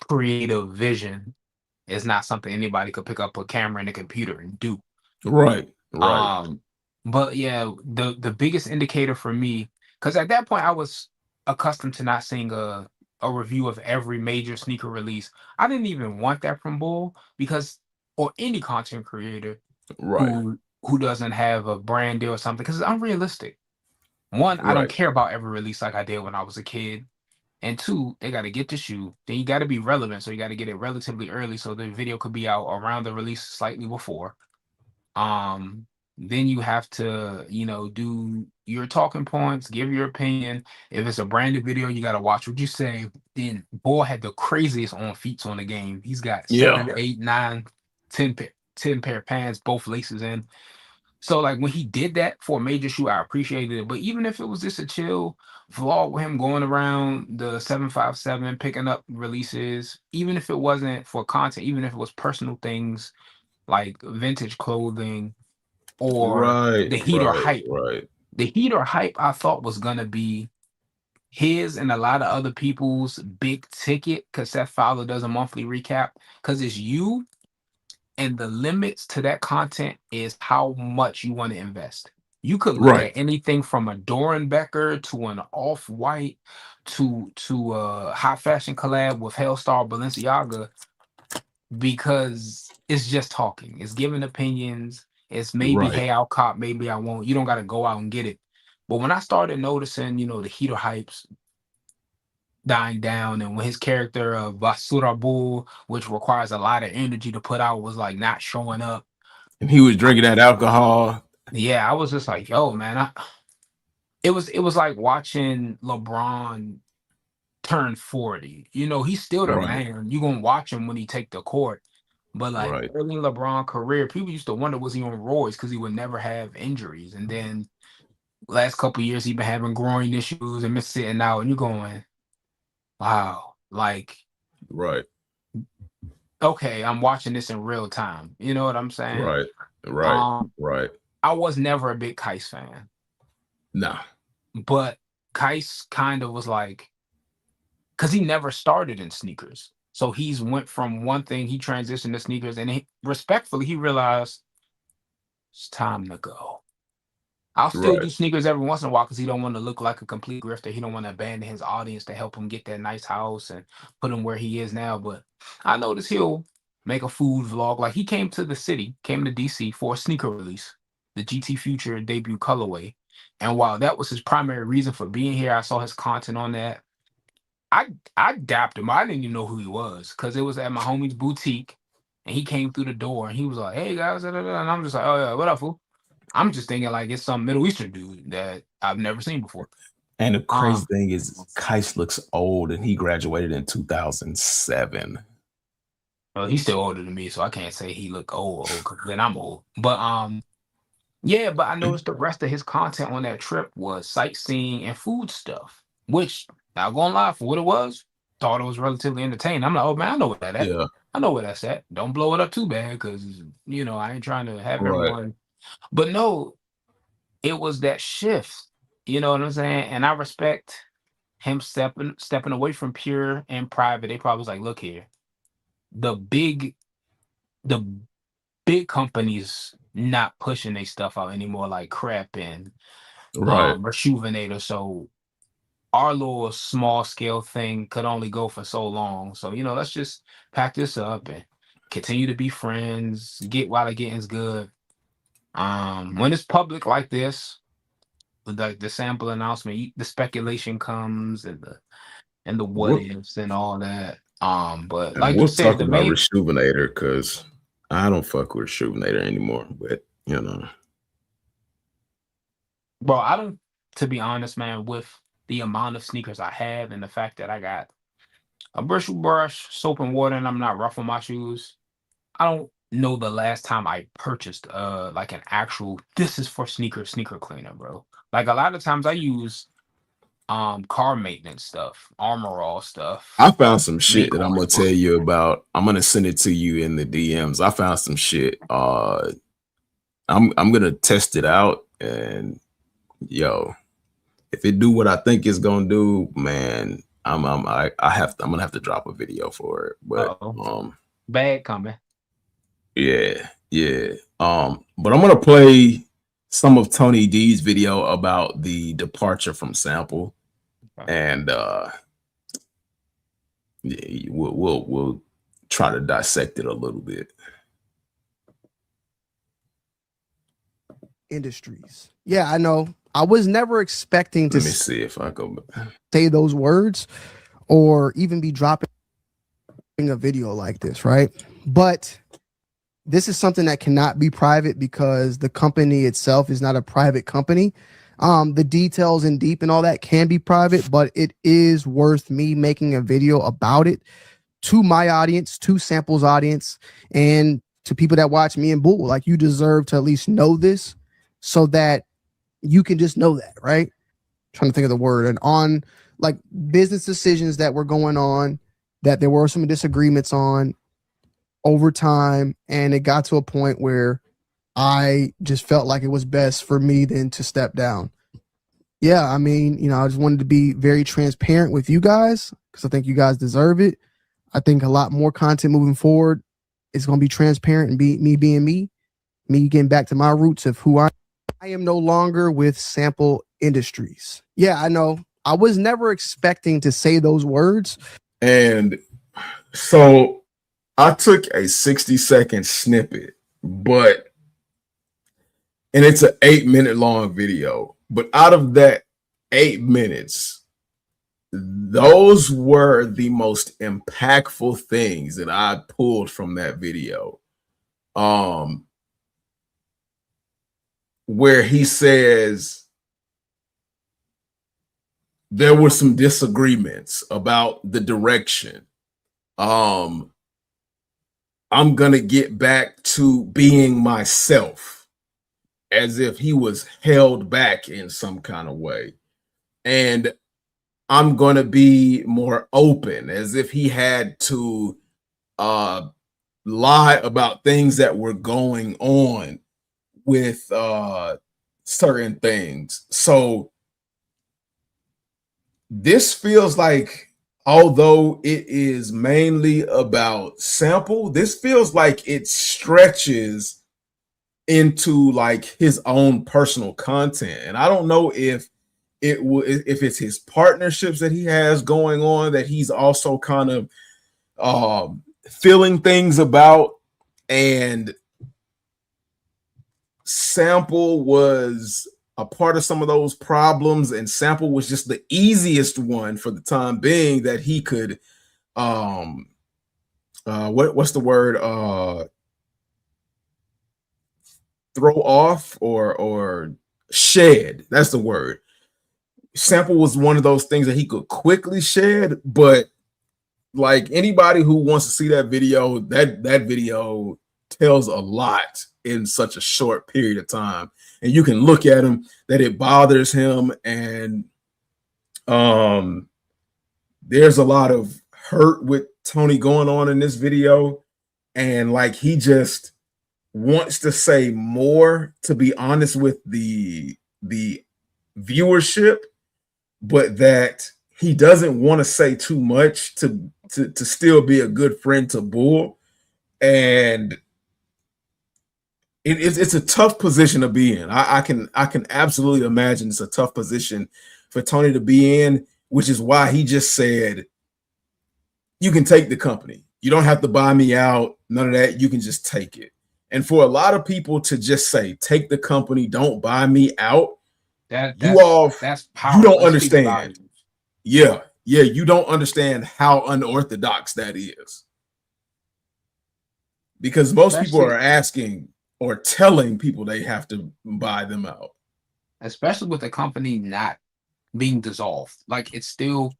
creative vision is not something anybody could pick up a camera and a computer and do. Right. But yeah, the biggest indicator for me, because at that point I was accustomed to not seeing a review of every major sneaker release. I didn't even want that from Bull, because or any content creator who doesn't have a brand deal or something, because it's unrealistic. One, I don't care about every release like I did when I was a kid. And two, they got to get the shoe. Then you got to be relevant. So you got to get it relatively early so the video could be out around the release slightly before. Then you have to, do your talking points, give your opinion. If it's a branded video, you got to watch what you say. Then Bull had the craziest on feats on the game. He's got 7, 8, 9, 10 pair of pants, both laces in. So like when he did that for a major shoe, I appreciated it. But even if it was just a chill vlog with him going around the 757 picking up releases, even if it wasn't for content, even if it was personal things like vintage clothing or the heat or hype. The heat or hype I thought was gonna be his and a lot of other people's big ticket, because Seth Fowler does a monthly recap, because it's you. And the limits to that content is how much you want to invest. You could look at anything from a Dorenbecker to an Off-White to a high fashion collab with Hellstar Balenciaga, because it's just talking. It's giving opinions. It's maybe, hey, I'll cop, maybe I won't. You don't got to go out and get it. But when I started noticing, the heater hypes dying down, and when his character of Basura Bull, which requires a lot of energy to put out, was like not showing up, and he was drinking that alcohol, I was just like, yo, man, it was like watching LeBron turn 40. He's still the man. You're gonna watch him when he take the court. But like early LeBron career, people used to wonder, was he on roids, because he would never have injuries. And then last couple years he been having groin issues and been sitting out, and you're going, wow, like, okay, I'm watching this in real time. You know what I'm saying? Right. I was never a big Kais fan. Nah. But Kais kind of was like, because he never started in sneakers. So he's went from one thing, he transitioned to sneakers, and respectfully, he realized it's time to go. I'll still do sneakers every once in a while, because he don't want to look like a complete grifter. He don't want to abandon his audience to help him get that nice house and put him where he is now. But I noticed he'll make a food vlog. Like he came to the city, came to DC for a sneaker release, the GT Future debut colorway. And while that was his primary reason for being here, I saw his content on that. I dapped him. I didn't even know who he was because it was at my homie's boutique, and he came through the door and he was like, "Hey guys," da, da, da. And I'm just like, "Oh yeah, what up, fool?" I'm just thinking like it's some Middle Eastern dude that I've never seen before. And the crazy thing is, Kais looks old, and he graduated in 2007. Well, he's still older than me, so I can't say he look old because then I'm old. But yeah, but I noticed the rest of his content on that trip was sightseeing and food stuff, which not gonna lie, for what it was, thought it was relatively entertaining. I'm like, oh man, I know where that at. Yeah, I know where that's at. Don't blow it up too bad because I ain't trying to have right. everyone. But no, it was that shift. You know what I'm saying? And I respect him stepping away from pure and private. They probably was like, look here, the big companies not pushing their stuff out anymore, like Crep and Right. Rejuvenator. So our little small scale thing could only go for so long. So let's just pack this up and continue to be friends. Get while the getting's good. When it's public like this, with the sample announcement, the speculation comes and the what ifs and all that. But like we'll you said, talk about Rejuvenator because I don't fuck with Rejuvenator anymore. But bro, I don't. To be honest, man, with the amount of sneakers I have and the fact that I got a bristle brush, soap and water, and I'm not ruffling my shoes, I don't know the last time I purchased like an actual this is for sneaker cleaner, bro. Like a lot of times I use car maintenance stuff, Armor All stuff. I found some shit that I'm gonna tell you about. I'm gonna send it to you in the DMs. I found some shit. I'm gonna test it out, and if it do what I think it's gonna do, man, I'm gonna have to drop a video for it. But bad coming. Yeah. But I'm gonna play some of Tony D's video about the departure from sample, and we'll try to dissect it a little bit. Industries. Yeah, I know. I was never expecting to Let me see if I go say those words or even be dropping a video like this, right? But this is something that cannot be private because the company itself is not a private company. The details and deep and all that can be private, but it is worth me making a video about it to my audience, to Sample's audience, and to people that watch me and Bull. Like, you deserve to at least know this so that you can just know that, right? Trying to think of the word. And on like business decisions that were going on, that there were some disagreements on over time, and it got to a point where I just felt like it was best for me then to step down. Yeah, I mean, I just wanted to be very transparent with you guys because I think you guys deserve it. I think a lot more content moving forward is going to be transparent and me being me getting back to my roots of who I am no longer with Sample Industries. Yeah, I know. I was never expecting to say those words. And so I took a 60-second snippet, and it's an 8-minute long video. But out of that 8 minutes, those were the most impactful things that I pulled from that video. Where he says there were some disagreements about the direction. I'm gonna get back to being myself, as if he was held back in some kind of way. And I'm gonna be more open, as if he had to lie about things that were going on with certain things. So this feels like, although it is mainly about Sample, this feels like it stretches into like his own personal content. And I don't know if it's his partnerships that he has going on that he's also kind of feeling things about, and Sample was a part of some of those problems, and Sample was just the easiest one for the time being that he could what's the word, throw off or shed. That's the word. Sample was one of those things that he could quickly shed, but like anybody who wants to see that video, that video tells a lot in such a short period of time. And you can look at him that it bothers him, and there's a lot of hurt with Tony going on in this video, and like he just wants to say more, to be honest with the viewership, but that he doesn't want to say too much to still be a good friend to Bull. And it's a tough position to be in. I can absolutely imagine it's a tough position for Tony to be in, which is why he just said, you can take the company. You don't have to buy me out. None of that. You can just take it. And for a lot of people to just say, take the company, don't buy me out, that's powerful. You don't understand. Yeah, you don't understand how unorthodox that is. Because most people are asking or telling people they have to buy them out. Especially with the company not being dissolved. Like, it's still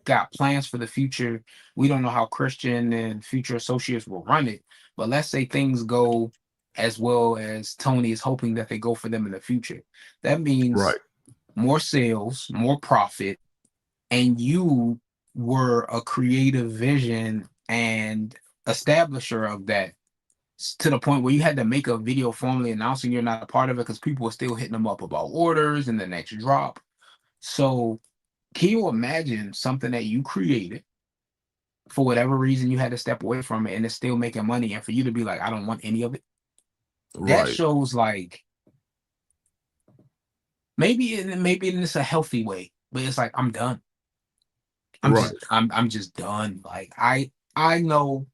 got plans for the future. We don't know how Christian and future associates will run it, but let's say things go as well as Tony is hoping that they go for them in the future. That means more sales, more profit, and you were a creative vision and establisher of that, to the point where you had to make a video formally announcing you're not a part of it because people were still hitting them up about orders and the next drop. So can you imagine something that you created, for whatever reason you had to step away from it, and it's still making money, and for you to be like, I don't want any of it? That shows like maybe it's a healthy way, but it's like, I'm done. I'm just done. Like, I know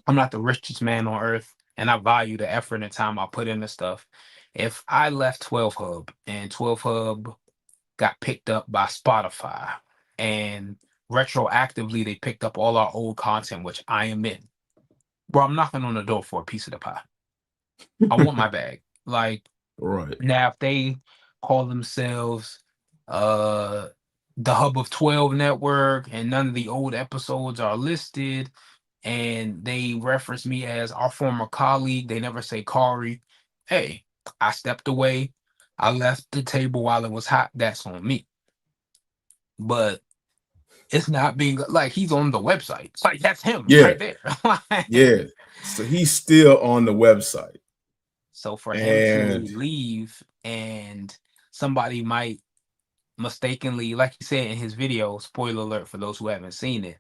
I'm not the richest man on earth, and I value the effort and time I put into stuff. If I left 12 Hub and 12 Hub got picked up by Spotify, and retroactively they picked up all our old content, which I am in, bro, I'm knocking on the door for a piece of the pie. I want my bag. Like, now, if they call themselves the Hub of 12 Network and none of the old episodes are listed, and they reference me as our former colleague, they never say Kari, hey, I stepped away, I left the table while it was hot, that's on me. But it's not being like, he's on the website. It's like, that's him right there. So he's still on the website. So for him to leave, and somebody might mistakenly, like he said in his video, spoiler alert for those who haven't seen it,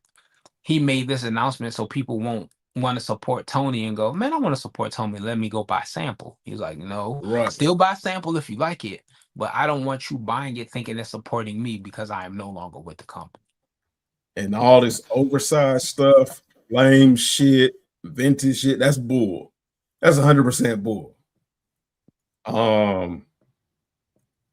he made this announcement so people won't want to support Tony and go, man, I want to support Tony, let me go buy Sample. He's like, no, still buy Sample if you like it, but I don't want you buying it thinking it's supporting me, because I am no longer with the company. And all this oversized stuff, lame shit, vintage shit, that's bull. That's 100% bull.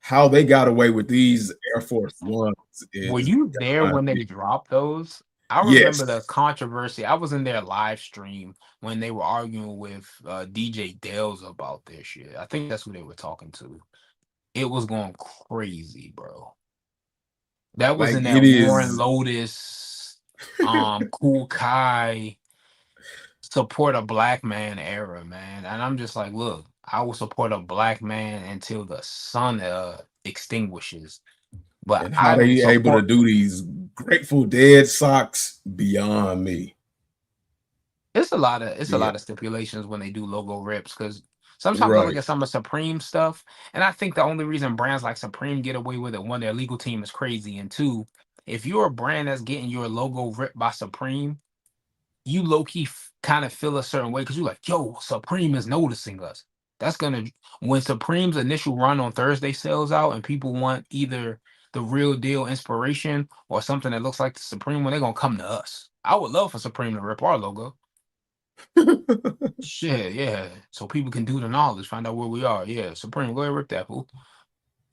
How they got away with these Air Force Ones is, were you there when they dropped those? I remember the controversy. I was in their live stream when they were arguing with DJ Dales about their shit. I think that's who they were talking to. It was going crazy, bro. That was in that Warren Lotus, Cool Kai, support a black man era, man. And I'm just like, look, I will support a black man until the sun extinguishes. But and how they able to do these Grateful Dead socks, beyond me. It's a lot of stipulations when they do logo rips, because sometimes I look at some of Supreme stuff, and I think the only reason brands like Supreme get away with it, one, their legal team is crazy, and two, if you're a brand that's getting your logo ripped by Supreme, you low-key kind of feel a certain way, because you're like, yo, Supreme is noticing us. That's gonna, when Supreme's initial run on Thursday sells out and people want either the real deal inspiration or something that looks like the Supreme one, they're gonna come to us. I would love for Supreme to rip our logo. Shit, yeah. So people can do the knowledge, find out where we are. Yeah, Supreme, go ahead, rip that fool.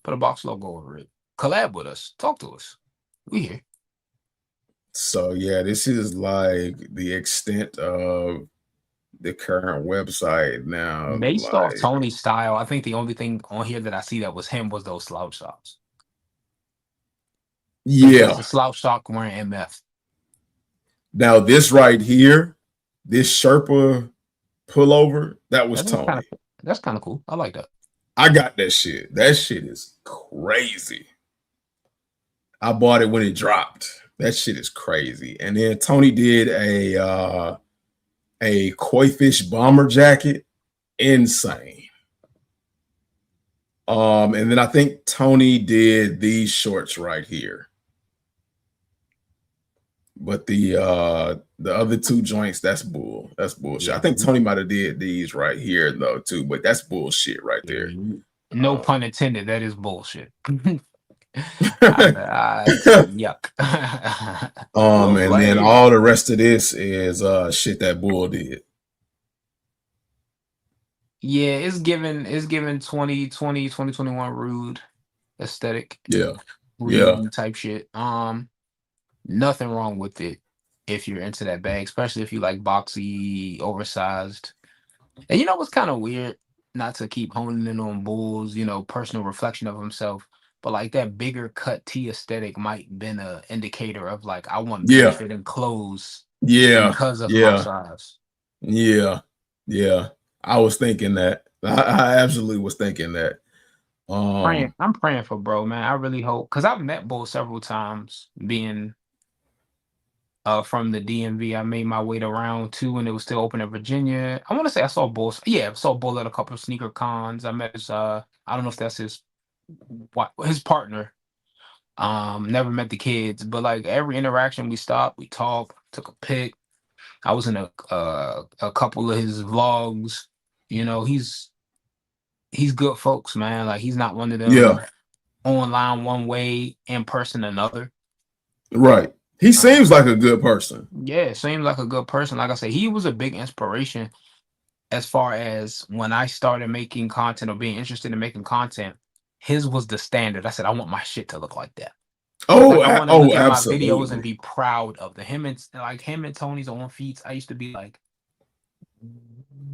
Put a box logo over it. Collab with us. Talk to us. We here. So yeah, this is like the extent of the current website now. Based off Like, Tony's style, I think the only thing on here that I see that was him was those slouch socks. yeah. It's a slouch sock wearing MF. Now this right here, this Sherpa pullover, that was Tony. That's kind of cool. I like that. I got that shit. That shit is crazy. I bought it when it dropped. That shit is crazy. And then Tony did a koi fish bomber jacket. Insane. And then I think Tony did these shorts right here. But the other two joints, that's bull. That's bullshit. I think Tony might have did these right here though too, but that's bullshit right there. No pun intended. That is bullshit. Yuck. And then all the rest of this is shit that bull did. Yeah, it's given 2020, 2021 rude aesthetic. Yeah. Rude type shit. Nothing wrong with it if you're into that bag, especially if you like boxy, oversized. And you know what's kind of weird? Not to keep honing in on Bull's, personal reflection of himself, but like that bigger cut tee aesthetic might been an indicator of like I want big fitting clothes. Yeah, because of my size. Yeah. I was thinking that. I absolutely was thinking that. I'm praying for bro, man. I really hope because I've met Bull several times being from the DMV. I made my way to round 2 when it was still open in Virginia. I want to say I saw Bull. Yeah, I saw Bull at a couple of sneaker cons. I met his I don't know if that's his partner. Never met the kids, but like every interaction we stopped, we talked, took a pic. I was in a couple of his vlogs. He's good folks, man. Like he's not one of them online one way, in person another. Right. He seems like a good person. Yeah, seems like a good person. Like I said, he was a big inspiration as far as when I started making content or being interested in making content. His was the standard. I said, I want my shit to look like that. Oh, I want to look at absolutely. my videos and be proud of him and Tony's on feats. I used to be like,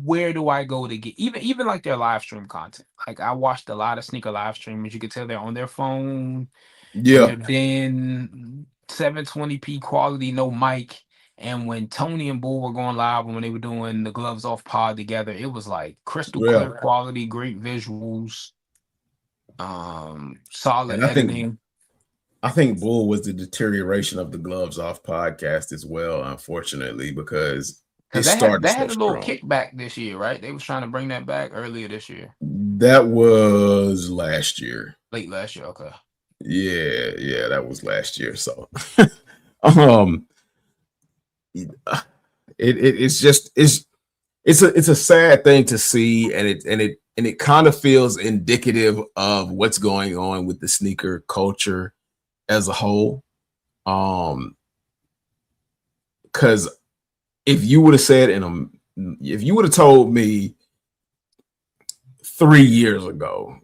where do I go to get even like their live stream content? Like I watched a lot of sneaker live streamers. You could tell they're on their phone. Yeah. Then 720p quality, no mic. And when Tony and Bull were going live and when they were doing the Gloves Off pod together, it was like crystal clear quality, great visuals, solid editing. I think Bull was the deterioration of the Gloves Off podcast as well, unfortunately, because it started. They had a little kickback this year, right? They was trying to bring that back earlier this year. That was last year. Late last year, okay. Yeah, that was last year. So, it's a sad thing to see, and it kind of feels indicative of what's going on with the sneaker culture as a whole. Because if you would have said if you would have told me 3 years ago,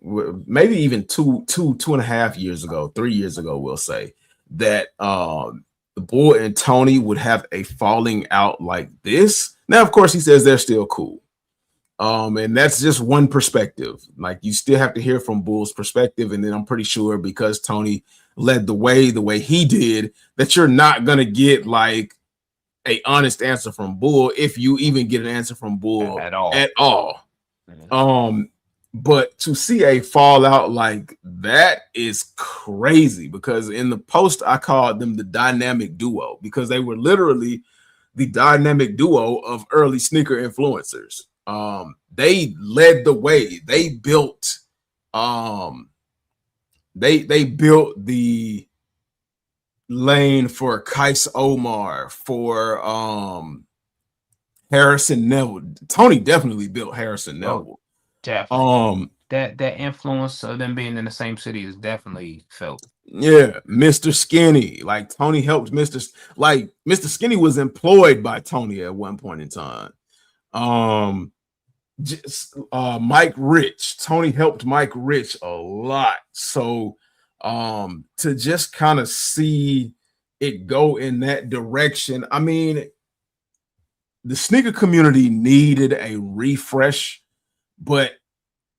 maybe even two and a half years ago, 3 years ago, we'll say that the Bull and Tony would have a falling out like this. Now, of course, he says they're still cool. And that's just one perspective. Like you still have to hear from Bull's perspective. And then I'm pretty sure because Tony led the way he did, that you're not going to get like a honest answer from Bull, if you even get an answer from Bull at all. But to see a fallout like that is crazy, because in the post I called them the dynamic duo, because they were literally the dynamic duo of early sneaker influencers. They led the way. They built they built the lane for Kais Omar, for Harrison Neville. Tony definitely built Harrison Neville. Definitely. That influence of them being in the same city is definitely felt. Yeah, Mr. Skinny. Like Tony helped Mr. Skinny was employed by Tony at one point in time. Just Mike Rich. Tony helped Mike Rich a lot. So to just kind of see it go in that direction. I mean, the sneaker community needed a refresh, but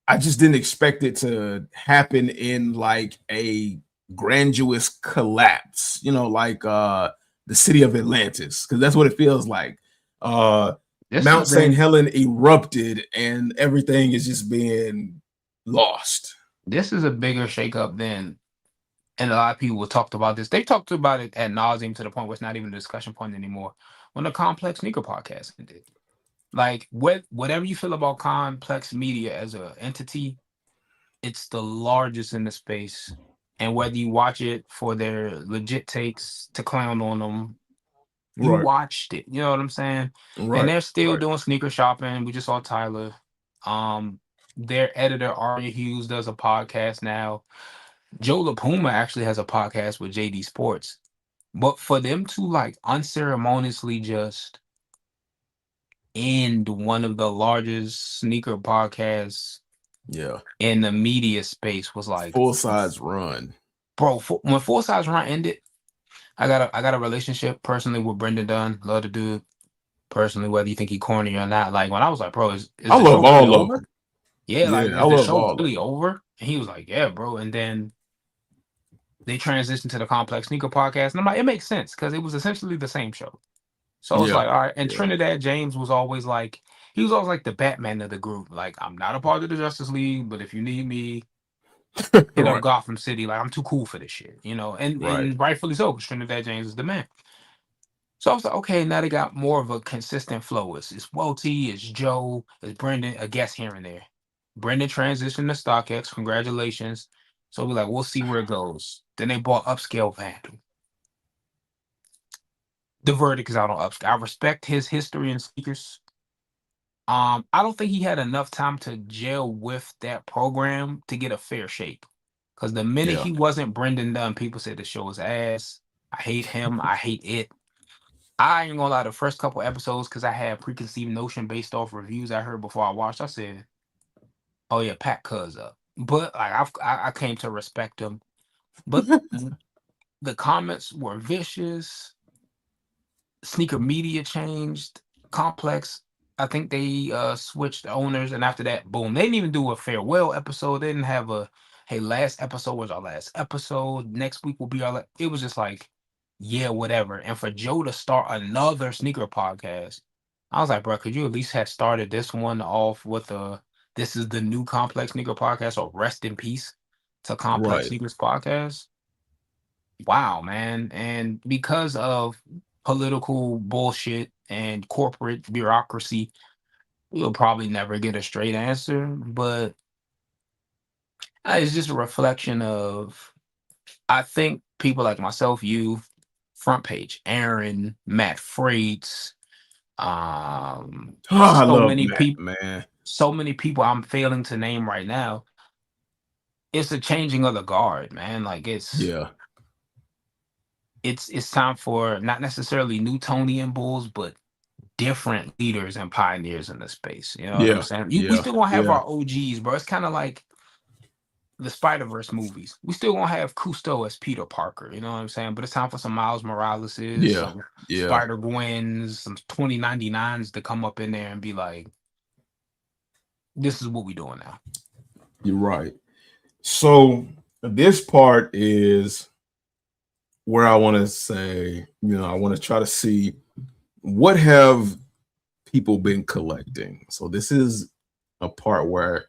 I just didn't expect it to happen in like a grandiose collapse, like the city of Atlantis, because that's what it feels like. Mount St. Helen erupted and everything is just being lost. This is a bigger shakeup than, and a lot of people talked about this. They talked about it ad nauseum to the point where it's not even a discussion point anymore. When the Complex Sneaker Podcast ended, like whatever you feel about Complex Media as an entity, it's the largest in the space. And whether you watch it for their legit takes to clown on them, you watched it. You know what I'm saying? Right. And they're still doing sneaker shopping. We just saw Tyler. Their editor Aria Hughes does a podcast now. Joe LaPuma actually has a podcast with JD Sports. But for them to like unceremoniously just end one of the largest sneaker podcasts in the media space was like Full Size Run. Bro, when Full Size Run ended, I got a relationship personally with Brendan Dunn. Love the dude. Personally, whether you think he corny or not. Like when I was like, bro, is the show really over? Yeah, like is the show really over? And he was like, yeah, bro. And then they transitioned to the Complex Sneaker Podcast. And I'm like, it makes sense because it was essentially the same show. So I was like, all right. And Trinidad James was always like, he was always like the Batman of the group. Like, I'm not a part of the Justice League, but if you need me, hit up Gotham City. Like, I'm too cool for this shit, and rightfully so, because Trinidad James is the man. So I was like, okay, now they got more of a consistent flow. It's Welty, it's Joe, it's Brendan, a guest here and there. Brendan transitioned to StockX. Congratulations. So we're like, we'll see where it goes. Then they bought Upscale Vandal. The verdict is out on Upscale. I respect his history in sneakers. I don't think he had enough time to gel with that program to get a fair shake. Because the minute he wasn't Brendan Dunn, people said the show was ass. I hate him. I hate it. I ain't gonna lie, the first couple episodes, because I had preconceived notion based off reviews I heard before I watched, I said, oh yeah, pack Cuz up. But like I came to respect him. But the comments were vicious. Sneaker media changed. Complex, I think they switched owners, and after that, boom, they didn't even do a farewell episode. They didn't have a hey, last episode was our last episode. Next week will be our it was just like, yeah, whatever. And for Joe to start another sneaker podcast, I was like, bro, could you at least have started this one off with this is the new Complex Sneaker Podcast, or rest in peace to Complex Sneakers Podcast? Wow, man. And because of political bullshit and corporate bureaucracy, we'll probably never get a straight answer. But it's just a reflection of, I think people like myself, you, Front Page, Aaron, Matt Freights, I love many Matt, people, man. so many people I'm failing to name right now. It's a changing of the guard, man. Like it's time for not necessarily Newtonian bulls, but different leaders and pioneers in the space. You know what I'm saying? We still gonna have our OGs, bro. It's kind of like the Spider-Verse movies. We still gonna have Cousteau as Peter Parker. You know what I'm saying? But it's time for some Miles Moraleses, some Spider-Gwens, some 2099s to come up in there and be like, this is what we doing now. You're right. So this part is where I want to say, I want to try to see what have people been collecting. So this is a part where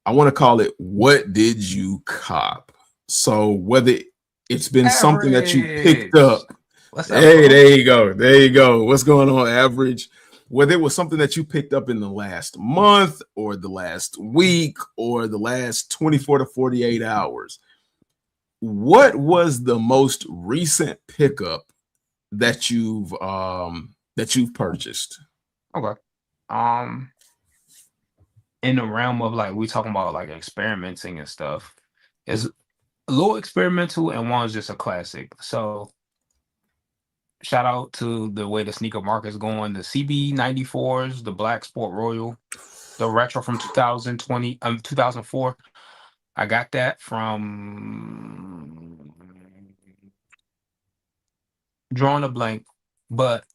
I want to call it, what did you cop? So whether it's been something that you picked up. Hey, there you go. There you go. What's going on, Average? Whether it was something that you picked up in the last month or the last week or the last 24 to 48 hours. What was the most recent pickup that you've purchased? Okay. In the realm of like we talking about like experimenting and stuff, is a little experimental, and one's just a classic. So shout out to the way the sneaker market's going. The CB94s, the Black Sport Royal, the retro from 2004. I got that from drawing a blank, but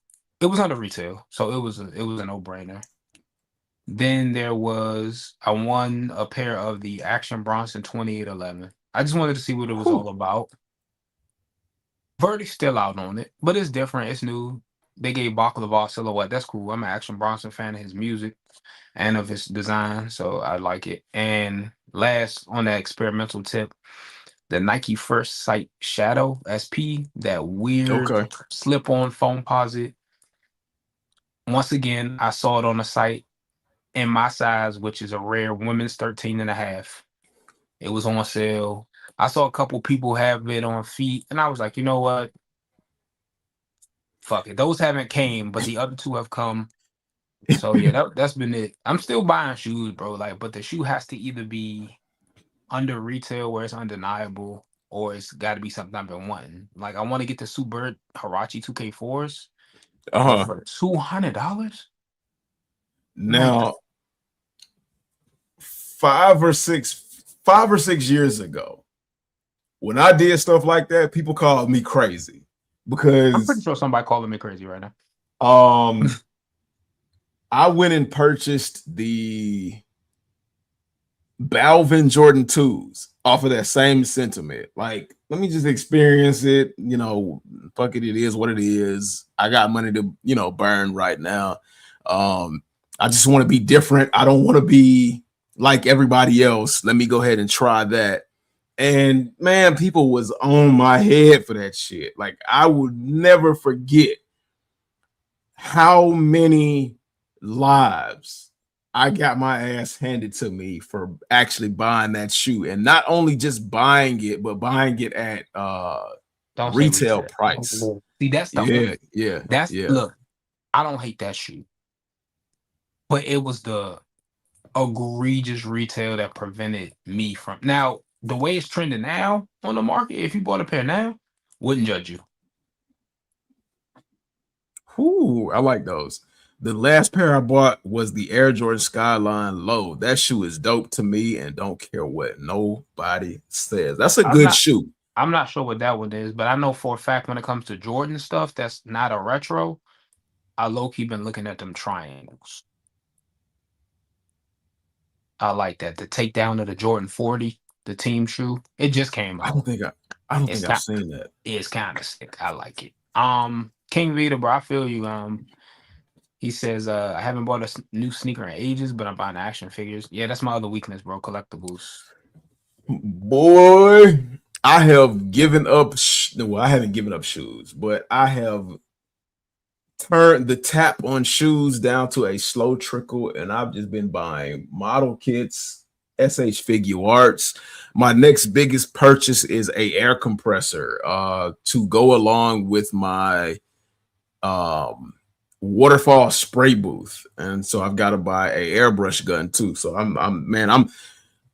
it was under retail, so it was a no-brainer. Then I won a pair of the Action Bronson 2811. I just wanted to see what it was all about. Verdict's still out on it, but it's different. It's new. They gave Baklava silhouette. That's cool. I'm an Action Bronson fan of his music and of his design, so I like it. And last, on that experimental tip, the Nike First Sight Shadow SP, that weird Okay. slip-on foam posit. Once again, I saw it on the site in my size, which is a rare women's 13.5. It was on sale. I saw a couple people have it on feet, and I was like, you know what? Fuck it. Those haven't came, but the other two have come. So yeah, that's been it. I'm still buying shoes, bro. Like, but the shoe has to either be under retail where it's undeniable, or it's got to be something I've been wanting. Like, I want to get the Super Hirachi 2K4s, but for $200. Now, 5 or 6 years ago, when I did stuff like that, people called me crazy because I'm pretty sure somebody calling me crazy right now. I went and purchased the Balvin Jordan 2s off of that same sentiment. Like, let me just experience it. You know, fuck it, it is what it is. I got money to, burn right now. I just want to be different. I don't want to be like everybody else. Let me go ahead and try that. And man, people was on my head for that shit. Like, I would never forget how many lives I got my ass handed to me for actually buying that shoe, and not only just buying it, but buying it at retail price. See, that's the yeah. Look, I don't hate that shoe, but it was the egregious retail that prevented me from. Now, the way it's trending now on the market, if you bought a pair now, wouldn't judge you. Ooh, I like those. The last pair I bought was the Air Jordan Skyline Low. That shoe is dope to me, and don't care what nobody says. That's a good shoe. I'm not sure what that one is, but I know for a fact when it comes to Jordan stuff that's not a retro, I low-key been looking at them triangles. I like that. The takedown of the Jordan 40, the team shoe. It just came out. I don't think I've seen that. It's kind of sick. I like it. King Vita, bro, I feel you. He says, I haven't bought a new sneaker in ages, but I'm buying action figures. Yeah, that's my other weakness, bro. Collectibles. Boy, I have given up. Well, I haven't given up shoes, but I have turned the tap on shoes down to a slow trickle, and I've just been buying model kits, SH Figure Arts. My next biggest purchase is a air compressor to go along with my waterfall spray booth, and so I've got to buy a airbrush gun too. So I'm not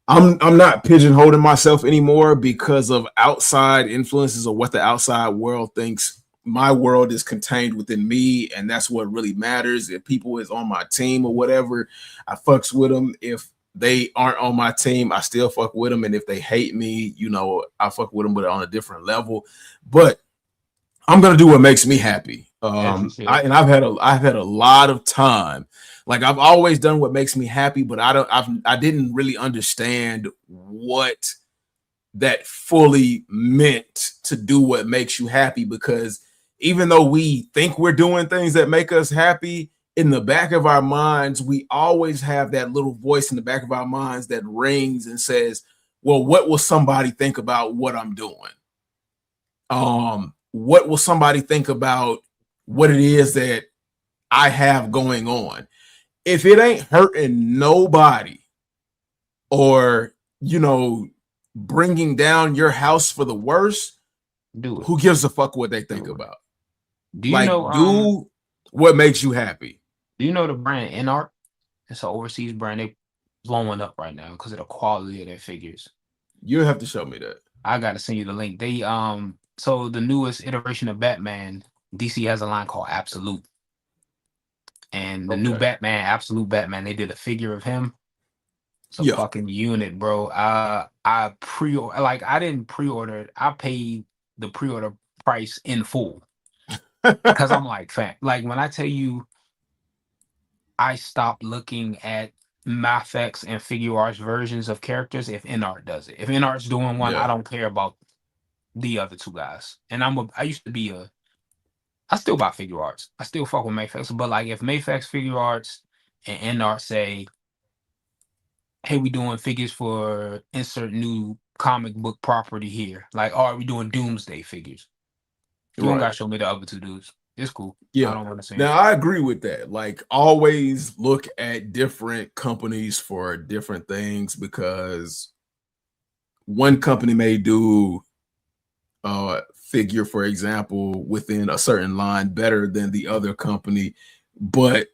pigeonholing myself anymore because of outside influences or what the outside world thinks. My world is contained within me, and that's what really matters. If people is on my team or whatever, I fucks with them. If they aren't on my team, I still fuck with them. And if they hate me, I fuck with them, but on a different level. But I'm gonna do what makes me happy. I've had a lot of time. Like, I've always done what makes me happy, but I didn't really understand what that fully meant to do what makes you happy, because even though we think we're doing things that make us happy, in the back of our minds, we always have that little voice in the back of our minds that rings and says, well, what will somebody think about what I'm doing? What will somebody think about what it is that I have going on? If it ain't hurting nobody or, bringing down your house for the worse, do it. Who gives a fuck what they think about? Do you know do what makes you happy? Do you know the brand InArt? It's an overseas brand. They blowing up right now because of the quality of their figures. You have to show me that. I gotta send you the link. They so the newest iteration of Batman, DC has a line called Absolute. And the new Okay. Batman, Absolute Batman, they did a figure of him. It's a Yeah. fucking unit, bro. I I didn't pre-order it. I paid the pre-order price in full. Because I'm like, like when I tell you I stopped looking at Mafex and Figure Arts versions of characters if InArt does it. If InArt's doing one, I Yeah. don't care about the other two guys. And I used to be I still buy Figure Arts. I still fuck with Mafex. But like if Mafex Figure Arts and InArt say, hey, we doing figures for insert new comic book property here. Like, oh, are we doing Doomsday figures? You don't Right. gotta show me the other two dudes. It's cool. I Yeah. don't want to see Now it. I agree with that. Like always look at different companies for different things because one company may do figure, for example, within a certain line better than the other company, but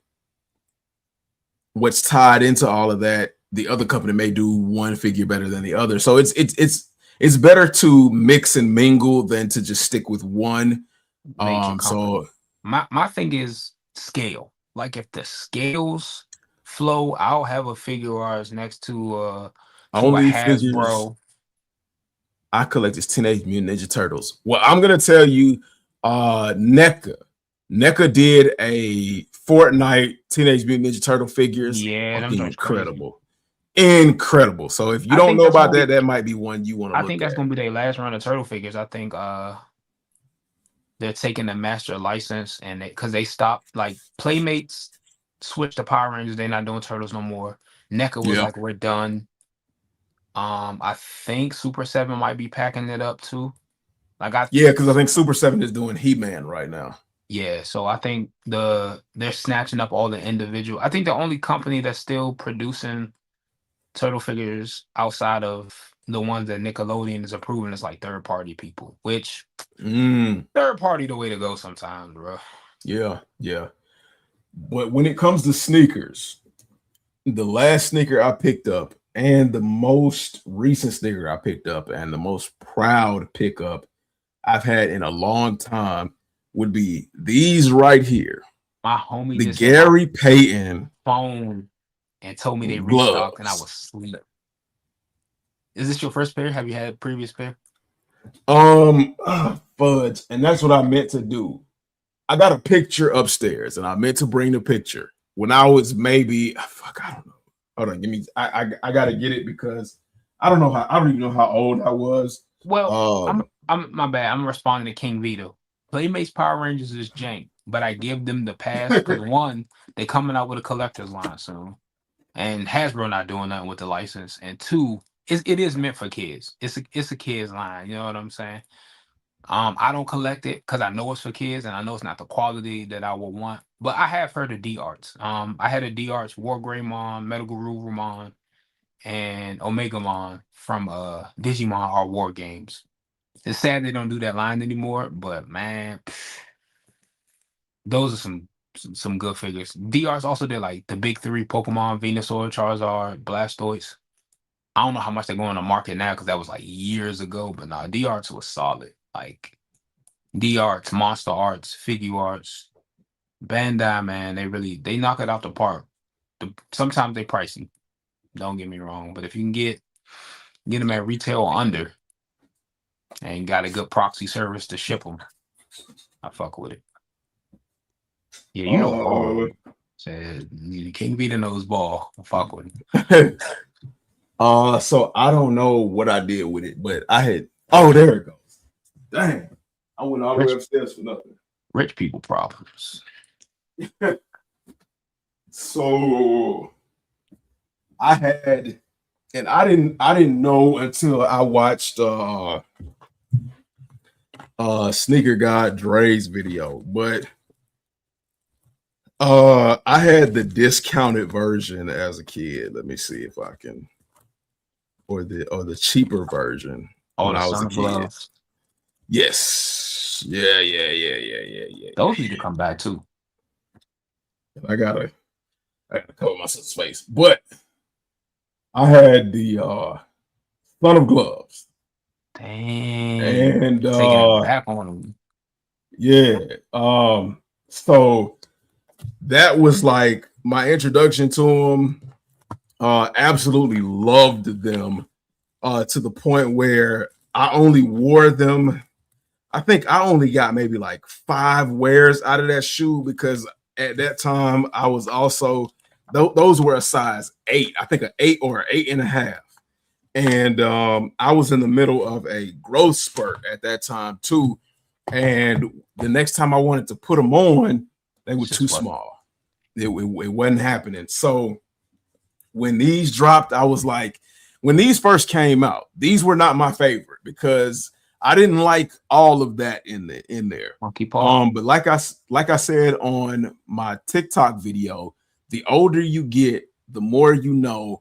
what's tied into all of that, the other company may do one figure better than the other. So it's better to mix and mingle than to just stick with one. Make it comfortable. So My thing is scale. Like if the scales flow, I'll have a Figure Arts next to a only figures Hasbro. I collect is Teenage Mutant Ninja Turtles. Well, I'm gonna tell you, NECA did a Fortnite Teenage Mutant Ninja Turtle figures. Yeah, them Fucking joints crazy. incredible. So if you I don't think know that's about gonna that, be that might be one you want to I think look that's at. gonna be their last run of turtle figures. I think they're taking the master license and because they stopped like Playmates switched to Power Rangers, they're not doing turtles no more. NECA was Yeah, like, we're done. I think Super 7 might be packing it up too. Like yeah, because I think Super 7 is doing He-Man right now. yeah, so I think they're snatching up all the individual. I think the only company that's still producing turtle figures outside of the ones that Nickelodeon is approving is like third party people, which third party the way to go sometimes, bro. Yeah, yeah. But when it comes to sneakers, the last sneaker I picked up and the most recent sneaker I picked up and the most proud pickup I've had in a long time would be these right here. My homie The just hit my Gary Payton phone and told me they restocked and I gloves. was asleep. Is this your first pair? Have you had a previous pair? Fudge. And that's what I meant to do. I got a picture upstairs and I meant to bring the picture when I was maybe, I don't know. Hold on, give me, I gotta get it because I don't even know how old I was. Well, I'm my bad. I'm responding to King Vito. Playmates Power Rangers is jank, but I give them the pass because one, they coming out with a collector's line soon, and Hasbro not doing nothing with the license, and two, it is meant for kids. It's a kids line. You know what I'm saying? I don't collect it because I know it's for kids and I know it's not the quality that I would want. But I have heard of D Arts. I had a D Arts War Greymon, Metal Garurumon, and Omegamon from Digimon or War Games. It's sad they don't do that line anymore, but man, those are some good figures. DRs also did like the big three: Pokemon, Venusaur, Charizard, Blastoise. I don't know how much they're going on the market now because that was like years ago, but nah, D Arts was solid. Like D Arts, Monster Arts, Figure Arts, Bandai, man, they knock it out the park. Sometimes they pricey. Don't get me wrong, but if you can get them at retail or under, and got a good proxy service to ship them, I fuck with it. Yeah, you know ball. Said you can't beat a nose ball. I fuck with it. So I don't know what I did with it, but I had, oh, there it goes. Dang. I went all the way upstairs for nothing. Rich people problems. So I had, and I didn't know until I watched Sneaker God Dre's video, but I had the discounted version as a kid. Let me see if I can, or the cheaper version when I was a kid. Yes. Yeah. Those need to come back too. I gotta cover my son's face. But I had the Son of Gloves. Dang. And Taking it back on him. yeah. So that was like my introduction to them. Absolutely loved them to the point where I only wore them. I think I only got maybe like 5 wears out of that shoe because at that time I was also those were a size 8. I think an 8 or an 8.5. And I was in the middle of a growth spurt at that time too. And the next time I wanted to put them on, they were too small. It wasn't happening. So when these dropped, I was like, when these first came out, these were not my favorite because I didn't like all of that in there. Monkey paw. But like I said on my TikTok video, the older you get, the more you know.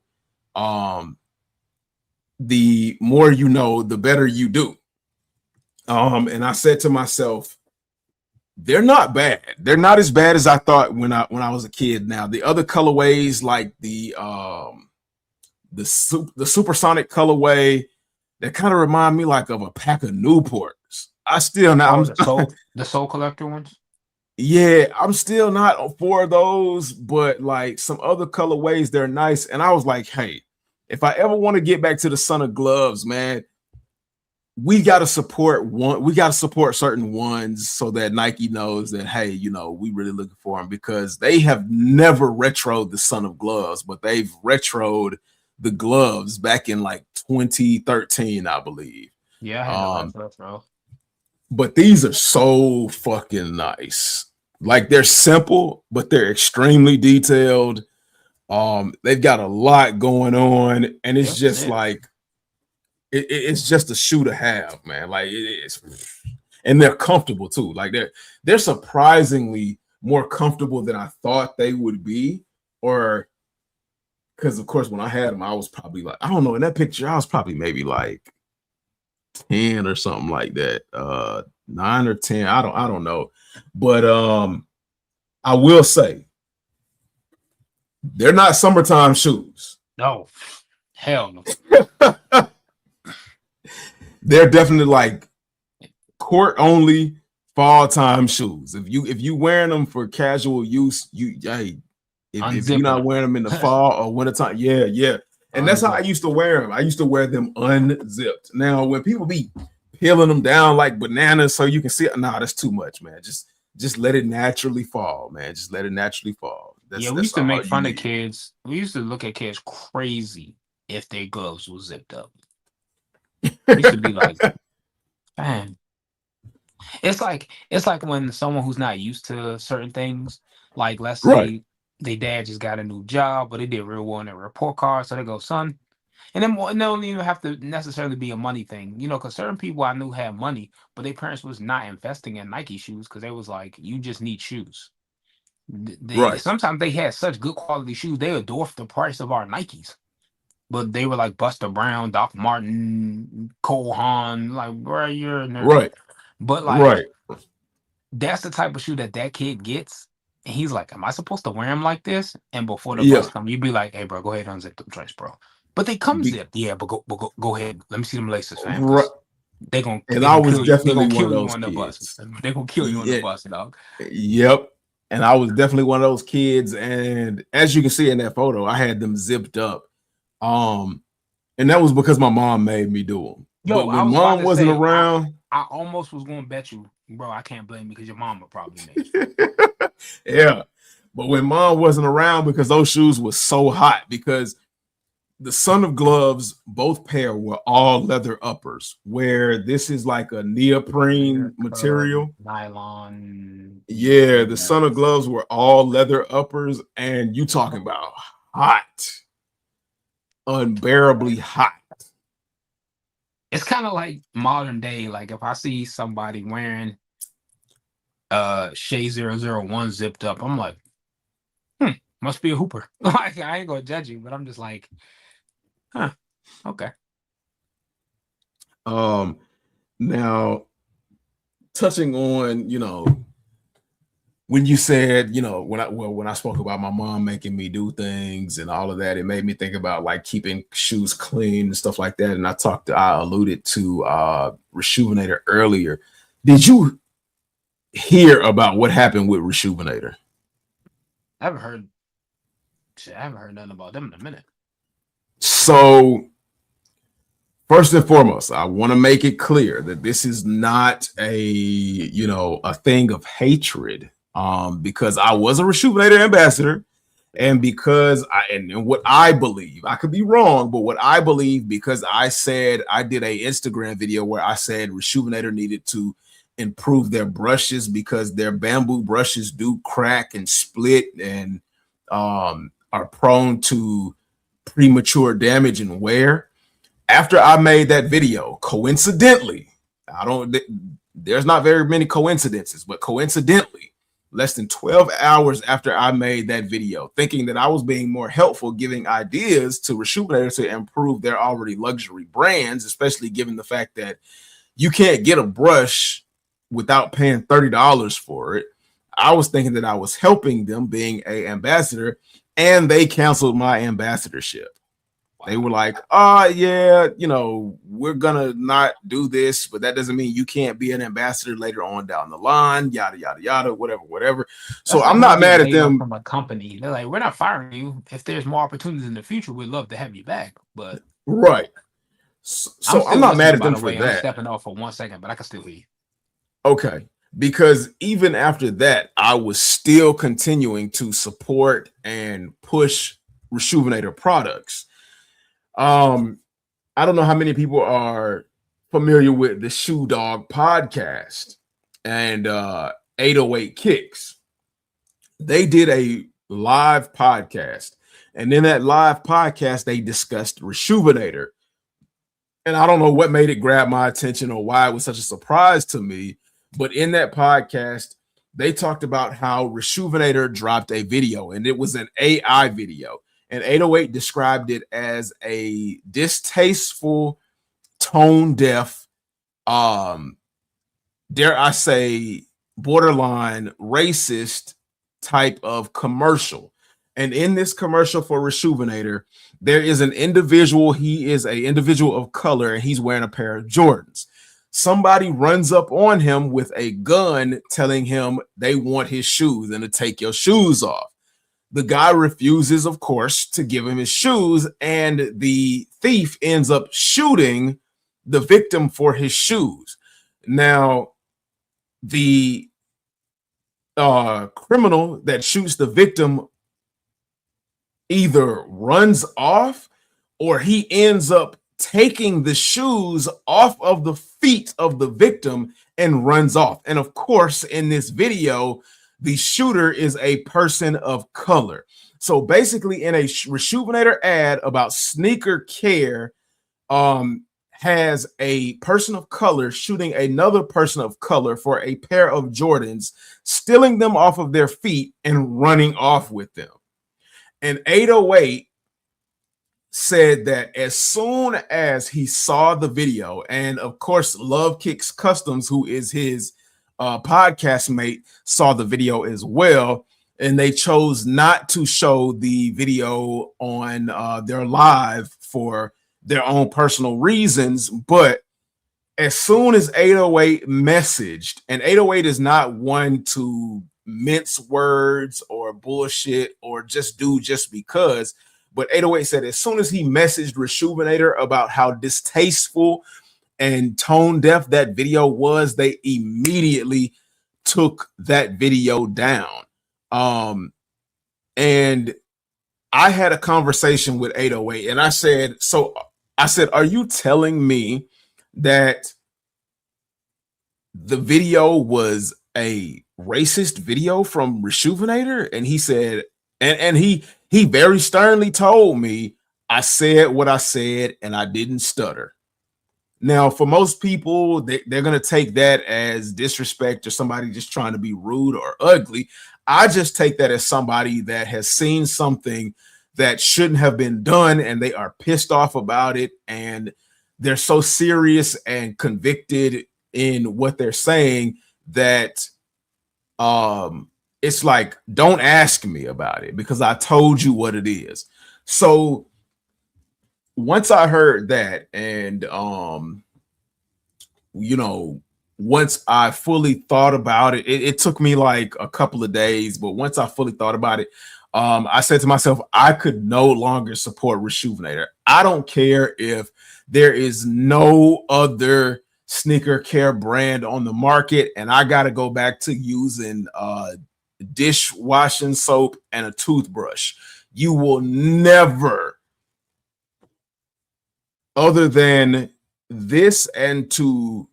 The more you know, the better you do. And I said to myself, they're not bad. They're not as bad as I thought when I was a kid. Now the other colorways, like the supersonic colorway, that kind of remind me like of a pack of Newports. I still not. The soul collector ones. Yeah, I'm still not for those, but like some other colorways, they're nice. And I was like, hey, if I ever want to get back to the Son of Gloves, man, we got to support one. We got to support certain ones so that Nike knows that, hey, you know, we really looking for them because they have never retroed the Son of Gloves, but they've retroed the gloves back in like 2013, I believe. Yeah, I had no retro. But these are so fucking nice. Like they're simple, but they're extremely detailed. They've got a lot going on, and it's just like it's just a shoe to have, man. Like it's, and they're comfortable too. Like they're surprisingly more comfortable than I thought they would be. Or because of course when I had them, I was probably like, I don't know, in that picture, I was probably maybe like 10 or something like that. 9 or 10. I don't know. But I will say they're not summertime shoes. No, hell no. They're definitely like court only fall time shoes. If you wearing them for casual use, if you're not wearing them in the fall or winter time, yeah. And that's how I used to wear them. I used to wear them unzipped. Now, when people be peeling them down like bananas so you can see it, nah, that's too much, man. Just let it naturally fall, man. Just let it naturally fall. We used to make fun of kids. We used to look at kids crazy if their gloves were zipped up. We used to be like, man. It's like when someone who's not used to certain things, like let's say their dad just got a new job, but they did real well on their report card, so they go, son. And then they don't even have to necessarily be a money thing, you know, because certain people I knew had money, but their parents was not investing in Nike shoes because they was like, you just need shoes. Sometimes they had such good quality shoes, they would dwarf the price of our Nikes. But they were like Buster Brown, Doc Martin, Cole Haan, like, bro, you're a nerd. Right. But like, that's the type of shoe that kid gets. And he's like, am I supposed to wear them like this? And before the bus come, you'd be like, hey, bro, go ahead and unzip the joints, bro. But they come zipped. Yeah, but go ahead. Let me see them laces, fam. Right. They're going to kill you on the bus. They're going to kill you on the bus, dog. Yep. And I was definitely one of those kids. And as you can see in that photo, I had them zipped up. And that was because my mom made me do them. But when mom wasn't around, I almost was going to bet you, bro, I can't blame you because your mama probably made you. Yeah. But when mom wasn't around, because those shoes were so hot, because the Son of Gloves, both pair were all leather uppers, where this is like a neoprene material. Nylon. Yeah, the Son of Gloves were all leather uppers, and you talking about hot. Unbearably hot. It's kind of like modern day. Like if I see somebody wearing Shea 001 zipped up, I'm like, must be a hooper. Like I ain't gonna judge you, but I'm just like, okay. Now touching on, you know, when you said, when I spoke about my mom making me do things and all of that, it made me think about like keeping shoes clean and stuff like that. And I alluded to Reshoevn8r earlier. Did you hear about what happened with Reshoevn8r? I haven't heard. Shit, I haven't heard nothing about them in a minute. So, first and foremost, I want to make it clear that this is not a thing of hatred. Because I was a Reshoevn8r ambassador, and because and what I believe, I could be wrong, but what I believe, because I did a Instagram video where I said Reshoevn8r needed to improve their brushes because their bamboo brushes do crack and split and are prone to premature damage and wear. After I made that video, coincidentally, there's not very many coincidences, but coincidentally, less than 12 hours after I made that video, thinking that I was being more helpful, giving ideas to Reshoevn8r to improve their already luxury brands, especially given the fact that you can't get a brush without paying $30 for it. I was thinking that I was helping them being an ambassador, and they canceled my ambassadorship. They were like, yeah, we're gonna not do this, but that doesn't mean you can't be an ambassador later on down the line, yada yada yada, whatever. So I'm not mad at them. From a company, they're like, we're not firing you. If there's more opportunities in the future, we'd love to have you back. But right. So I'm not mad at them for that. I'm stepping off for 1 second, but I can still hear you. Okay. Because even after that, I was still continuing to support and push Reshoevn8r products. I don't know how many people are familiar with the Shoe Dog podcast and 808 Kicks. They did a live podcast, and in that live podcast, they discussed Reshoevn8r. And I don't know what made it grab my attention or why it was such a surprise to me, but in that podcast, they talked about how Reshoevn8r dropped a video, and it was an AI video. And 808 described it as a distasteful, tone deaf, dare I say, borderline racist type of commercial. And in this commercial for Reshoevn8r, there is an individual. He is an individual of color, and he's wearing a pair of Jordans. Somebody runs up on him with a gun, telling him they want his shoes and to take your shoes off. The guy refuses, of course, to give him his shoes, and the thief ends up shooting the victim for his shoes. Now, the criminal that shoots the victim either runs off or he ends up taking the shoes off of the feet of the victim and runs off. And of course, in this video, the shooter is a person of color. So basically, in a Reshoevn8r ad about sneaker care, has a person of color shooting another person of color for a pair of Jordans, stealing them off of their feet and running off with them. And 808 said that as soon as he saw the video, and of course, Love Kicks Customs, who is his podcast mate, saw the video as well, and they chose not to show the video on their live for their own personal reasons. But as soon as 808 messaged, and 808 is not one to mince words or bullshit or just do just because, but 808 said as soon as he messaged Reshoevn8r about how distasteful and tone deaf that video was, they immediately took that video down. And I had a conversation with 808, and I said, are you telling me that the video was a racist video from Reshoevn8r? And he said, and he very sternly told me, I said what I said and I didn't stutter. Now, for most people, they're going to take that as disrespect or somebody just trying to be rude or ugly. I just take that as somebody that has seen something that shouldn't have been done, and they are pissed off about it, and they're so serious and convicted in what they're saying that it's like, don't ask me about it because I told you what it is. So once I heard that, and you know, once I fully thought about it, it took me like a couple of days, but once I fully thought about it, I said to myself, I could no longer support Resjuvenator. I don't care if there is no other sneaker care brand on the market, and I got to go back to using dishwashing soap and a toothbrush. You will never, other than this and to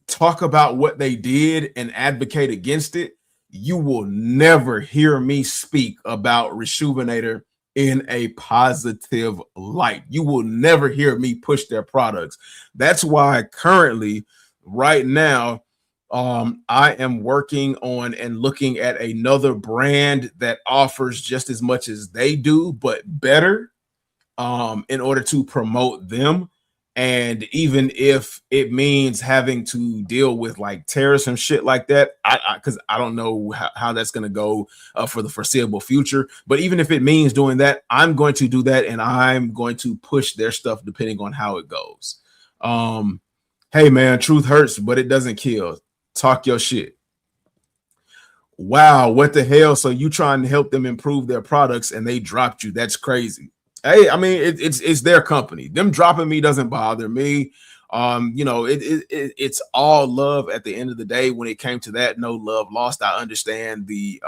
talk about what they did and advocate against it, you will never hear me speak about Resjuvenator in a positive light. You will never hear me push their products. That's why currently, right now, I am working on and looking at another brand that offers just as much as they do, but better, in order to promote them. And even if it means having to deal with like tariffs and shit like that, because I don't know how that's going to go for the foreseeable future. But even if it means doing that, I'm going to do that, and I'm going to push their stuff depending on how it goes. Hey man, truth hurts, but it doesn't kill. Talk your shit. Wow, what the hell? So you trying to help them improve their products and they dropped you? That's crazy. Hey, I mean, it's their company. Them dropping me doesn't bother me. You know, it's all love at the end of the day. When it came to that, no love lost. I understand the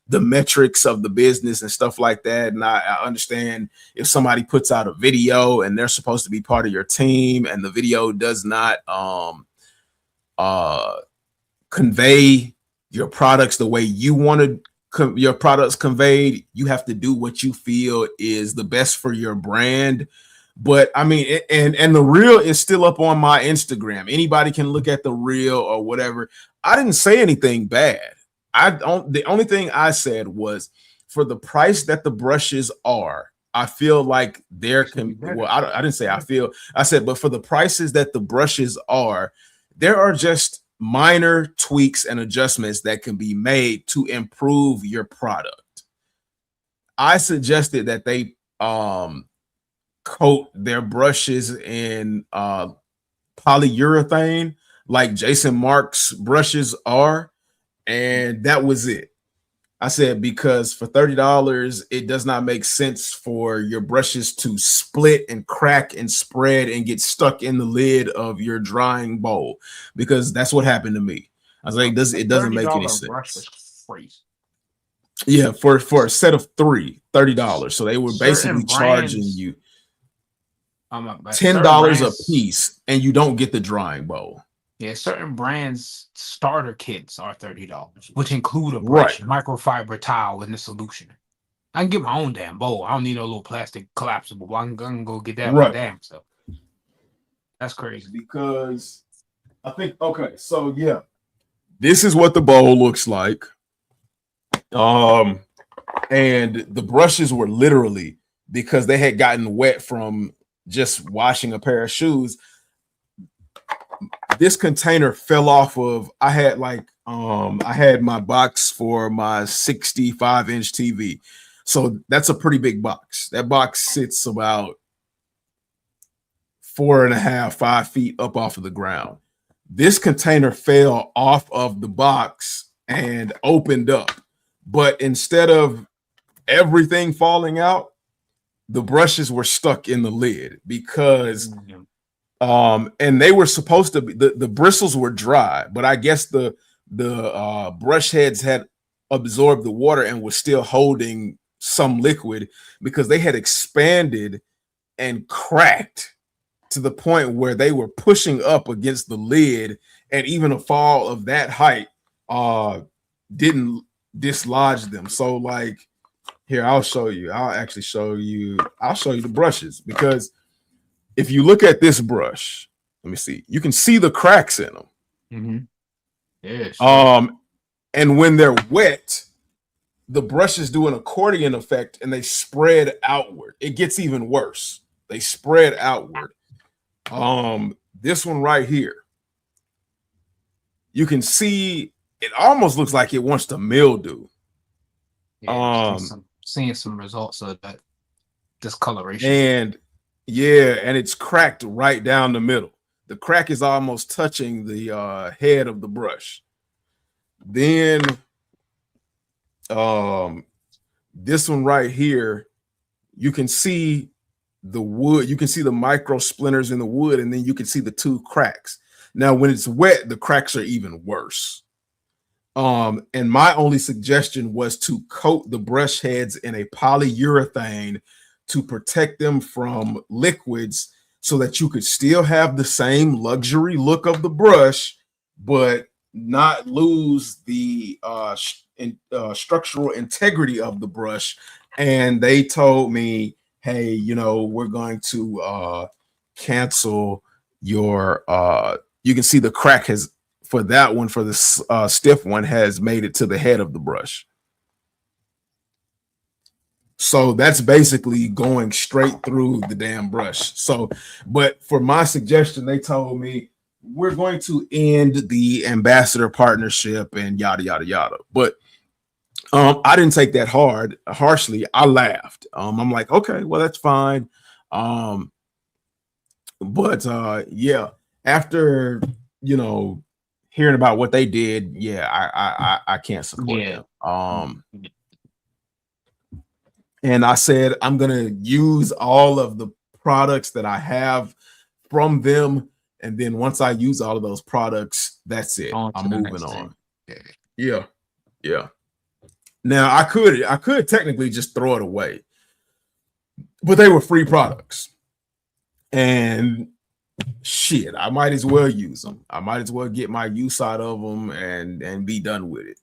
metrics of the business and stuff like that, and I understand if somebody puts out a video and they're supposed to be part of your team, and the video does not convey your products the way you wanted your products conveyed, you have to do what you feel is the best for your brand. But I mean, and the reel is still up on my Instagram. Anybody can look at the reel or whatever. I didn't say anything bad. The only thing I said was, for the price that the brushes are, I feel like there can, well, I didn't say I feel, I said, but for the prices that the brushes are, there are just minor tweaks and adjustments that can be made to improve your product. I suggested that they coat their brushes in polyurethane like Jason Mark's brushes are, and that was it. I said, because for $30, it does not make sense for your brushes to split and crack and spread and get stuck in the lid of your drying bowl, because that's what happened to me. I was like, it doesn't make any sense. Yeah, for a set of $30. So they were basically charging you $10 a piece, and you don't get the drying bowl. Yeah, certain brands starter kits are $30, which include a brush, microfiber towel, and the solution. I can get my own damn bowl. I don't need no little plastic collapsible. I can go get that my damn self. That's crazy. Because I think, okay, so yeah, this is what the bowl looks like. And the brushes were literally, because they had gotten wet from just washing a pair of shoes, this container fell off of, I had my box for my 65-inch TV. So that's a pretty big box. That box sits about 4.5, 5 feet up off of the ground. This container fell off of the box and opened up. But instead of everything falling out, the brushes were stuck in the lid because and they were supposed to be, the bristles were dry, but I guess the brush heads had absorbed the water and was still holding some liquid, because they had expanded and cracked to the point where they were pushing up against the lid, and even a fall of that height didn't dislodge them. So like, here, I'll show you. I'll show you the brushes, because if you look at this brush, let me see, you can see the cracks in them. Mm-hmm. Yes. And when they're wet, the brushes do an accordion effect and they spread outward. It gets even worse. They spread outward. This one right here, you can see it almost looks like it wants to mildew. Yeah, seeing some results of that discoloration. And yeah, and it's cracked right down the middle. The crack is almost touching the head of the brush. Then this one right here, you can see the wood, you can see the micro splinters in the wood, and then you can see the two cracks. Now, when it's wet, the cracks are even worse. And my only suggestion was to coat the brush heads in a polyurethane to protect them from liquids so that you could still have the same luxury look of the brush, but not lose the structural integrity of the brush. And they told me, hey, you know, we're going to cancel your you can see the crack has, for that one, for the stiff one, has made it to the head of the brush. So that's basically going straight through the damn brush. So, but for my suggestion, they told me we're going to end the ambassador partnership and yada, yada, yada. But I didn't take that harshly. I laughed. I'm like, okay, well, that's fine. But yeah, after, you know, hearing about what they did, yeah, I can't support them. And I said, I'm gonna use all of the products that I have from them, and then once I use all of those products, that's it. I'm moving on. Yeah. Now I could technically just throw it away, but they were free products, and shit, I might as well use them. I might as well get my use out of them and be done with it.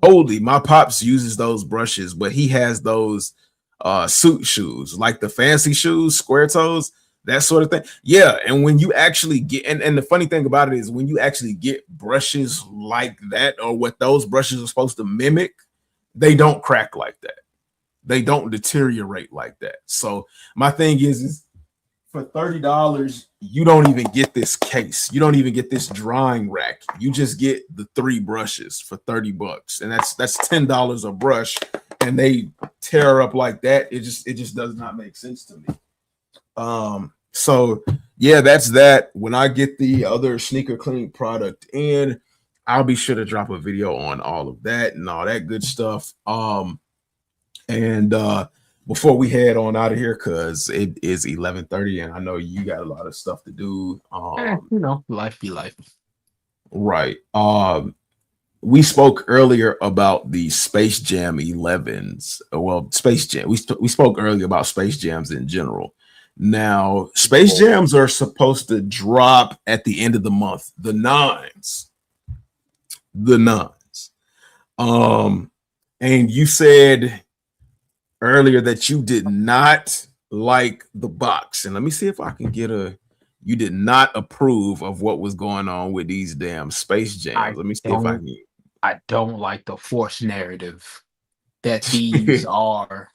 Holy, my pops uses those brushes, but he has those suit shoes, like the fancy shoes, square toes, that sort of thing. Yeah, and when you actually get, and the funny thing about it is when you actually get brushes like that, or what those brushes are supposed to mimic, they don't crack like that. They don't deteriorate like that. So my thing is for $30, you don't even get this case. You don't even get this drying rack. You just get the 3 brushes for $30, and that's $10 a brush, and they tear up like that. It just does not make sense to me. So yeah, that's that. When I get the other sneaker cleaning product in, I'll be sure to drop a video on all of that and all that good stuff. And before we head on out of here, because it is 11:30 and I know you got a lot of stuff to do. You know, life be life. Right. We spoke earlier about the Space Jam 11s. Well, Space Jam. We spoke earlier about Space Jams in general. Now, Space Jams are supposed to drop at the end of the month. The 9s. And you said earlier that you did not like the box, and let me see if I can get you did not approve of what was going on with these damn Space Jams. Let me see if I can. I don't like the forced narrative that these are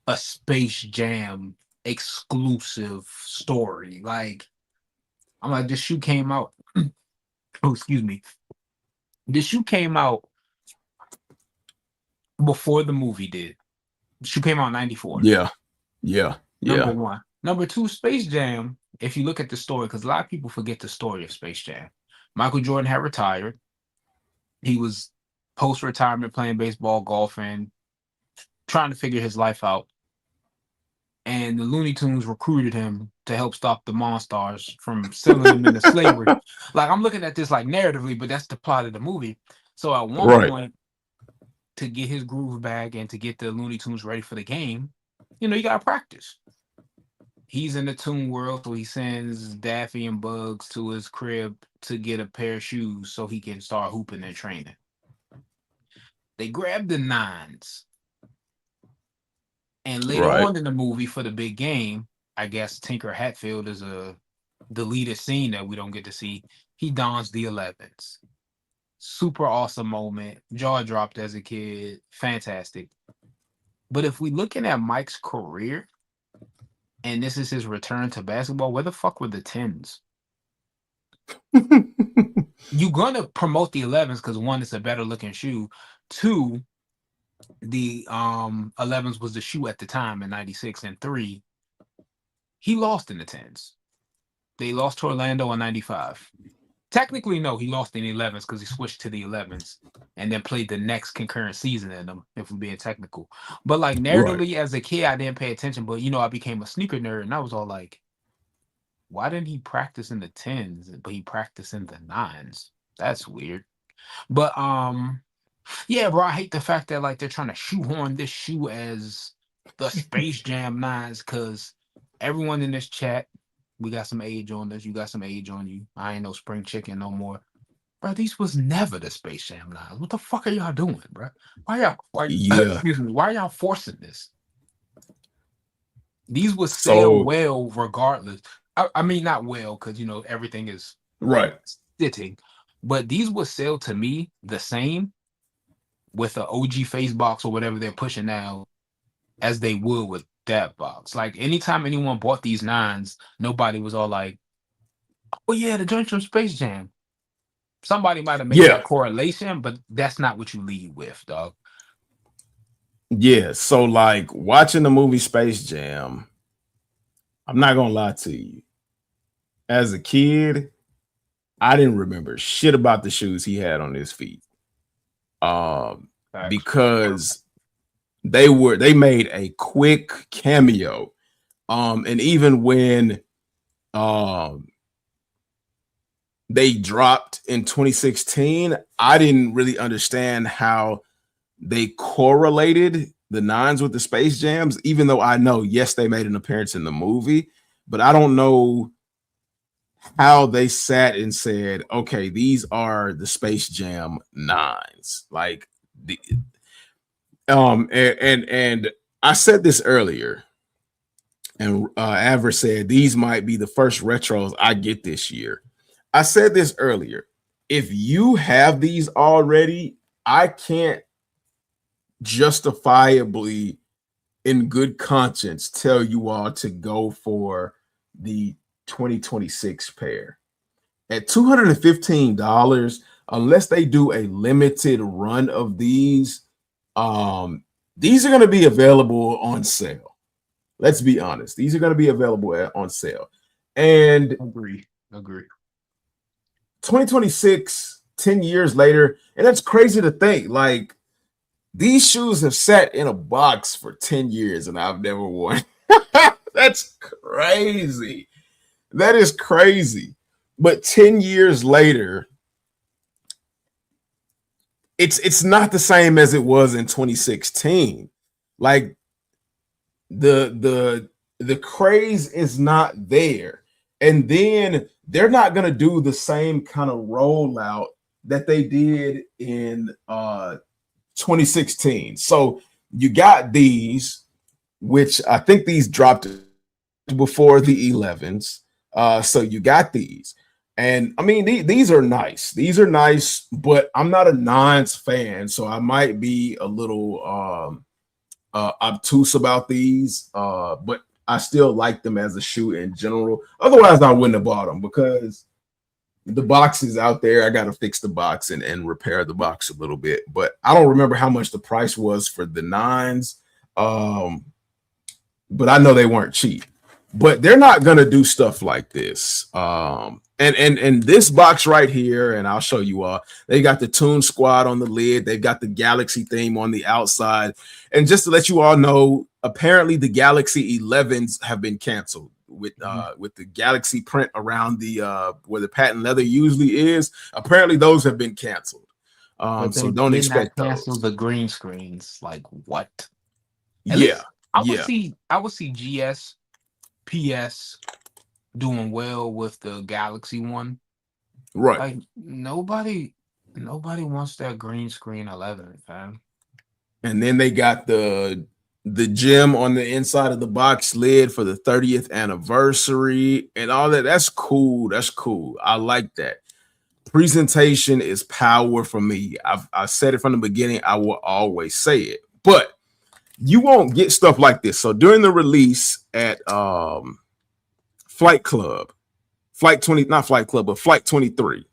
a Space Jam exclusive story. Like, I'm like, this shoe came out. Oh, excuse me. This shoe came out before the movie did. She came out in 94. Yeah. Number one. Number two, Space Jam, if you look at the story, because a lot of people forget the story of Space Jam. Michael Jordan had retired. He was post-retirement playing baseball, golfing, trying to figure his life out. And the Looney Tunes recruited him to help stop the Monstars from selling him into slavery. Like, I'm looking at this like narratively, but that's the plot of the movie. So at one point, to get his groove back and to get the Looney Tunes ready for the game, you know, you got to practice. He's in the Toon world, so he sends Daffy and Bugs to his crib to get a pair of shoes so he can start hooping and training. They grab the 9s. And later on in the movie for the big game, I guess Tinker Hatfield is the deleted scene that we don't get to see. He dons the 11s. Super awesome moment. Jaw dropped as a kid. Fantastic. But if we looking at Mike's career, and this is his return to basketball, where the fuck were the 10s? you're gonna promote the 11s because one, it's a better looking shoe. Two, the 11s was the shoe at the time in '96, and three, he lost in the 10s. They lost to Orlando in '95. Technically, no, he lost in the 11s because he switched to the 11s and then played the next concurrent season in them, if we're being technical. But like narratively, as a kid, I didn't pay attention. But I became a sneaker nerd, and I was all like, why didn't he practice in the 10s, but he practiced in the 9s? That's weird. But yeah, bro, I hate the fact that like they're trying to shoehorn this shoe as the Space Jam 9s because everyone in this chat, we got some age on this. You got some age on you. I ain't no spring chicken no more. Bro, these was never the Space Jam 9s. What the fuck are y'all doing, bro? Excuse me, why are y'all forcing this? These would sell well regardless. I mean, not well, because everything is sitting, but these would sell to me the same with an OG face box or whatever they're pushing now as they would with that box. Like anytime anyone bought these 9s, nobody was all like, oh yeah, the joint from Space Jam. Somebody might have made that correlation, but that's not what you lead with, dog. Yeah, so like watching the movie Space Jam, I'm not gonna lie to you. As a kid, I didn't remember shit about the shoes he had on his feet. Because they made a quick cameo. And even when they dropped in 2016, I didn't really understand how they correlated the 9s with the Space Jams, even though I know, yes, they made an appearance in the movie, but I don't know how they sat and said, okay, these are the Space Jam 9s. Like the and I said this earlier, and Aver said these might be the first retros I get this year. I said this earlier. If you have these already, I can't justifiably in good conscience tell you all to go for the 2026 pair at $215 unless they do a limited run of these. These are going to be available on sale. Let's be honest, these are going to be available on sale. And agree 2026, 10 years later, and that's crazy to think. Like, these shoes have sat in a box for 10 years and I've never worn. That's crazy. That is crazy. But 10 years later, it's not the same as it was in 2016. Like the craze is not there. And then they're not going to do the same kind of rollout that they did in 2016. So you got these, which I think these dropped before the 11s. So you got these. And I mean, these are nice. These are nice, but I'm not a 9s fan, so I might be a little obtuse about these. But I still like them as a shoe in general. Otherwise, I wouldn't have bought them because the box is out there. I got to fix the box and repair the box a little bit. But I don't remember how much the price was for the 9s. But I know they weren't cheap. But they're not going to do stuff like this. And this box right here, and I'll show you all, they got the Toon Squad on the lid. They've got the Galaxy theme on the outside. And just to let you all know, apparently the Galaxy 11s have been canceled with the Galaxy print around the where the patent leather usually is. Apparently those have been canceled. So don't expect those. Cancel the green screens. Like what? I would see GS, PS doing well with the Galaxy one. Right. Like nobody wants that green screen 11, fam. And then they got the gem on the inside of the box lid for the 30th anniversary and all that. That's cool. That's cool. I like that. Presentation is power for me. I've said it from the beginning. I will always say it. But you won't get stuff like this. So during the release at Flight 23,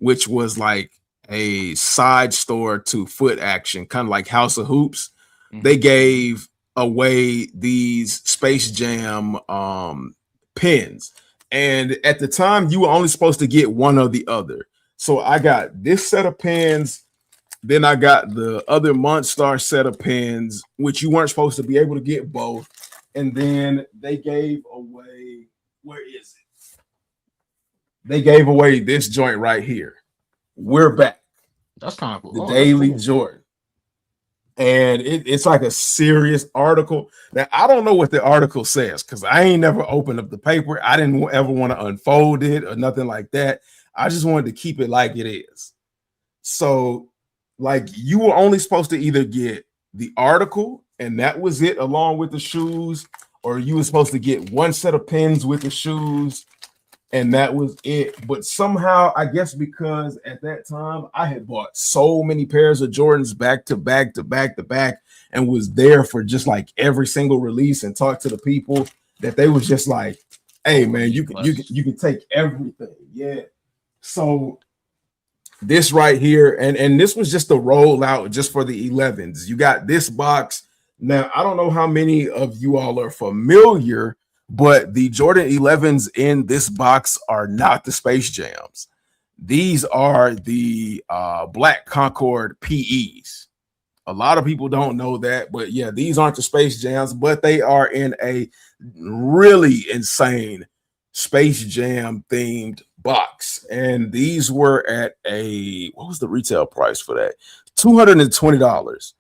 which was like a side store to Foot Action, kind of like House of Hoops. They gave away these Space Jam pins. And at the time, you were only supposed to get one or the other. So I got this set of pins. Then I got the other Monster set of pins, which you weren't supposed to be able to get both. And then they gave away, where is it? They gave away this joint right here. We're back. That's kind of cool. The Daily Jordan. And it's like a serious article. Now, I don't know what the article says because I ain't never opened up the paper. I didn't ever want to unfold it or nothing like that. I just wanted to keep it like it is. So, like, you were only supposed to either get the article and that was it along with the shoes, or you were supposed to get one set of pins with the shoes and that was it. But somehow, I guess because at that time I had bought so many pairs of Jordans back to back to back to back and was there for just like every single release and talked to the people, that they was just like, hey man, you can take everything. Yeah. So this right here, and this was just a rollout just for the 11s. You got this box. Now, I don't know how many of you all are familiar, but the Jordan 11s in this box are not the Space Jams. These are the Black Concord PEs. A lot of people don't know that, but yeah, these aren't the Space Jams, but they are in a really insane Space Jam themed box. And these were at what was the retail price for that? $220.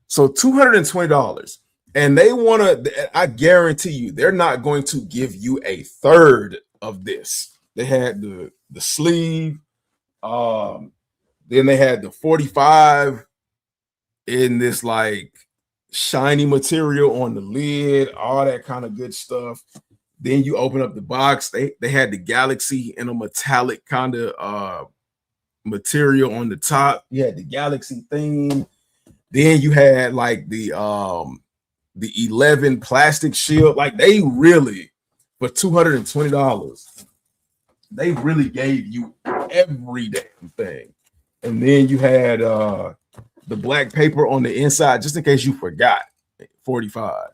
So $220. And they want to, I guarantee you, they're not going to give you a third of this. They had the sleeve, then they had the 45 in this like shiny material on the lid, all that kind of good stuff. Then you open up the box, they had the Galaxy in a metallic kind of material on the top. You had the Galaxy theme. Then you had like the 11 plastic shield. Like, they really, for $220, they really gave you every damn thing. And then you had the black paper on the inside, just in case you forgot, 45.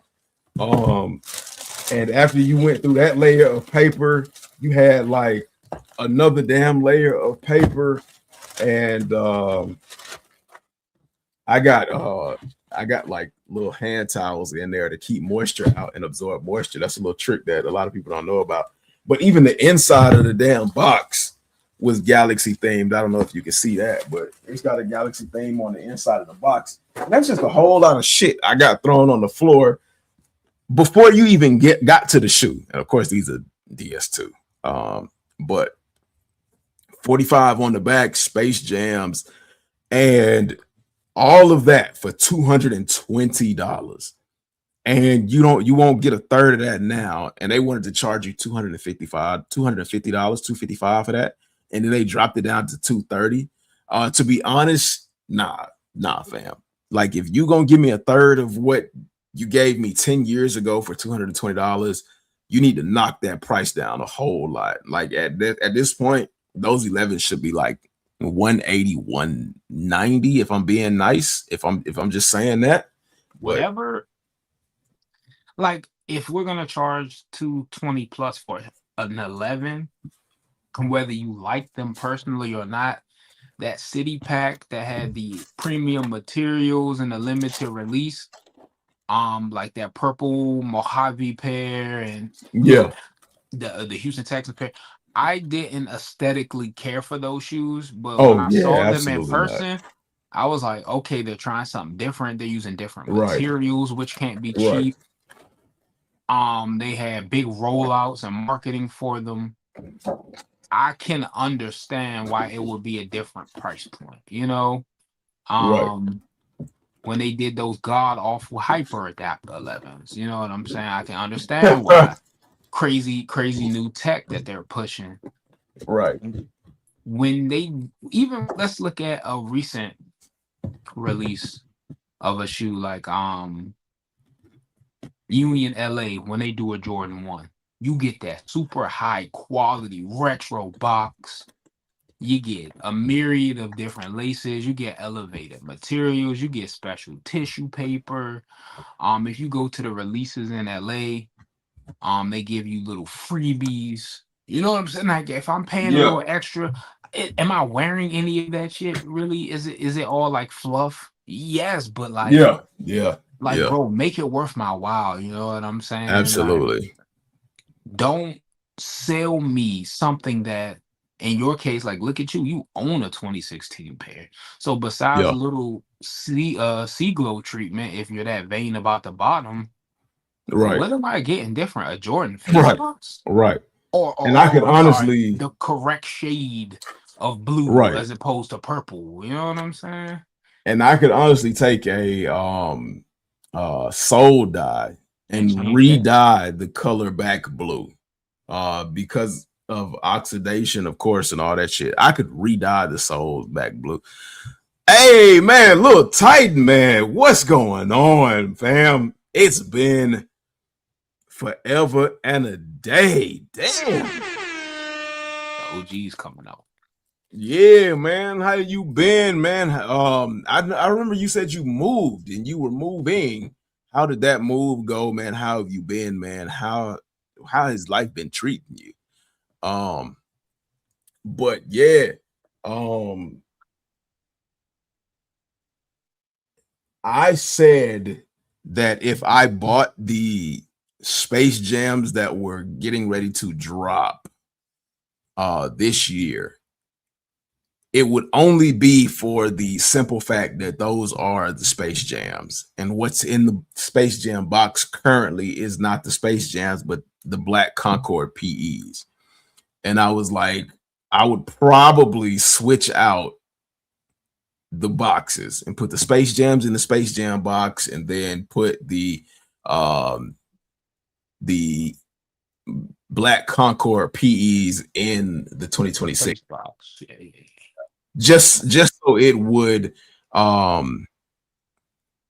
And after you went through that layer of paper, you had like another damn layer of paper. And I got like little hand towels in there to keep moisture out and absorb moisture. That's a little trick that a lot of people don't know about. But even the inside of the damn box was Galaxy themed. I don't know if you can see that, but it's got a Galaxy theme on the inside of the box. And that's just a whole lot of shit I got thrown on the floor before you even got to the shoe. And of course, these are DS2. But 45 on the back, Space Jams, and all of that for $220. And you won't get a third of that now. And they wanted to charge you $250, $255 for that. And then they dropped it down to $230. To be honest, nah, fam. Like, if you gonna give me a third of what you gave me 10 years ago for $220, you need to knock that price down a whole lot. Like, at this point, those 11s should be like 180, 190 if I'm being nice. If I'm just saying that. Whatever. Like, if we're gonna charge $220 plus for an 11, whether you like them personally or not, that city pack that had the premium materials and the limited release, like that purple Mojave pair and yeah, the Houston Texas pair, I didn't aesthetically care for those shoes, but oh, when I yeah, saw them in absolutely person, not. I was like, okay, they're trying something different. They're using different Right. materials, which can't be Right. cheap. They had big rollouts and marketing for them. I can understand why it would be a different price point, you know. Right. When they did those god awful hyper adapter 11s, you know what I'm saying? I can understand why. crazy new tech that they're pushing. Right. When they even, let's look at a recent release of a shoe like Union LA, when they do a Jordan 1, you get that super high quality retro box. you get a myriad of different laces, you get elevated materials, you get special tissue paper. If you go to the releases in LA, they give you little freebies. You know what I'm saying? Like if I'm paying a Yeah. little extra, am I wearing any of that shit? Really? Is it all like fluff? Yes, but Yeah. Yeah. like Yeah. bro, make it worth my while. You know what I'm saying? Like, Absolutely. don't sell me something that, in your case, like look at you, you own a 2016 pair. So besides a Yeah. little sea glow treatment, if you're that vain about the bottom, Right. what am I getting different? A Jordan face Right. box? Right. Or And I could I'm sorry, honestly, the correct shade of blue right. as opposed to purple. You know what I'm saying? And I could honestly take a soul dye And and change that. re-dye the color back blue. Because of oxidation, of course, and all that shit. I could re-dye the soul back blue. Hey man, little Titan man, what's going on, fam? It's been forever and a day. Damn. The OG's coming out. Yeah, man. How you been, man? I remember you said you moved and you were moving. How did that move go, man? How have you been, man? How has life been treating you? But yeah, I said that if I bought the Space Jams that were getting ready to drop this year, it would only be for the simple fact that those are the Space Jams. And what's in the Space Jam box currently is not the Space Jams, but the Black Concord PEs. And I was like, I would probably switch out the boxes and put the Space Jams in the Space Jam box and then put the Black Concord PEs in the 2026 box. Yeah. just so it would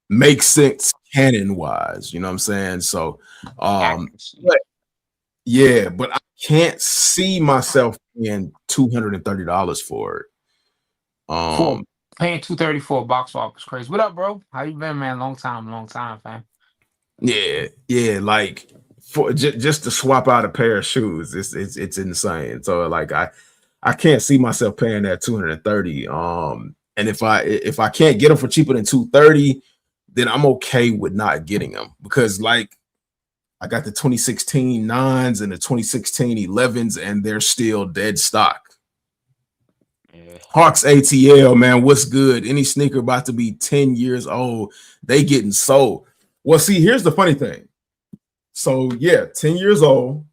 make sense canon wise, you know what I'm saying? So but yeah, but I can't see myself paying $230 for it. Paying $230 for a box swap is crazy. What up, bro? How you been, man? Long time, fam. Yeah, like for just to swap out a pair of shoes, it's insane. So like I can't see myself paying that 230. And if I can't get them for cheaper than 230, then I'm okay with not getting them, because like I got the 2016 9s and the 2016 11s and they're still dead stock. Yeah. Hawks ATL, man, what's good? Any sneaker about to be 10 years old, they getting sold. Well, see, here's the funny thing. So yeah, 10 years old.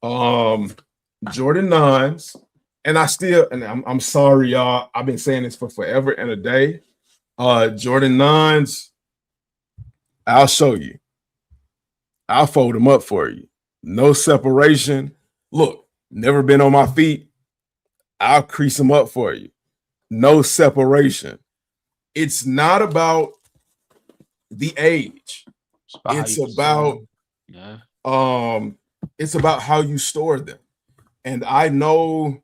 Jordan 9s, and I'm sorry, y'all. I've been saying this for forever and a day. Jordan 9s, I'll show you. I'll fold them up for you. No separation. Look, never been on my feet. I'll crease them up for you. No separation. It's not about the age. It's about how you store them. And I know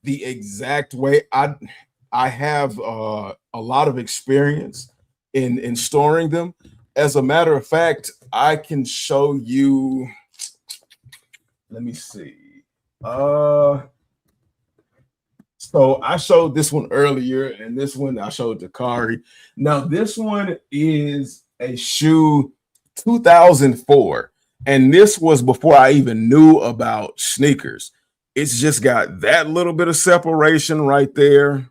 the exact way. I have a lot of experience in storing them. As a matter of fact, I can show you. Let me see. So I showed this one earlier, and this one I showed to Kari. Now this one is a shoe 2004, and this was before I even knew about sneakers. It's just got that little bit of separation right there.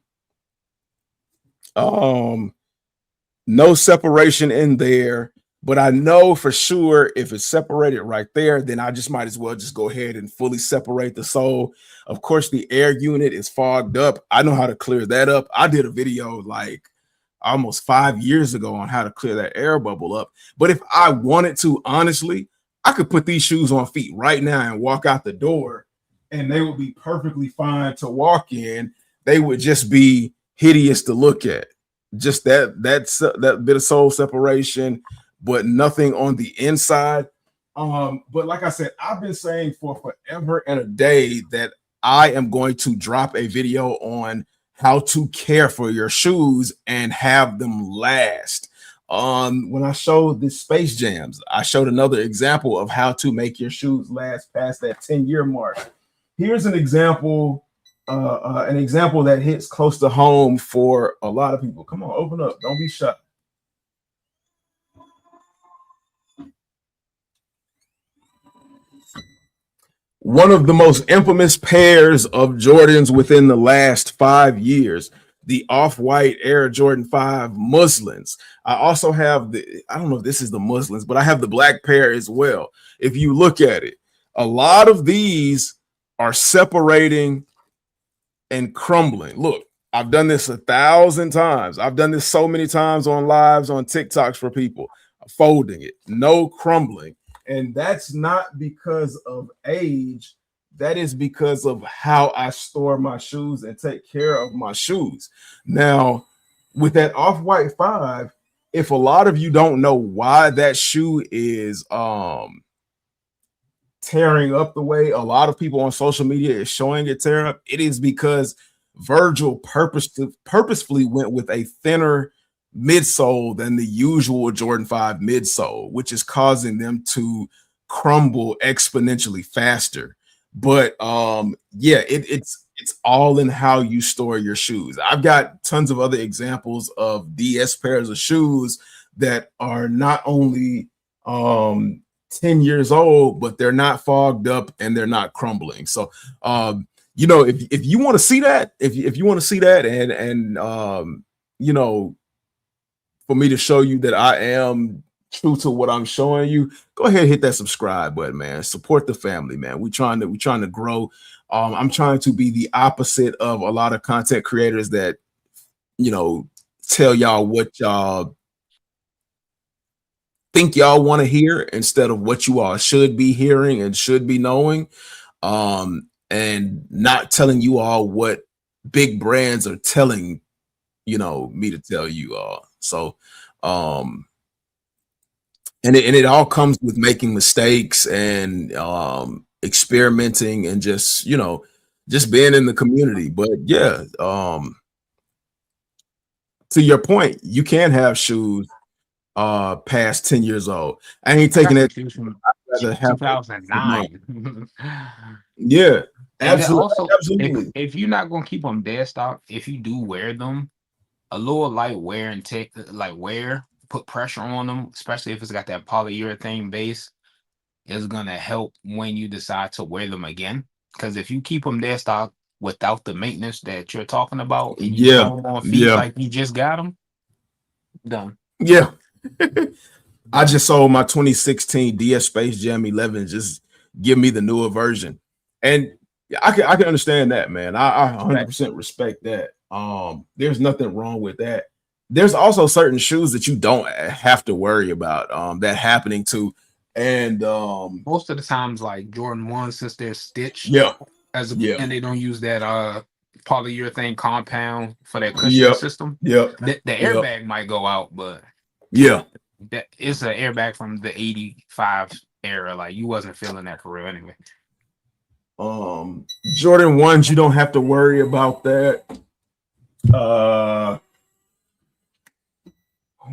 No separation in there, but I know for sure if it's separated right there, then I just might as well just go ahead and fully separate the sole. Of course, the air unit is fogged up. I know how to clear that up. I did a video like almost 5 years ago on how to clear that air bubble up. But if I wanted to, honestly, I could put these shoes on feet right now and walk out the door, and they would be perfectly fine to walk in. They would just be hideous to look at. Just that bit of sole separation, but nothing on the inside. But like I said, I've been saying for forever and a day that I am going to drop a video on how to care for your shoes and have them last. When I showed the Space Jams, I showed another example of how to make your shoes last past that 10-year mark. Here's an example that hits close to home for a lot of people. Come on, open up. Don't be shy. One of the most infamous pairs of Jordans within the last 5 years, the Off-White Air Jordan 5 Muslins. I also have I don't know if this is the Muslins, but I have the black pair as well. If you look at it, a lot of these are separating and crumbling. Look, I've done this 1,000 times. I've done this so many times on lives, on TikToks for people, folding it, no crumbling. And that's not because of age. That is because of how I store my shoes and take care of my shoes. Now, with that Off-White 5, if a lot of you don't know why that shoe is tearing up the way a lot of people on social media is showing it tear up, it is because Virgil purposefully went with a thinner midsole than the usual Jordan 5 midsole, which is causing them to crumble exponentially faster. But yeah, it's all in how you store your shoes. I've got tons of other examples of DS pairs of shoes that are not only 10 years old, but they're not fogged up and they're not crumbling. So you know, if you want to see that, if you want to see that, and you know, for me to show you that I am true to what I'm showing you, go ahead and hit that subscribe button, man. Support the family, man. We're trying to grow. I'm trying to be the opposite of a lot of content creators that, you know, tell y'all what y'all think y'all want to hear instead of what you all should be hearing and should be knowing, and not telling you all what big brands are telling, you know, me to tell you all. So and it all comes with making mistakes and experimenting and just, you know, just being in the community. But yeah, to your point, you can have shoes past 10 years old. I ain't taking that. Shoes from I'd rather have 2009. yeah, And then absolutely, also, absolutely. if you're not gonna keep them dead stock, if you do wear them, a little light wear and put pressure on them, especially if it's got that polyurethane base, is gonna help when you decide to wear them again. Because if you keep them dead stock without the maintenance that you're talking about, and you Yeah, throw them on feet yeah, like you just got them, done. yeah. I just sold my 2016 DS Space Jam 11. Just give me the newer version, and I can understand that, man. I 100% respect that. There's nothing wrong with that. There's also certain shoes that you don't have to worry about that happening to, and Most of the times, like Jordan 1, since they're stitched, yeah, and they don't use that polyurethane compound for that cushioning yep, system, yep, the yep, airbag might go out, but yeah. that it's an airbag from the 85 era. Like, you wasn't feeling that for real anyway. Jordan 1s, you don't have to worry about that.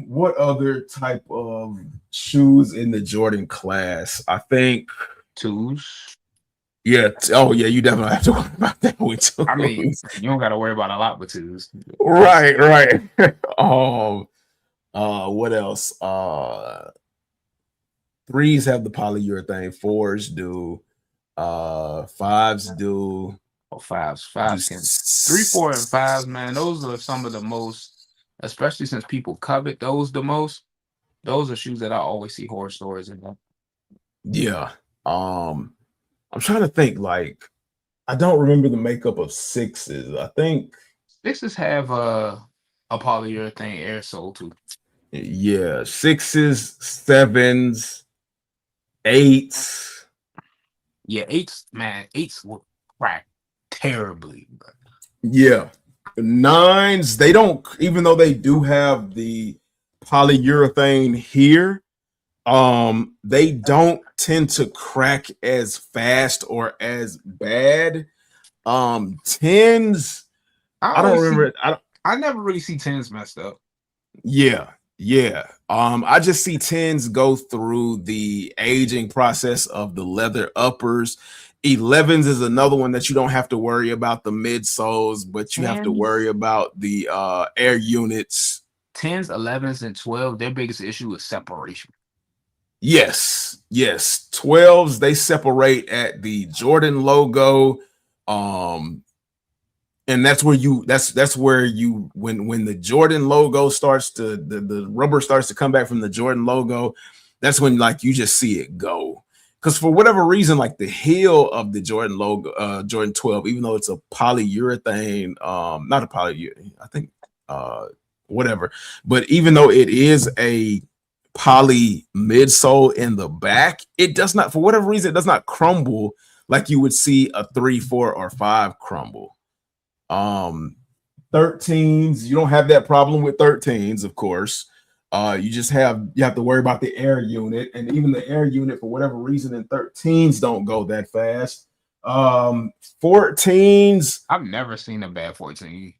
What other type of shoes in the Jordan class? I think Twos. yeah. Oh yeah, you definitely have to worry about that with twos. I mean, you don't got to worry about a lot with twos. Right. What else? Threes have the polyurethane, fours do, fives do. Oh, fives can 3, 4, and 5s, man. Those are some of the most, especially since people covet those the most. Those are shoes that I always see horror stories in them. Yeah. I'm trying to think. Like, I don't remember the makeup of sixes. I think 6s have a polyurethane air sole too. yeah, sixes, sevens, eights. Yeah, 8s, man. 8s will crack terribly. But Yeah. Nines, they don't, even though they do have the polyurethane here, they don't tend to crack as fast or as bad. Tens. I don't remember. I never really see 10s messed up. Yeah. I just see 10s go through the aging process of the leather uppers. 11s is another one that you don't have to worry about the midsoles, but you have to worry about the air units. 10s, 11s, and 12, their biggest issue is separation. Yes. 12s, they separate at the Jordan logo. And that's where you when the Jordan logo starts to the rubber starts to come back from the Jordan logo, that's when like you just see it go. Because for whatever reason, like the heel of the Jordan logo, Jordan 12, even though it's a polyurethane, not a polyurethane, I think whatever, but even though it is a poly midsole in the back, it does not, for whatever reason, it does not crumble like you would see a 3, 4, or 5 crumble. 13s, you don't have that problem with 13s, of course. You have to worry about the air unit, and even the air unit, for whatever reason, in 13s don't go that fast. 14s, I've never seen a bad 14.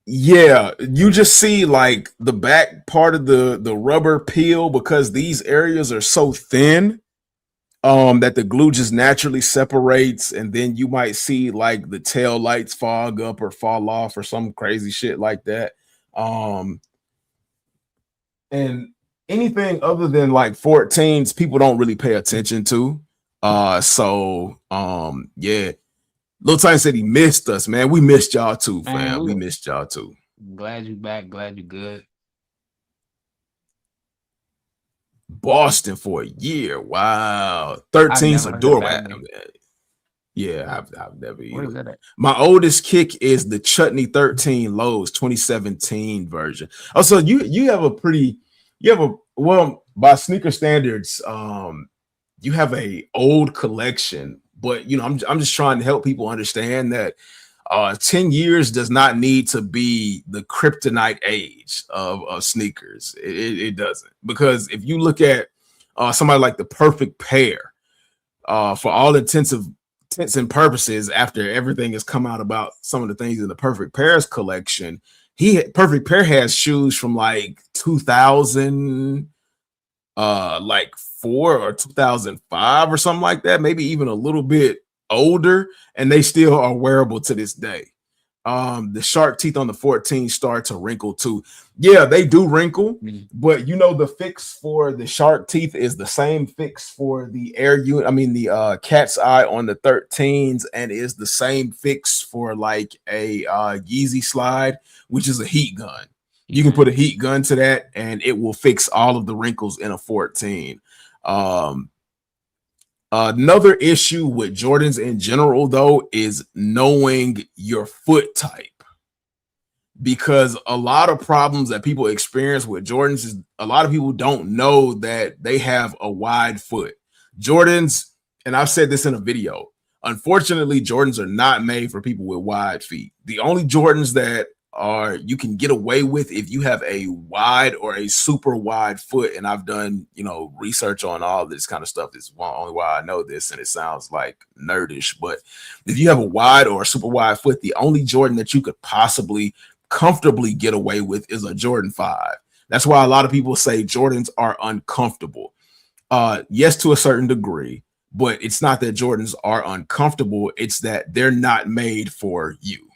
Yeah, you just see like the back part of the rubber peel because these areas are so thin that the glue just naturally separates, and then you might see like the tail lights fog up or fall off or some crazy shit like that. And anything other than like 14s, people don't really pay attention to. Yeah. Lil Tiny said he missed us, man. We missed y'all too, fam. We missed y'all too. Glad you back. Glad you good. Boston for a year. Wow. 13's a door whack. Yeah, I've never Where is that at? My oldest kick is the Chutney 13 Lowe's 2017 version. Oh, so you have by sneaker standards, you have a old collection, but you know, I'm just trying to help people understand that 10 years does not need to be the kryptonite age of sneakers. It doesn't, because if you look at somebody like the Perfect Pair, for all intents and purposes, after everything has come out about some of the things in the Perfect Pairs collection, Perfect Pair has shoes from like 2000 like 4 or 2005 or something like that, maybe even a little bit older, and they still are wearable to this day. The shark teeth on the 14 start to wrinkle too. Yeah, they do wrinkle, but you know, the fix for the shark teeth is the same fix for the air unit. I mean, the cat's eye on the 13s, and is the same fix for like a Yeezy slide, which is a heat gun. You can put a heat gun to that, and it will fix all of the wrinkles in a 14. Another issue with Jordans in general, though, is knowing your foot type, because a lot of problems that people experience with Jordans is a lot of people don't know that they have a wide foot. Jordans, and I've said this in a video, unfortunately, Jordans are not made for people with wide feet. The only Jordans that you can get away with if you have a wide or a super wide foot, and I've done, you know, research on all this kind of stuff. This is only why I know this, and it sounds like nerdish, but if you have a wide or a super wide foot, the only Jordan that you could possibly comfortably get away with is a Jordan 5. That's why a lot of people say Jordans are uncomfortable. Yes, to a certain degree, but it's not that Jordans are uncomfortable, it's that they're not made for you,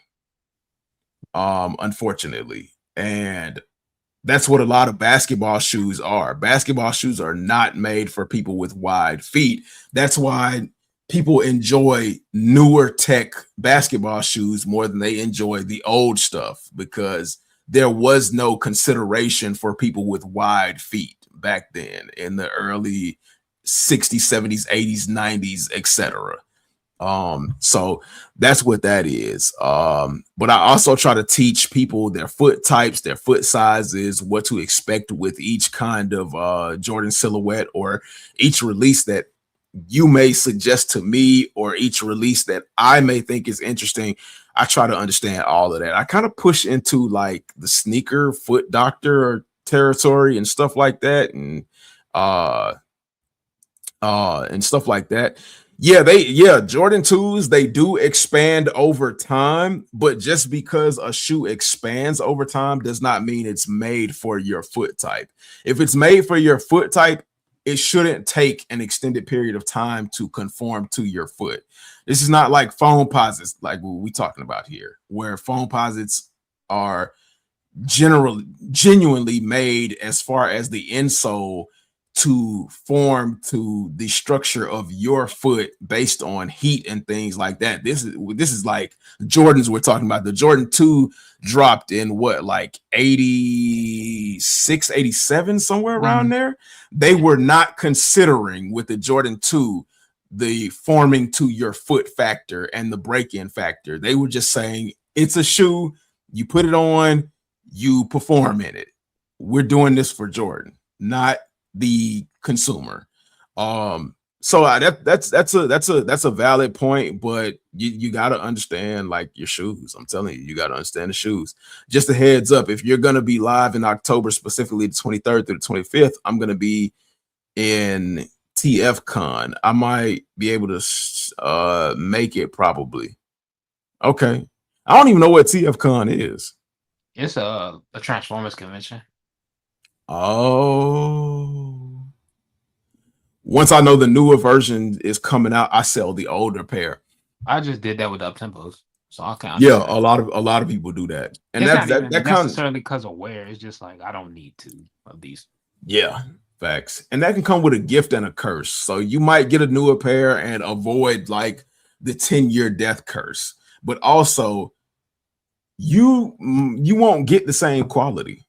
unfortunately. And that's what a lot of basketball shoes are. Basketball shoes are not made for people with wide feet. That's why people enjoy newer tech basketball shoes more than they enjoy the old stuff, because there was no consideration for people with wide feet back then in the early 60s, 70s, 80s, 90s, etc. So that's what that is. But I also try to teach people their foot types, their foot sizes, what to expect with each kind of Jordan silhouette, or each release that you may suggest to me, or each release that I may think is interesting. I try to understand all of that. I kind of push into like the sneaker foot doctor territory and stuff like that, and stuff like that. Jordan 2s, they do expand over time, but just because a shoe expands over time does not mean it's made for your foot type. If it's made for your foot type, it shouldn't take an extended period of time to conform to your foot. This is not like foam posits like what we talking about here, where foam posits are genuinely made as far as the insole to form to the structure of your foot based on heat and things like that. This is like Jordans we're talking about. The Jordan 2 dropped in what, like 86, 87, somewhere around there. They were not considering with the Jordan 2 the forming to your foot factor and the break-in factor. They were just saying it's a shoe, you put it on, you perform in it. We're doing this for Jordan, not the consumer. So that's a valid point, but you got to understand like your shoes. I'm telling you, you got to understand the shoes. Just a heads up, if you're gonna be live in October, specifically the 23rd through the 25th, I'm gonna be in TF Con. I might be able to make it probably. Okay, I don't even know what TF Con is. It's a Transformers convention. Oh. Once I know the newer version is coming out, I sell the older pair. I just did that with the up tempos, so I can't. Yeah, a lot of people do that, and it's that's not even that kind necessarily because of wear. It's just like I don't need two of these. Yeah, facts, and that can come with a gift and a curse. So you might get a newer pair and avoid like the 10-year death curse, but also you won't get the same quality.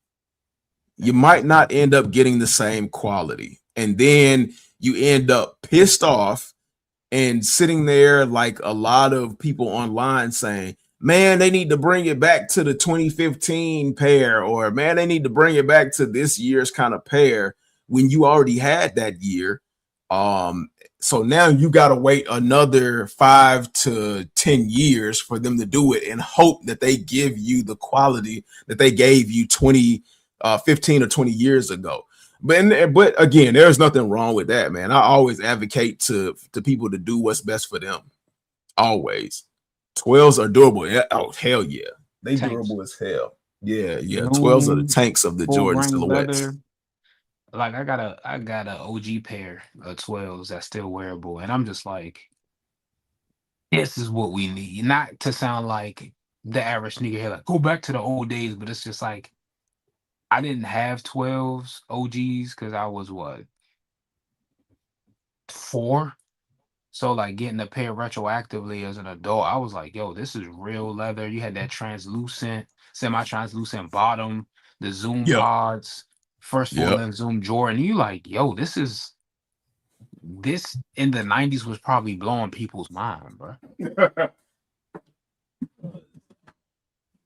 You might not end up getting the same quality, and then you end up pissed off and sitting there like a lot of people online saying, man, they need to bring it back to the 2015 pair, or man, they need to bring it back to this year's kind of pair when you already had that year. So now you got to wait another 5 to 10 years for them to do it and hope that they give you the quality that they gave you 15 or 20 years ago. But again, there's nothing wrong with that, man. I always advocate to people to do what's best for them. Always. 12s are durable. Oh, hell yeah. They tanks. Durable as hell. Yeah. 12s are the tanks of the Jordan silhouettes. Leather. Like I got a OG pair of 12s that's still wearable, and I'm just like, this is what we need. Not to sound like the average sneakerhead, like go back to the old days, but it's just like I didn't have 12s OGs because I was 4. So like getting a pair retroactively as an adult, I was like, yo, this is real leather. You had that translucent, semi-translucent bottom, the zoom pods, first full length zoom Jordan. You like, yo, this in the 90s was probably blowing people's mind, bro.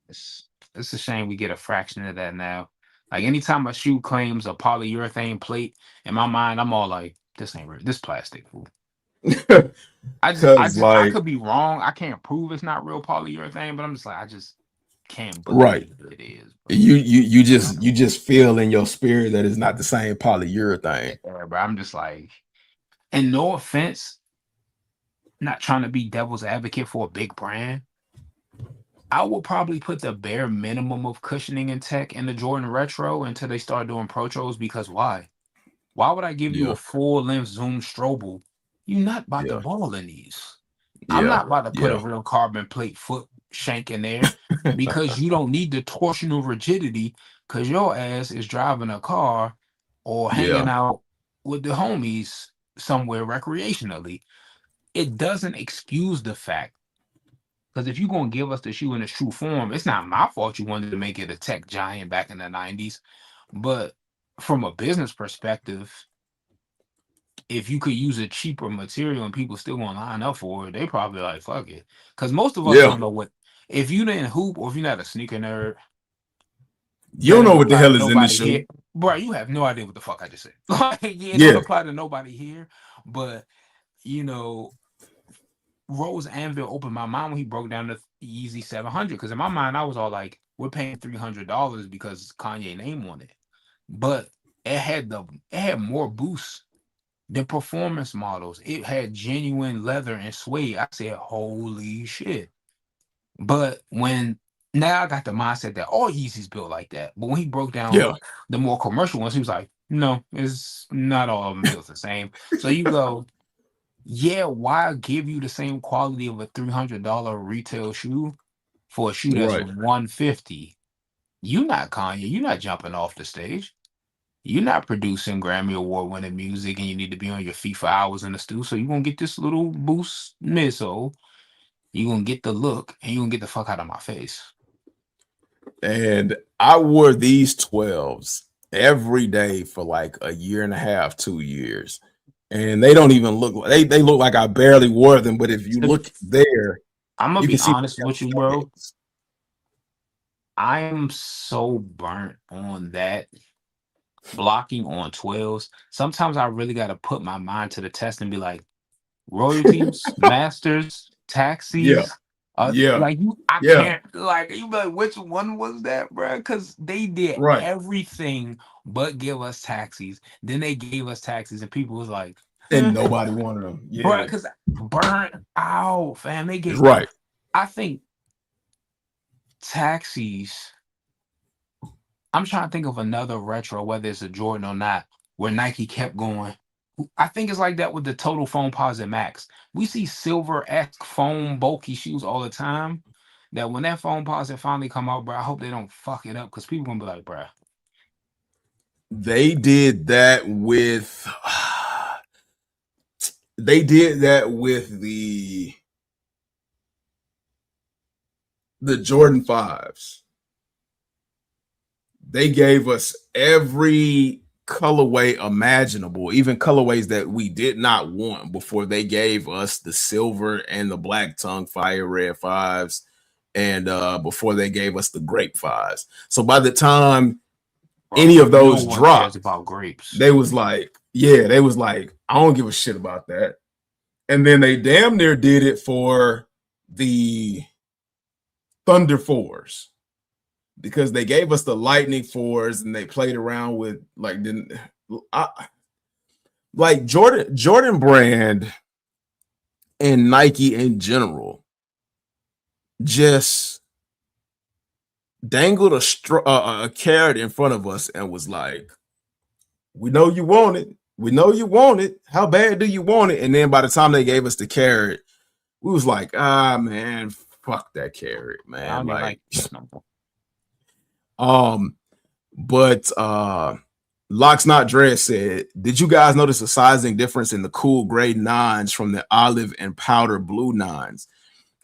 It's a shame we get a fraction of that now. Like anytime a shoe claims a polyurethane plate, in my mind, I'm all like, this ain't real. This plastic, fool. I could be wrong. I can't prove it's not real polyurethane, but I'm just like, I just can't believe it is. Bro. You just feel in your spirit that it's not the same polyurethane. Yeah, bro. I'm just like, and no offense, not trying to be devil's advocate for a big brand. I will probably put the bare minimum of cushioning and tech in the Jordan Retro until they start doing Protros, because why? Why would I give you a full length zoom Strobel? You're not about to ball in these. I'm not about to put a real carbon plate foot shank in there because you don't need the torsional rigidity because your ass is driving a car or hanging out with the homies somewhere recreationally. It doesn't excuse the fact, because if you're going to give us the shoe in its true form, it's not my fault you wanted to make it a tech giant back in the 90s. But from a business perspective, if you could use a cheaper material and people still want to line up for it, they probably like, fuck it. Because most of us don't know what, if you didn't hoop or if you're not a sneaker nerd, you don't know what the hell is in the shoe. Here. Bro, you have no idea what the fuck I just said. It don't apply to nobody here. But, you know, Rose Anvil opened my mind when he broke down the Yeezy 700. Because in my mind, I was all like, we're paying $300 because Kanye name on it. But it had more boost The performance models, it had genuine leather and suede. I said, holy shit. But when now I got the mindset that all Yeezys built like that. But when he broke down Yeah. the more commercial ones, he was like, no, it's not all of them built the same. So you go, yeah, why give you the same quality of a $300 retail shoe for a shoe that's Right. $150? You're not Kanye. You're not jumping off the stage. You're not producing Grammy Award winning music and you need to be on your feet for hours in the studio. So you're going to get this little boost midsole. You're going to get the look and you're going to get the fuck out of my face. And I wore these 12s every day for like a year and a half, 2 years. And they don't even look like they look like I barely wore them. But if you look there, I'm gonna you be can see honest with you, bro. I am so burnt on that blocking on 12s. Sometimes I really got to put my mind to the test and be like, royalties, masters, Yeah, taxis. yeah, Like you, I yeah. can't like you. Be like, which one was that, bro? Because they did Right. everything but give us taxis. Then they gave us taxis, and people was like, And nobody wanted them. bro, Yeah. because burnt out, fam. They get Right. I think taxis. I'm trying to think of another retro, whether it's a Jordan or not, where Nike kept going. I think it's like that with the Total Foam Posit Max. We see silver-esque foam bulky shoes all the time. That when that foam posit finally come out, bro, I hope they don't fuck it up because people gonna be like, bro. They did that with the Jordan 5s. They gave us every colorway imaginable, even colorways that we did not want before they gave us the silver and the black tongue fire red 5s, and before they gave us the grape 5s. So by the time any of those dropped, about grapes, they was like, I don't give a shit about that. And then they damn near did it for the Thunder 4s, because they gave us the Lightning 4s and they played around with Jordan brand and Nike in general just dangled a carrot in front of us and was like, we know you want it. We know you want it. How bad do you want it? And then by the time they gave us the carrot, we was like, man, fuck that carrot, man. I don't like this number. But Locks Not Dread said, did you guys notice a sizing difference in the cool gray 9s from the olive and powder blue 9s?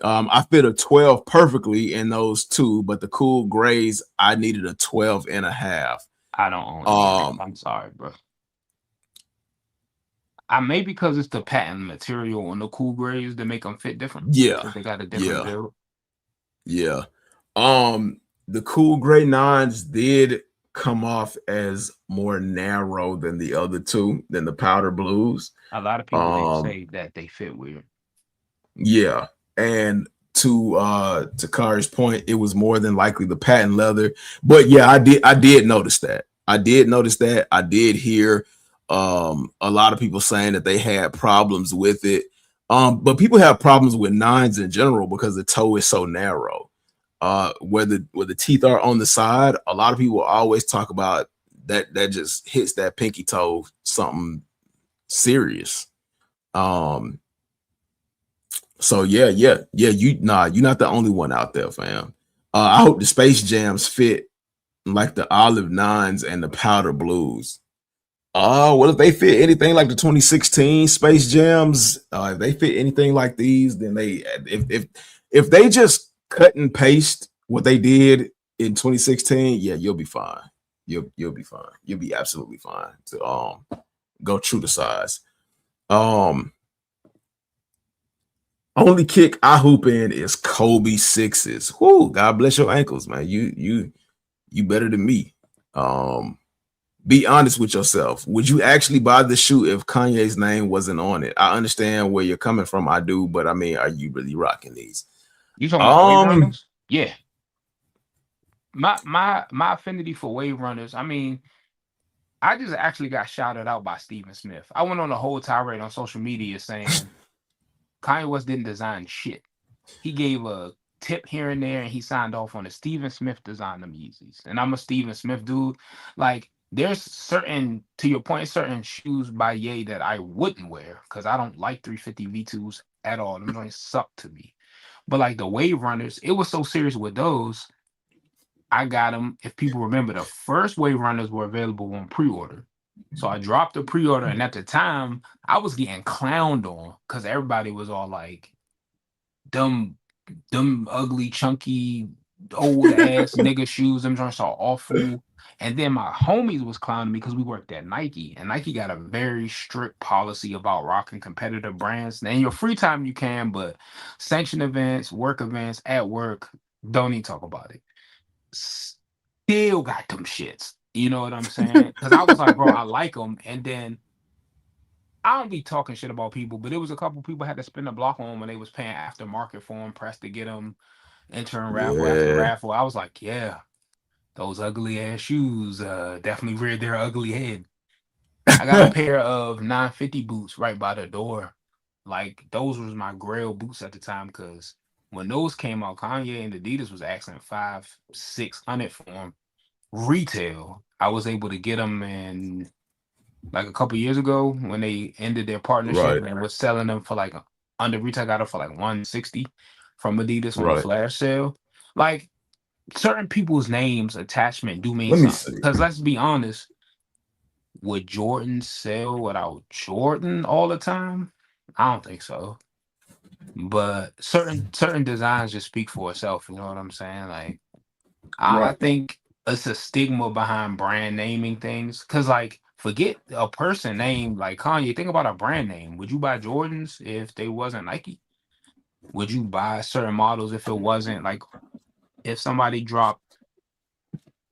I fit a 12 perfectly in those two, but the cool grays, I needed a 12 and a half. I don't own I'm sorry, bro. I may because it's the patent material on the cool grays that make them fit different. Yeah. So they got a different build. Yeah. The cool gray 9s did come off as more narrow than the other two, than the powder blues. A lot of people say that they fit weird. Yeah. And to Kari's point, it was more than likely the patent leather. But yeah, I did notice that. I did hear a lot of people saying that they had problems with it. But people have problems with 9s in general because the toe is so narrow. Where the teeth are on the side, a lot of people always talk about that just hits that pinky toe something serious. So you're not the only one out there, fam. I hope the Space Jams fit like the olive 9s and the powder blues. Well, if they fit anything like the 2016 Space Jams, if they fit anything like these, then if they just cut and paste what they did in 2016, yeah, you'll be fine. You'll be fine. You'll be absolutely fine to go true to size. Only kick I hoop in is Kobe 6s. Whoo, God bless your ankles, man. You better than me. Be honest with yourself. Would you actually buy the shoe if Kanye's name wasn't on it? I understand where you're coming from. I do, but I mean, are you really rocking these? You talking about wave runners? Yeah. My affinity for wave runners, I mean, I just actually got shouted out by Steven Smith. I went on a whole tirade on social media saying Kanye West didn't design shit. He gave a tip here and there, and he signed off on it. Steven Smith designed them Yeezys, and I'm a Steven Smith dude. Like, there's certain, to your point, certain shoes by Ye that I wouldn't wear because I don't like 350 V2s at all. Them joints suck to me. But like the Wave Runners, it was so serious with those. I got them. If people remember, the first Wave Runners were available on pre-order. So I dropped the pre-order, and at the time, I was getting clowned on because everybody was all like, them ugly, chunky, old ass nigga shoes. Them joints are awful. And then my homies was clowning me because we worked at Nike, and Nike got a very strict policy about rocking competitive brands. Now, in your free time, you can, but sanctioned events, work events, at work, don't even talk about it. Still got them shits. You know what I'm saying? Because I was like, bro, I like them. And then I don't be talking shit about people, but it was a couple people had to spend a block on them when they was paying aftermarket for them, press to get them, entering raffle after raffle. I was like, yeah, those ugly ass shoes definitely reared their ugly head. I got a pair of 950 boots right by the door. Like, those was my grail boots at the time because when those came out, Kanye and Adidas was asking $500-600 for them retail. I was able to get them in like a couple years ago when they ended their partnership and was selling them for like under retail. I got them for like 160 from Adidas on the flash sale. Like, certain people's names attachment do mean something. Because let's be honest, would Jordan sell without Jordan all the time? I don't think so. But certain designs just speak for itself. You know what I'm saying? Like, I think it's a stigma behind brand naming things. Cause like, forget a person name like Kanye. Think about a brand name. Would you buy Jordans if they wasn't Nike? Would you buy certain models if it wasn't like, if somebody dropped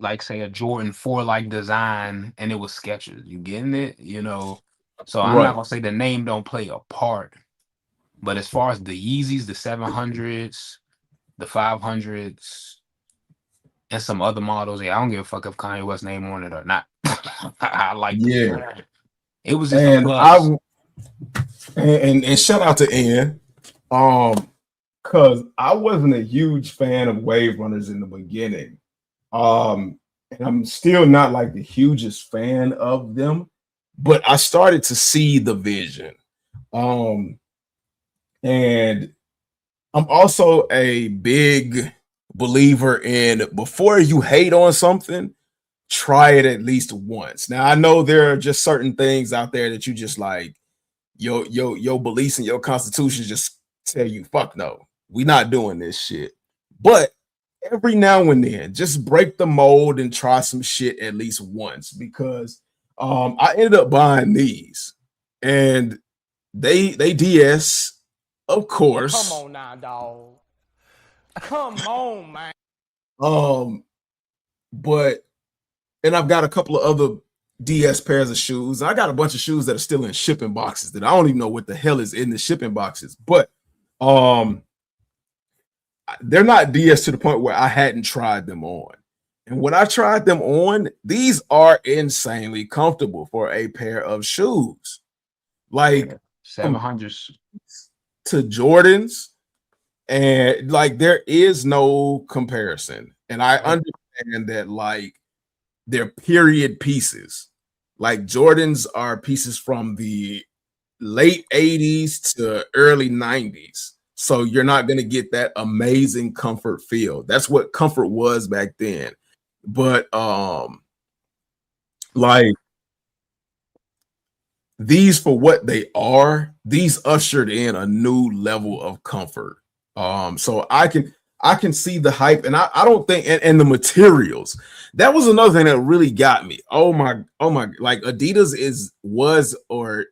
like, say, a Jordan 4 like design and it was Skechers? You getting it? You know. So I'm not gonna say the name don't play a part. But as far as the Yeezys, the 700s, the 500s, and some other models, yeah, I don't give a fuck if Kanye West's name on it or not. I like it. It was just a plus. And shout out to Ian, because I wasn't a huge fan of Wave Runners in the beginning, and I'm still not like the hugest fan of them, but I started to see the vision, and I'm also a big believer in, before you hate on something, try it at least once. Now I know there are just certain things out there that you just like, your beliefs and your constitution just tell you, fuck no, we not doing this shit. But every now and then, just break the mold and try some shit at least once, because I ended up buying these, and they DS, of course. Come on now, dog. Come on, man. But and I've got a couple of other DS pairs of shoes. I got a bunch of shoes that are still in shipping boxes that I don't even know what the hell is in the shipping boxes. But they're not DS to the point where I hadn't tried them on. And when I tried them on, these are insanely comfortable for a pair of shoes. Like 700s to Jordans, and like there is no comparison. And I understand that, like, they're period pieces. Like, Jordans are pieces from the late 80s to early 90s. So you're not going to get that amazing comfort feel. That's what comfort was back then. But like, these, for what they are, these ushered in a new level of comfort. So I can see the hype, and I don't think, and the materials. That was another thing that really got me. Oh my, like, Adidas was, or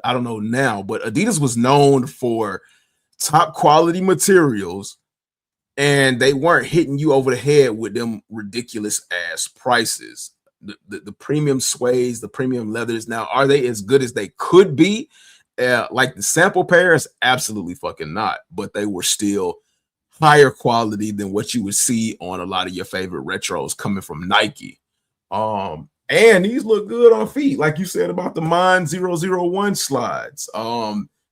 I don't know now, but Adidas was known for top quality materials, and they weren't hitting you over the head with them ridiculous ass prices. The premium suedes, the premium leathers. Now, are they as good as they could be? Like the sample pairs, absolutely fucking not. But they were still higher quality than what you would see on a lot of your favorite retros coming from Nike. And And these look good on feet, like you said about the Mind 001 slides.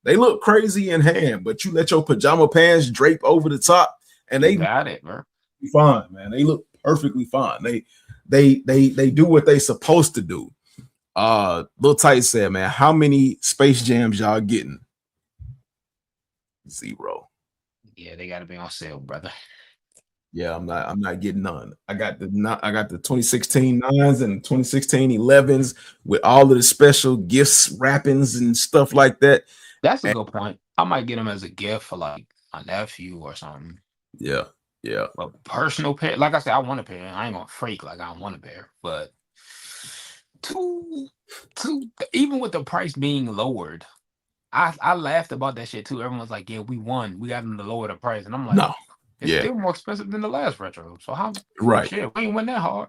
They look crazy in hand, but you let your pajama pants drape over the top, and they got it, bro. Fine, man. They look perfectly fine. They do what they supposed to do. Lil Tight said, man, how many Space Jams y'all getting? 0. Yeah, they got to be on sale, brother. Yeah, I'm not getting none. I got the 2016 9s and 2016 11s with all of the special gifts, wrappings, and stuff like that. That's a good point. I might get them as a gift for like my nephew or something. Yeah. But personal pair, like I said, I want a pair. I ain't gonna freak like I want a pair, but two, even with the price being lowered, I laughed about that shit too. Everyone's like, "Yeah, we won. We got them to lower the price," and I'm like, no. It's still more expensive than the last retro. So how? Right. Shit, we ain't win that hard.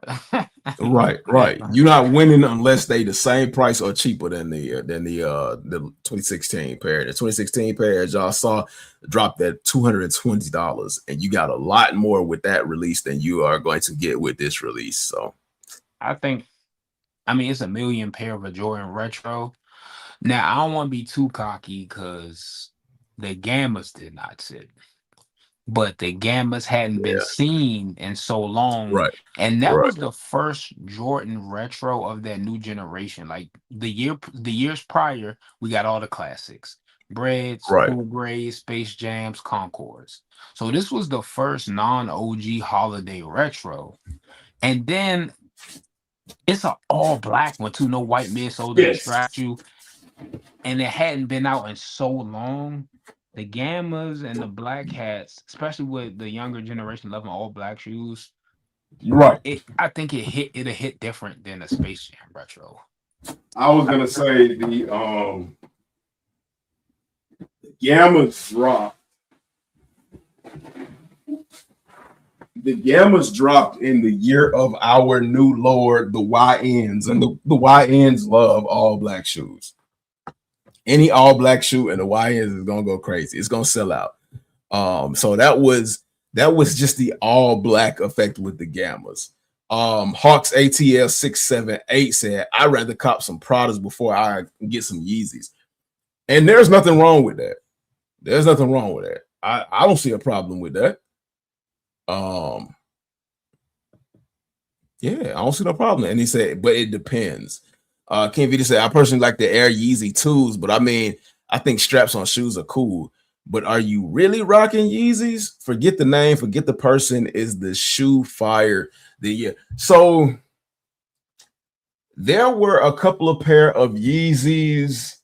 right. You're not winning unless they the same price or cheaper than the 2016 pair. The 2016 pair, as y'all saw, dropped at $220, and you got a lot more with that release than you are going to get with this release. So I mean, it's a million pair of a Jordan retro. Now I don't want to be too cocky because the Gammas did not sit. But the Gammas hadn't been seen in so long. Right. And that was the first Jordan retro of that new generation. Like the years prior, we got all the classics. Breads, Cool Grays, Space Jams, Concords. So this was the first non-OG holiday retro. And then it's an all black one too, no white midsole to distract you. And it hadn't been out in so long. The Gammas and the black hats, especially with the younger generation loving all black shoes, right? I think it'll hit different than a Space Jam retro. I was gonna say the Gammas dropped. The Gammas dropped in the year of our new Lord, the YNs, and the YNs love all black shoes. Any all black shoe and the YNs is gonna go crazy. It's gonna sell out. So that was just the all black effect with the Gammas. Hawks ATL 678 said, I'd rather cop some Pradas before I get some Yeezys. And there's nothing wrong with that. There's nothing wrong with that. I don't see a problem with that. Yeah, I don't see no problem. And he said, but it depends. Ken Vita said, I personally like the Air Yeezy 2s, but I mean, I think straps on shoes are cool. But are you really rocking Yeezys? Forget the name, forget the person. Is the shoe fire? So there were a couple of pair of Yeezys,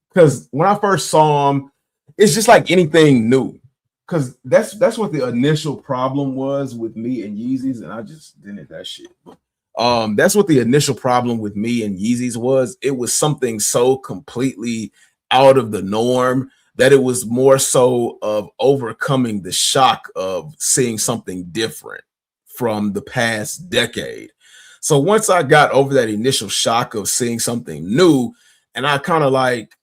because when I first saw them, it's just like anything new. Because that's what the initial problem was with me and Yeezys, and I just didn't that shit. That's what the initial problem with me and Yeezys was. It was something so completely out of the norm that it was more so of overcoming the shock of seeing something different from the past decade. So once I got over that initial shock of seeing something new, and I kind of like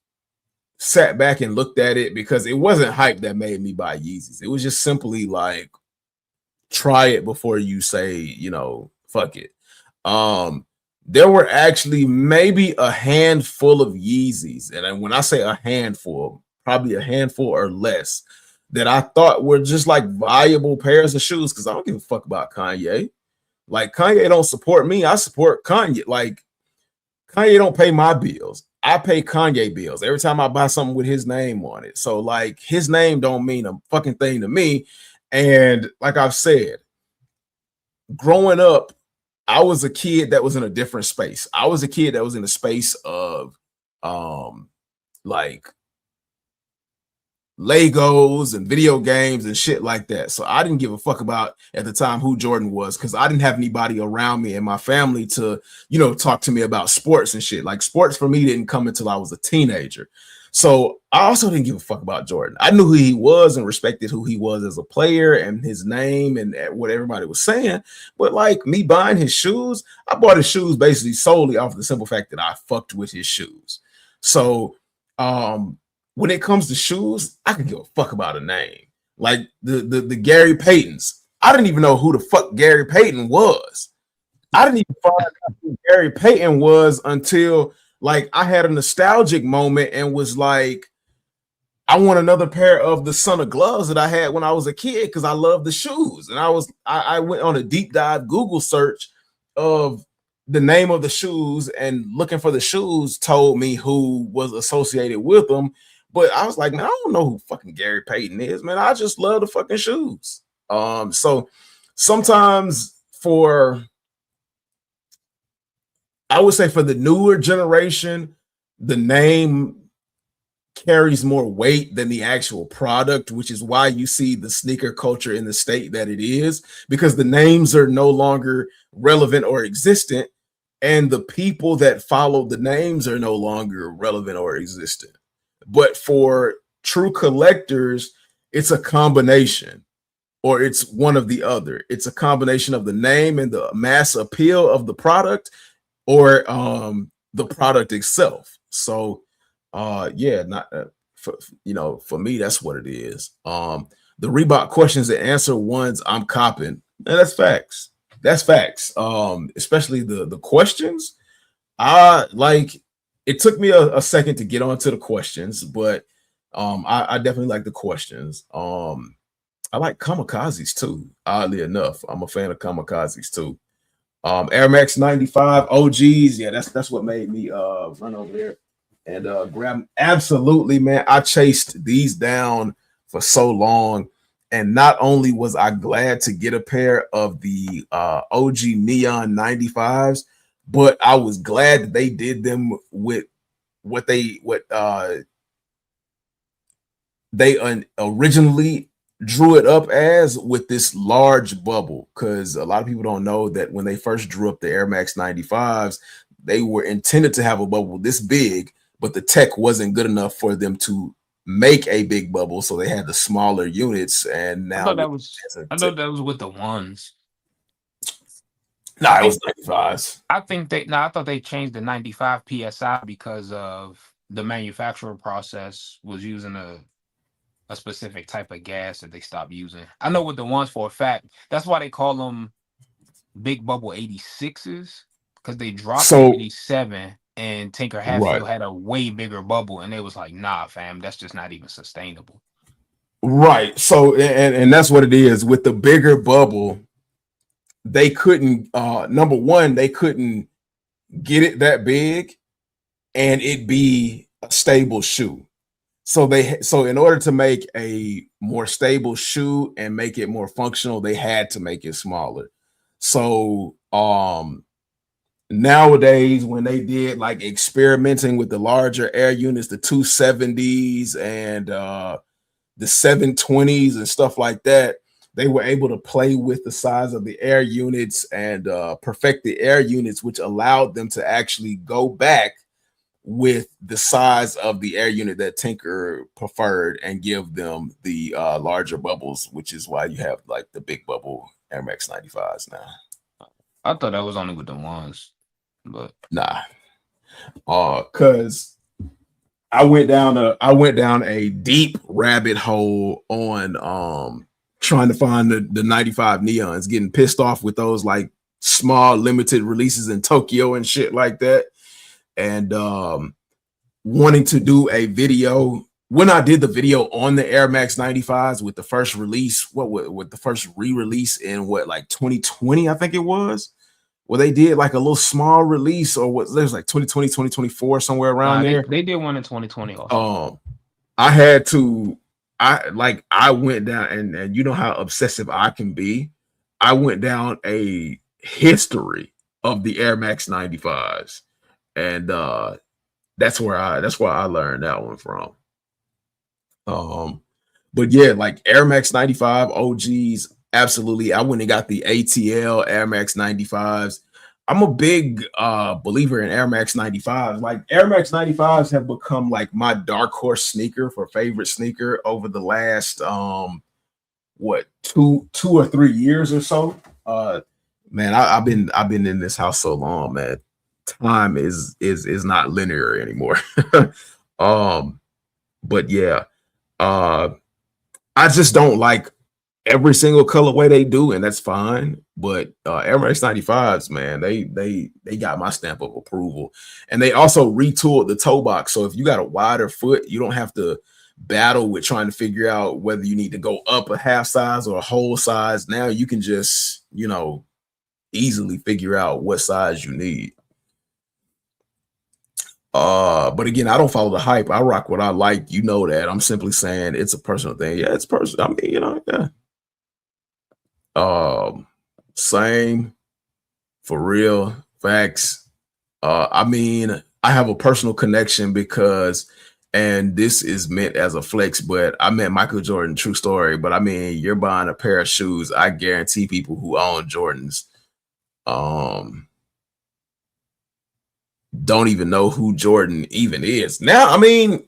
sat back and looked at it, because it wasn't hype that made me buy Yeezys. It was just simply like, try it before you say, fuck it. There were actually maybe a handful of Yeezys, and when I say a handful, probably a handful or less, that I thought were just like viable pairs of shoes, because I don't give a fuck about Kanye. Like, Kanye don't support me, I support Kanye. Like, Kanye don't pay my bills, I pay Kanye bills every time I buy something with his name on it. So like, his name don't mean a fucking thing to me. And like I've said, growing up, I was a kid that was in a different space. I was a kid that was in the space of like Legos and video games and shit like that. So I didn't give a fuck about at the time who Jordan was, because I didn't have anybody around me in my family to, talk to me about sports and shit. Like, sports for me didn't come until I was a teenager. So I also didn't give a fuck about Jordan. I knew who he was and respected who he was as a player and his name and what everybody was saying. But like, me buying his shoes, I bought his shoes basically solely off of the simple fact that I fucked with his shoes. So when it comes to shoes, I can give a fuck about a name. Like the Gary Paytons. I didn't even know who the fuck Gary Payton was. I didn't even find out who Gary Payton was until like I had a nostalgic moment and was like, I want another pair of the Son of gloves that I had when I was a kid because I love the shoes. And I went on a deep dive Google search of the name of the shoes, and looking for the shoes told me who was associated with them. But I was like, man, I don't know who fucking Gary Payton is, man. I just love the fucking shoes. So sometimes I would say for the newer generation, the name carries more weight than the actual product, which is why you see the sneaker culture in the state that it is, because the names are no longer relevant or existent, and the people that follow the names are no longer relevant or existent. But for true collectors, it's a combination, or it's one of the other. It's a combination of the name and the mass appeal of the product, or the product itself. So yeah, not for me, that's what it is. The Reebok questions and answer ones I'm copping. And that's facts. That's facts. Especially the questions. It took me a second to get onto the questions, but I definitely like the questions. I like kamikazes too, oddly enough. I'm a fan of kamikazes too. Air Max 95 OGs, yeah, that's what made me run over there and grab them. Absolutely, man. I chased these down for so long, and not only was I glad to get a pair of the OG Neon 95s, but I was glad that they did them with what they originally drew it up as, with this large bubble, because a lot of people don't know that when they first drew up the Air Max 95s, they were intended to have a bubble this big, but the tech wasn't good enough for them to make a big bubble, so they had the smaller units. And now I thought that was with the ones. No, it was 95s. I thought they changed the 95 PSI because of the manufacturing process was using a specific type of gas that they stopped using. I know with the ones for a fact. That's why they call them Big Bubble 86s, because they dropped 87 and Tinker Hatfield had a way bigger bubble, and they was like, nah, fam, that's just not even sustainable. Right. So and that's what it is. With the bigger bubble, they couldn't number one, they couldn't get it that big and it be a stable shoe. So in order to make a more stable shoe and make it more functional, they had to make it smaller. So nowadays, when they did like experimenting with the larger air units, the 270s and the 720s and stuff like that, they were able to play with the size of the air units and perfect the air units, which allowed them to actually go back with the size of the air unit that Tinker preferred and give them the larger bubbles, which is why you have like the big bubble Air Max 95s now. I thought that was only with the ones, but nah. Cause I went down a deep rabbit hole on trying to find the 95 neons, getting pissed off with those like small limited releases in Tokyo and shit like that. And wanting to do a video. When I did the video on the Air Max 95s with the first release, with the first re-release in like 2020, I think it was, where they did like a little small release, or what there's like 2020, 2024, somewhere around there. They did one in 2020 also. I went down, and you know how obsessive I can be. I went down a history of the Air Max 95s. And that's where I learned that one from. But yeah, like Air Max 95 OGs, absolutely. I went and got the ATL Air Max 95s. I'm a big believer in Air Max 95s. Like Air Max 95s have become like my dark horse sneaker for favorite sneaker over the last 2 or 3 years or so. Man, I've been in this house so long, man. Time is not linear anymore. But yeah, I just don't like every single colorway they do, and that's fine. But Air Max 95s, man, they got my stamp of approval. And they also retooled the toe box. So if you got a wider foot, you don't have to battle with trying to figure out whether you need to go up a half size or a whole size. Now you can just, you know, easily figure out what size you need. But again, I don't follow the hype. I rock what I like. You know that. I'm simply saying it's a personal thing. Yeah, it's personal. I mean, you know, yeah. Same for real facts. I mean, I have a personal connection because, and this is meant as a flex, but I met Michael Jordan, true story. But I mean, you're buying a pair of shoes. I guarantee people who own Jordans, don't even know who Jordan even is. Now, I mean,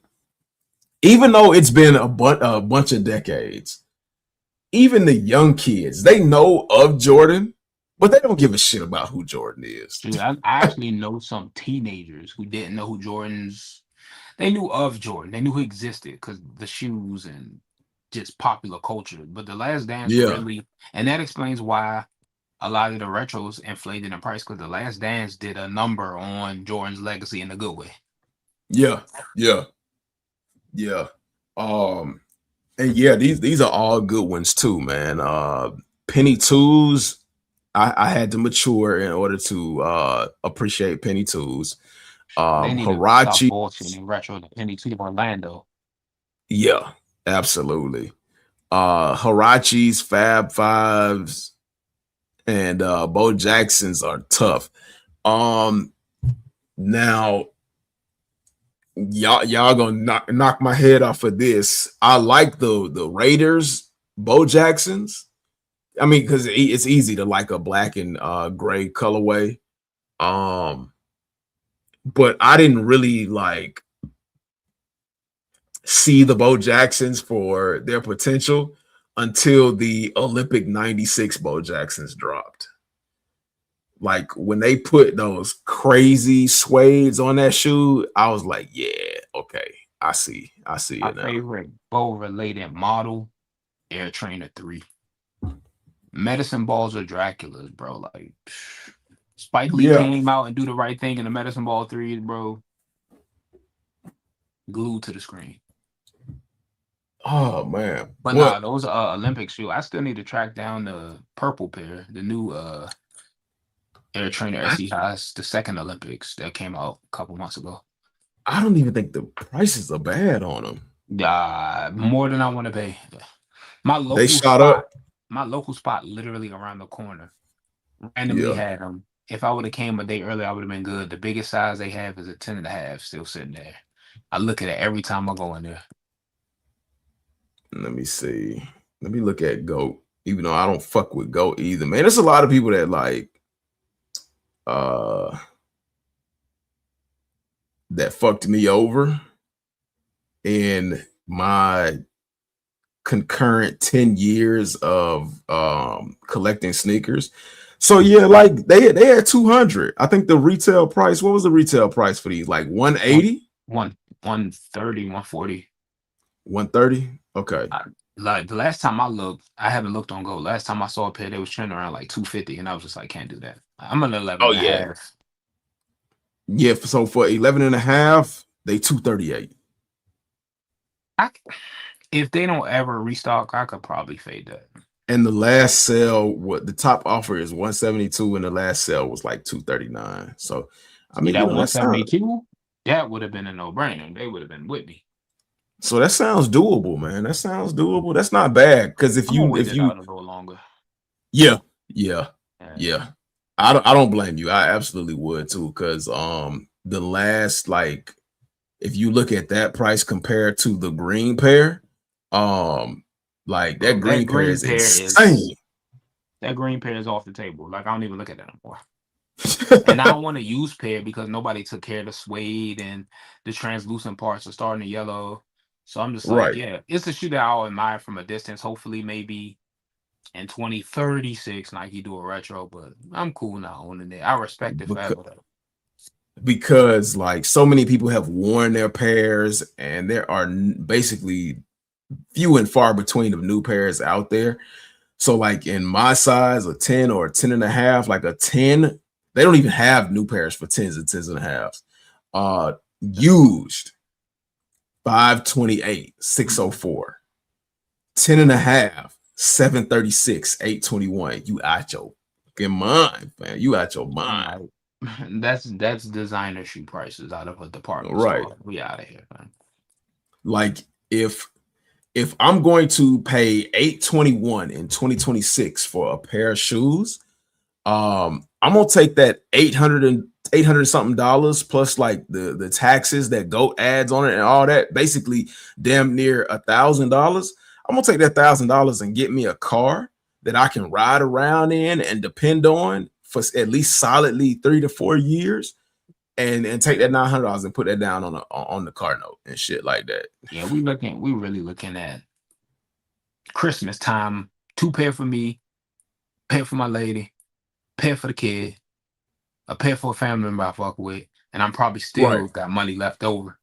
even though it's been a bunch of decades, even the young kids, they know of Jordan, but they don't give a shit about who Jordan is. Dude, I actually know some teenagers who didn't know who Jordan's. They knew of Jordan. They knew he existed because the shoes and just popular culture. But the Last Dance really, and that explains why a lot of the retros inflated in price, because the Last Dance did a number on Jordan's legacy in a good way. Yeah. And yeah, these are all good ones too, man. Penny twos, I had to mature in order to appreciate penny twos. Huarachi in retro, the penny two Orlando. Yeah, absolutely. Huarachi's, Fab Fives, and Bo Jacksons are tough. Now y'all gonna knock my head off of this. I like the Raiders Bo Jacksons. I mean, because it's easy to like a black and gray colorway. But I didn't really like see the Bo Jacksons for their potential until the Olympic 96 Bo Jacksons dropped. Like when they put those crazy suedes on that shoe, I was like, yeah, okay, I see it now. My favorite Bo related model, Air Trainer 3. Medicine balls or Draculas, bro. Like Spike Lee came out and do the right thing in the Medicine Ball 3s, bro. Glued to the screen. Oh man. But nah, those Olympic shoe. I still need to track down the purple pair, the new Air Trainer SE Highs, the second Olympics that came out a couple months ago. I don't even think the prices are bad on them. More than I want to pay. My local they shot up. My local spot, literally around the corner, randomly had them. If I would have came a day earlier, I would have been good. The biggest size they have is a 10.5, still sitting there. I look at it every time I go in there. Let me see. Let me look at GOAT. Even though I don't fuck with GOAT either, man. There's a lot of people that like that fucked me over in my concurrent 10 years of collecting sneakers. So yeah, like they had 200. I think the retail price, what was the retail price for these? Like 180? 130, 140. 130? Okay. Like the last time I looked, I haven't looked on GOAT. Last time I saw a pair, they was trending around like 250, and I was just like, can't do that. I'm an 11 and a half. Yeah, so for 11 and a half, they 238. If they don't ever restock, I could probably fade that. And the last sale, what the top offer is 172, and the last sale was like 239. So I mean, that 172, that would have been a no-brainer. They would have been with me. So that sounds doable, man. That sounds doable. That's not bad. Because if you go longer. Yeah. I don't blame you. I absolutely would too. Because the last, like, if you look at that price compared to the green pair, like that green pair is insane. That green pair is off the table. Like I don't even look at that anymore. And I don't want to use pair because nobody took care of the suede and the translucent parts are starting to yellow. So I'm just like, yeah, it's a shoe that I'll admire from a distance. Hopefully, maybe in 2036, Nike do a retro, but I'm cool now owning it. I respect it forever. Because like so many people have worn their pairs, and there are basically few and far between of new pairs out there. So like in my size, a 10 or a 10 and a half, like a 10, they don't even have new pairs for 10s and 10s and a halves. Used 528, 604, 10 and a half, 736, 821. You out your fucking mind, man. You out your mind. That's designer shoe prices out of a department Right. store. We out of here, man. Like if I'm going to pay 821 in 2026 for a pair of shoes, I'm gonna take that 800 something dollars plus like the taxes that GOAT adds on it and all that, basically damn near $1,000. I'm gonna take that $1,000 and get me a car that I can ride around in and depend on for at least solidly 3 to 4 years, and take that $900 and put that down on the car note and shit like that. Yeah, we really looking at Christmas time. 2 pair for me, pair for my lady, pair for the kid, a pair for a family member I fuck with, and I'm probably still got money left over.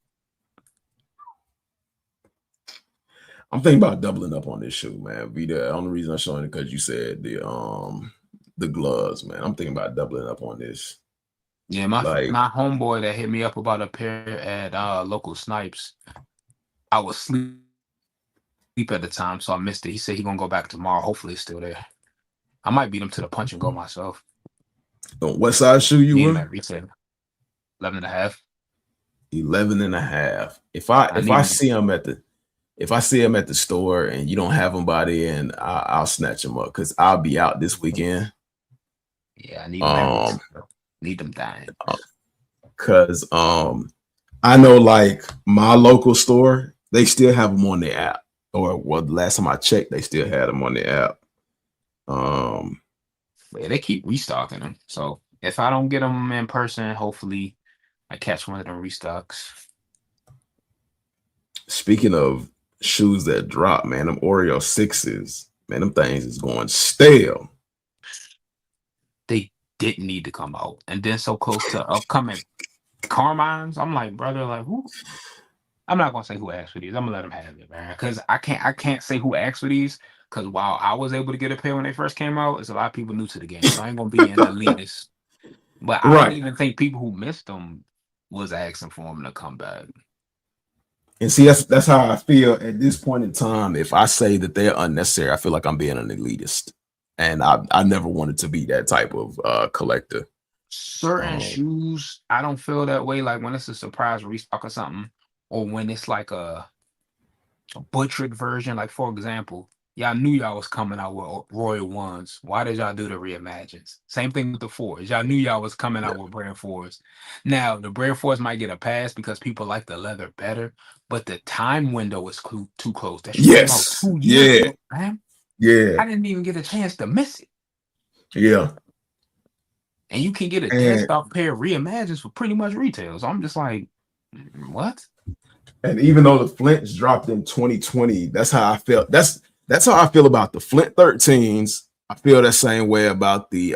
I'm thinking about doubling up on this shoe, man. The only reason I'm showing it because you said the gloves, man. I'm thinking about doubling up on this. Yeah, my homeboy that hit me up about a pair at local Snipes. I was asleep at the time, so I missed it. He said he gonna go back tomorrow. Hopefully it's still there. I might beat him to the punch and go myself. What size shoe you were? At retail. 11 and a half. 11 and a half. If I see him at the store and you don't have them by then, I'll snatch them up because I'll be out this weekend. Yeah, I need them. Need them dying. Because I know like my local store, they still have them on the app. Or well, the last time I checked, they still had them on the app. Yeah, they keep restocking them. So if I don't get them in person, hopefully I catch one of them restocks. Speaking of shoes that drop, man, them Oreo 6s, man, them things is going stale. They didn't need to come out. And then so close to upcoming Carmines, I'm like, brother, like who? I'm not gonna say who asked for these. I'm gonna let them have it, man. Because I can't say who asked for these. Because while I was able to get a pair when they first came out, there's a lot of people new to the game. So I ain't gonna be an elitist. But I don't even think people who missed them was asking for them to come back. And see, that's how I feel at this point in time. If I say that they're unnecessary, I feel like I'm being an elitist. And I never wanted to be that type of collector. Certain shoes, I don't feel that way. Like when it's a surprise restock or something, or when it's like a butchered version. Like for example, y'all knew y'all was coming out with Royal Ones. Why did y'all do the reimagines? Same thing with the 4s. Y'all knew y'all was coming out with brand 4s. Now the brand 4s might get a pass because people like the leather better, but the time window is too close. That should came out 2 years ago, man. Yeah. I didn't even get a chance to miss it. Yeah. And you can get a test off pair of reimagines for pretty much retail. So I'm just like, what? And even though the Flints dropped in 2020, that's how I felt. That's how I feel about the Flint 13s. I feel that same way about the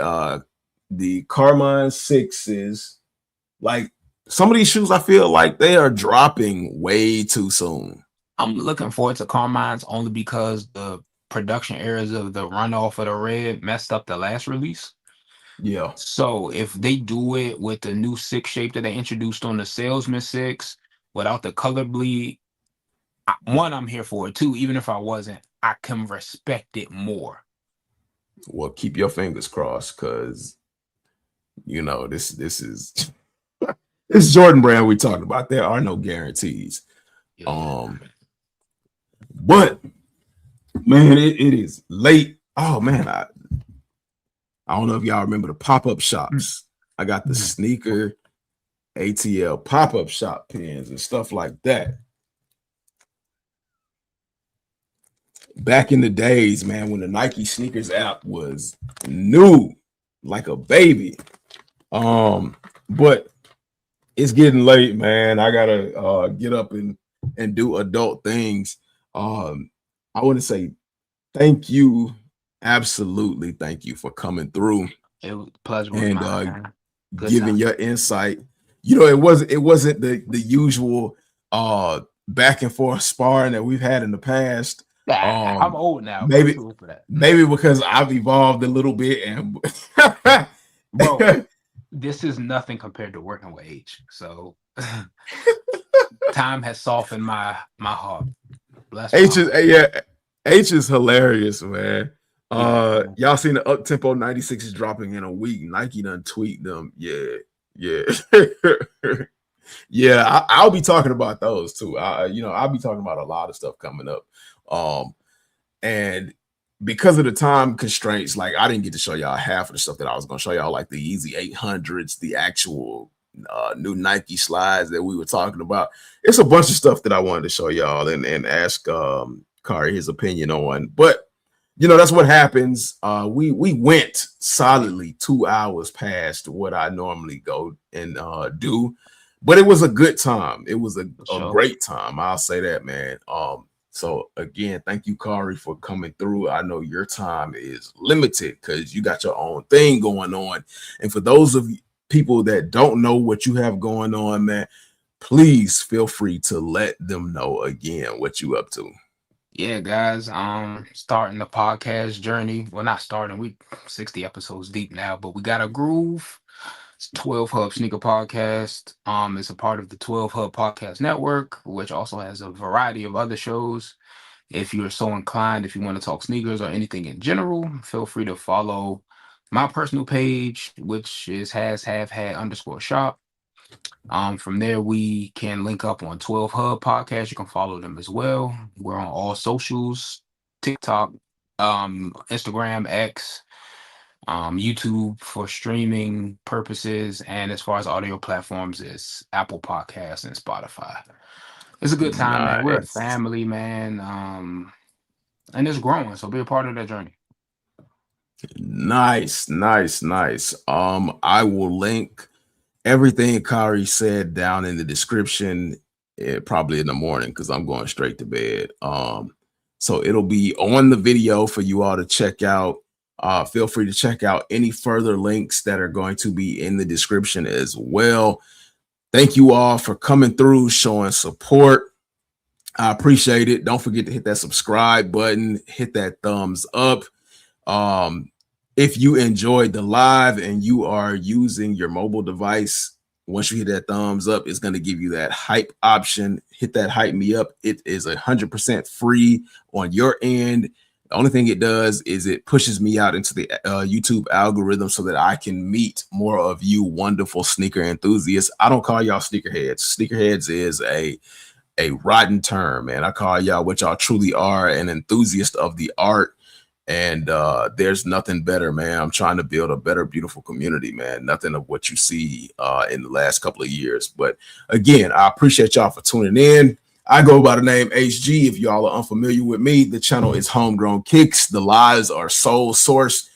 Carmine 6s. Like some of these shoes, I feel like they are dropping way too soon. I'm looking forward to Carmine's only because the production errors of the runoff of the red messed up the last release. Yeah. So if they do it with the new 6 shape that they introduced on the Salesman 6 without the color bleed, one, I'm here for it. 2, even if I wasn't, I can respect it more. Well, keep your fingers crossed because you know this is this Jordan brand we talking about. There are no guarantees. Yeah. But man, it is late. Oh man, I don't know if y'all remember the pop-up shops. I got the sneaker ATL pop-up shop pins and stuff like that. Back in the days, man, when the Nike sneakers app was new, like a baby. But it's getting late, man. I gotta get up and do adult things. I want to say thank you, absolutely thank you for coming through. It was a pleasure and giving your insight. You know, it wasn't the usual back and forth sparring that we've had in the past. I'm old now. Maybe Too old for that. maybe because I've evolved a little bit and Bro, this is nothing compared to working with H. So time has softened my heart. Bless my H is heart. yeah, H is hilarious, man. Yeah. Y'all seen the up tempo 96 is dropping in a week. Nike done tweaked them. Yeah, yeah. Yeah, I'll be talking about those too. I'll be talking about a lot of stuff coming up. And because of the time constraints, like I didn't get to show y'all half of the stuff that I was gonna show y'all, like the Easy 800s, the actual new Nike slides that we were talking about. It's a bunch of stuff that I wanted to show y'all and ask Kari his opinion on. But that's what happens. We went solidly 2 hours past what I normally go and do, but it was a good time. It was a great time. I'll say that, man. So again, thank you, Kari, for coming through. I know your time is limited because you got your own thing going on. And for those of people that don't know what you have going on, man, please feel free to let them know again what you up to. Yeah, guys. Starting the podcast journey. Well, not starting. We 60 episodes deep now, but we got a groove. It's 12 Hub Sneaker Podcast. It's a part of the 12 Hub Podcast Network, which also has a variety of other shows. If you're so inclined, if you want to talk sneakers or anything in general, feel free to follow my personal page, which is _shop. From there, we can link up on 12 Hub Podcast. You can follow them as well. We're on all socials, TikTok, Instagram, X, YouTube for streaming purposes, and as far as audio platforms, is Apple Podcasts and Spotify. It's a good time, man. We're a family, man, and it's growing. So be a part of that journey. Nice. I will link everything Kari said down in the description, probably in the morning because I'm going straight to bed. So it'll be on the video for you all to check out. Feel free to check out any further links that are going to be in the description as well. Thank you all for coming through, showing support. I appreciate it. Don't forget to hit that subscribe button, hit that thumbs up. If you enjoyed the live and you are using your mobile device, once you hit that thumbs up, it's going to give you that hype option. Hit that hype me up. It is 100% free on your end. The only thing it does is it pushes me out into the YouTube algorithm so that I can meet more of you wonderful sneaker enthusiasts. I don't call y'all sneakerheads. Sneakerheads is a rotten term, man. I call y'all what y'all truly are, an enthusiast of the art. And there's nothing better, man. I'm trying to build a better, beautiful community, man. Nothing of what you see in the last couple of years. But again, I appreciate y'all for tuning in. I go by the name HG. If y'all are unfamiliar with me, the channel is Homegrown Kicks. The lives are soul source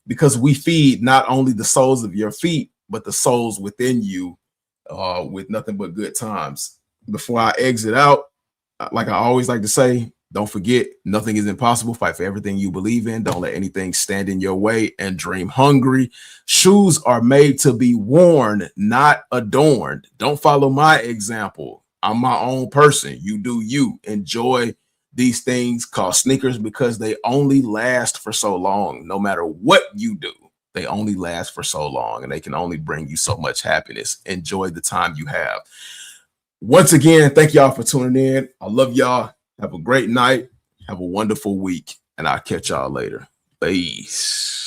because we feed not only the soles of your feet, but the souls within you with nothing but good times. Before I exit out, like I always like to say, don't forget, nothing is impossible. Fight for everything you believe in. Don't let anything stand in your way, and dream hungry. Shoes are made to be worn, not adorned. Don't follow my example. I'm my own person. You do you. Enjoy these things called sneakers because they only last for so long. No matter what you do, they only last for so long and they can only bring you so much happiness. Enjoy the time you have. Once again, thank y'all for tuning in. I love y'all. Have a great night. Have a wonderful week. And I'll catch y'all later. Peace.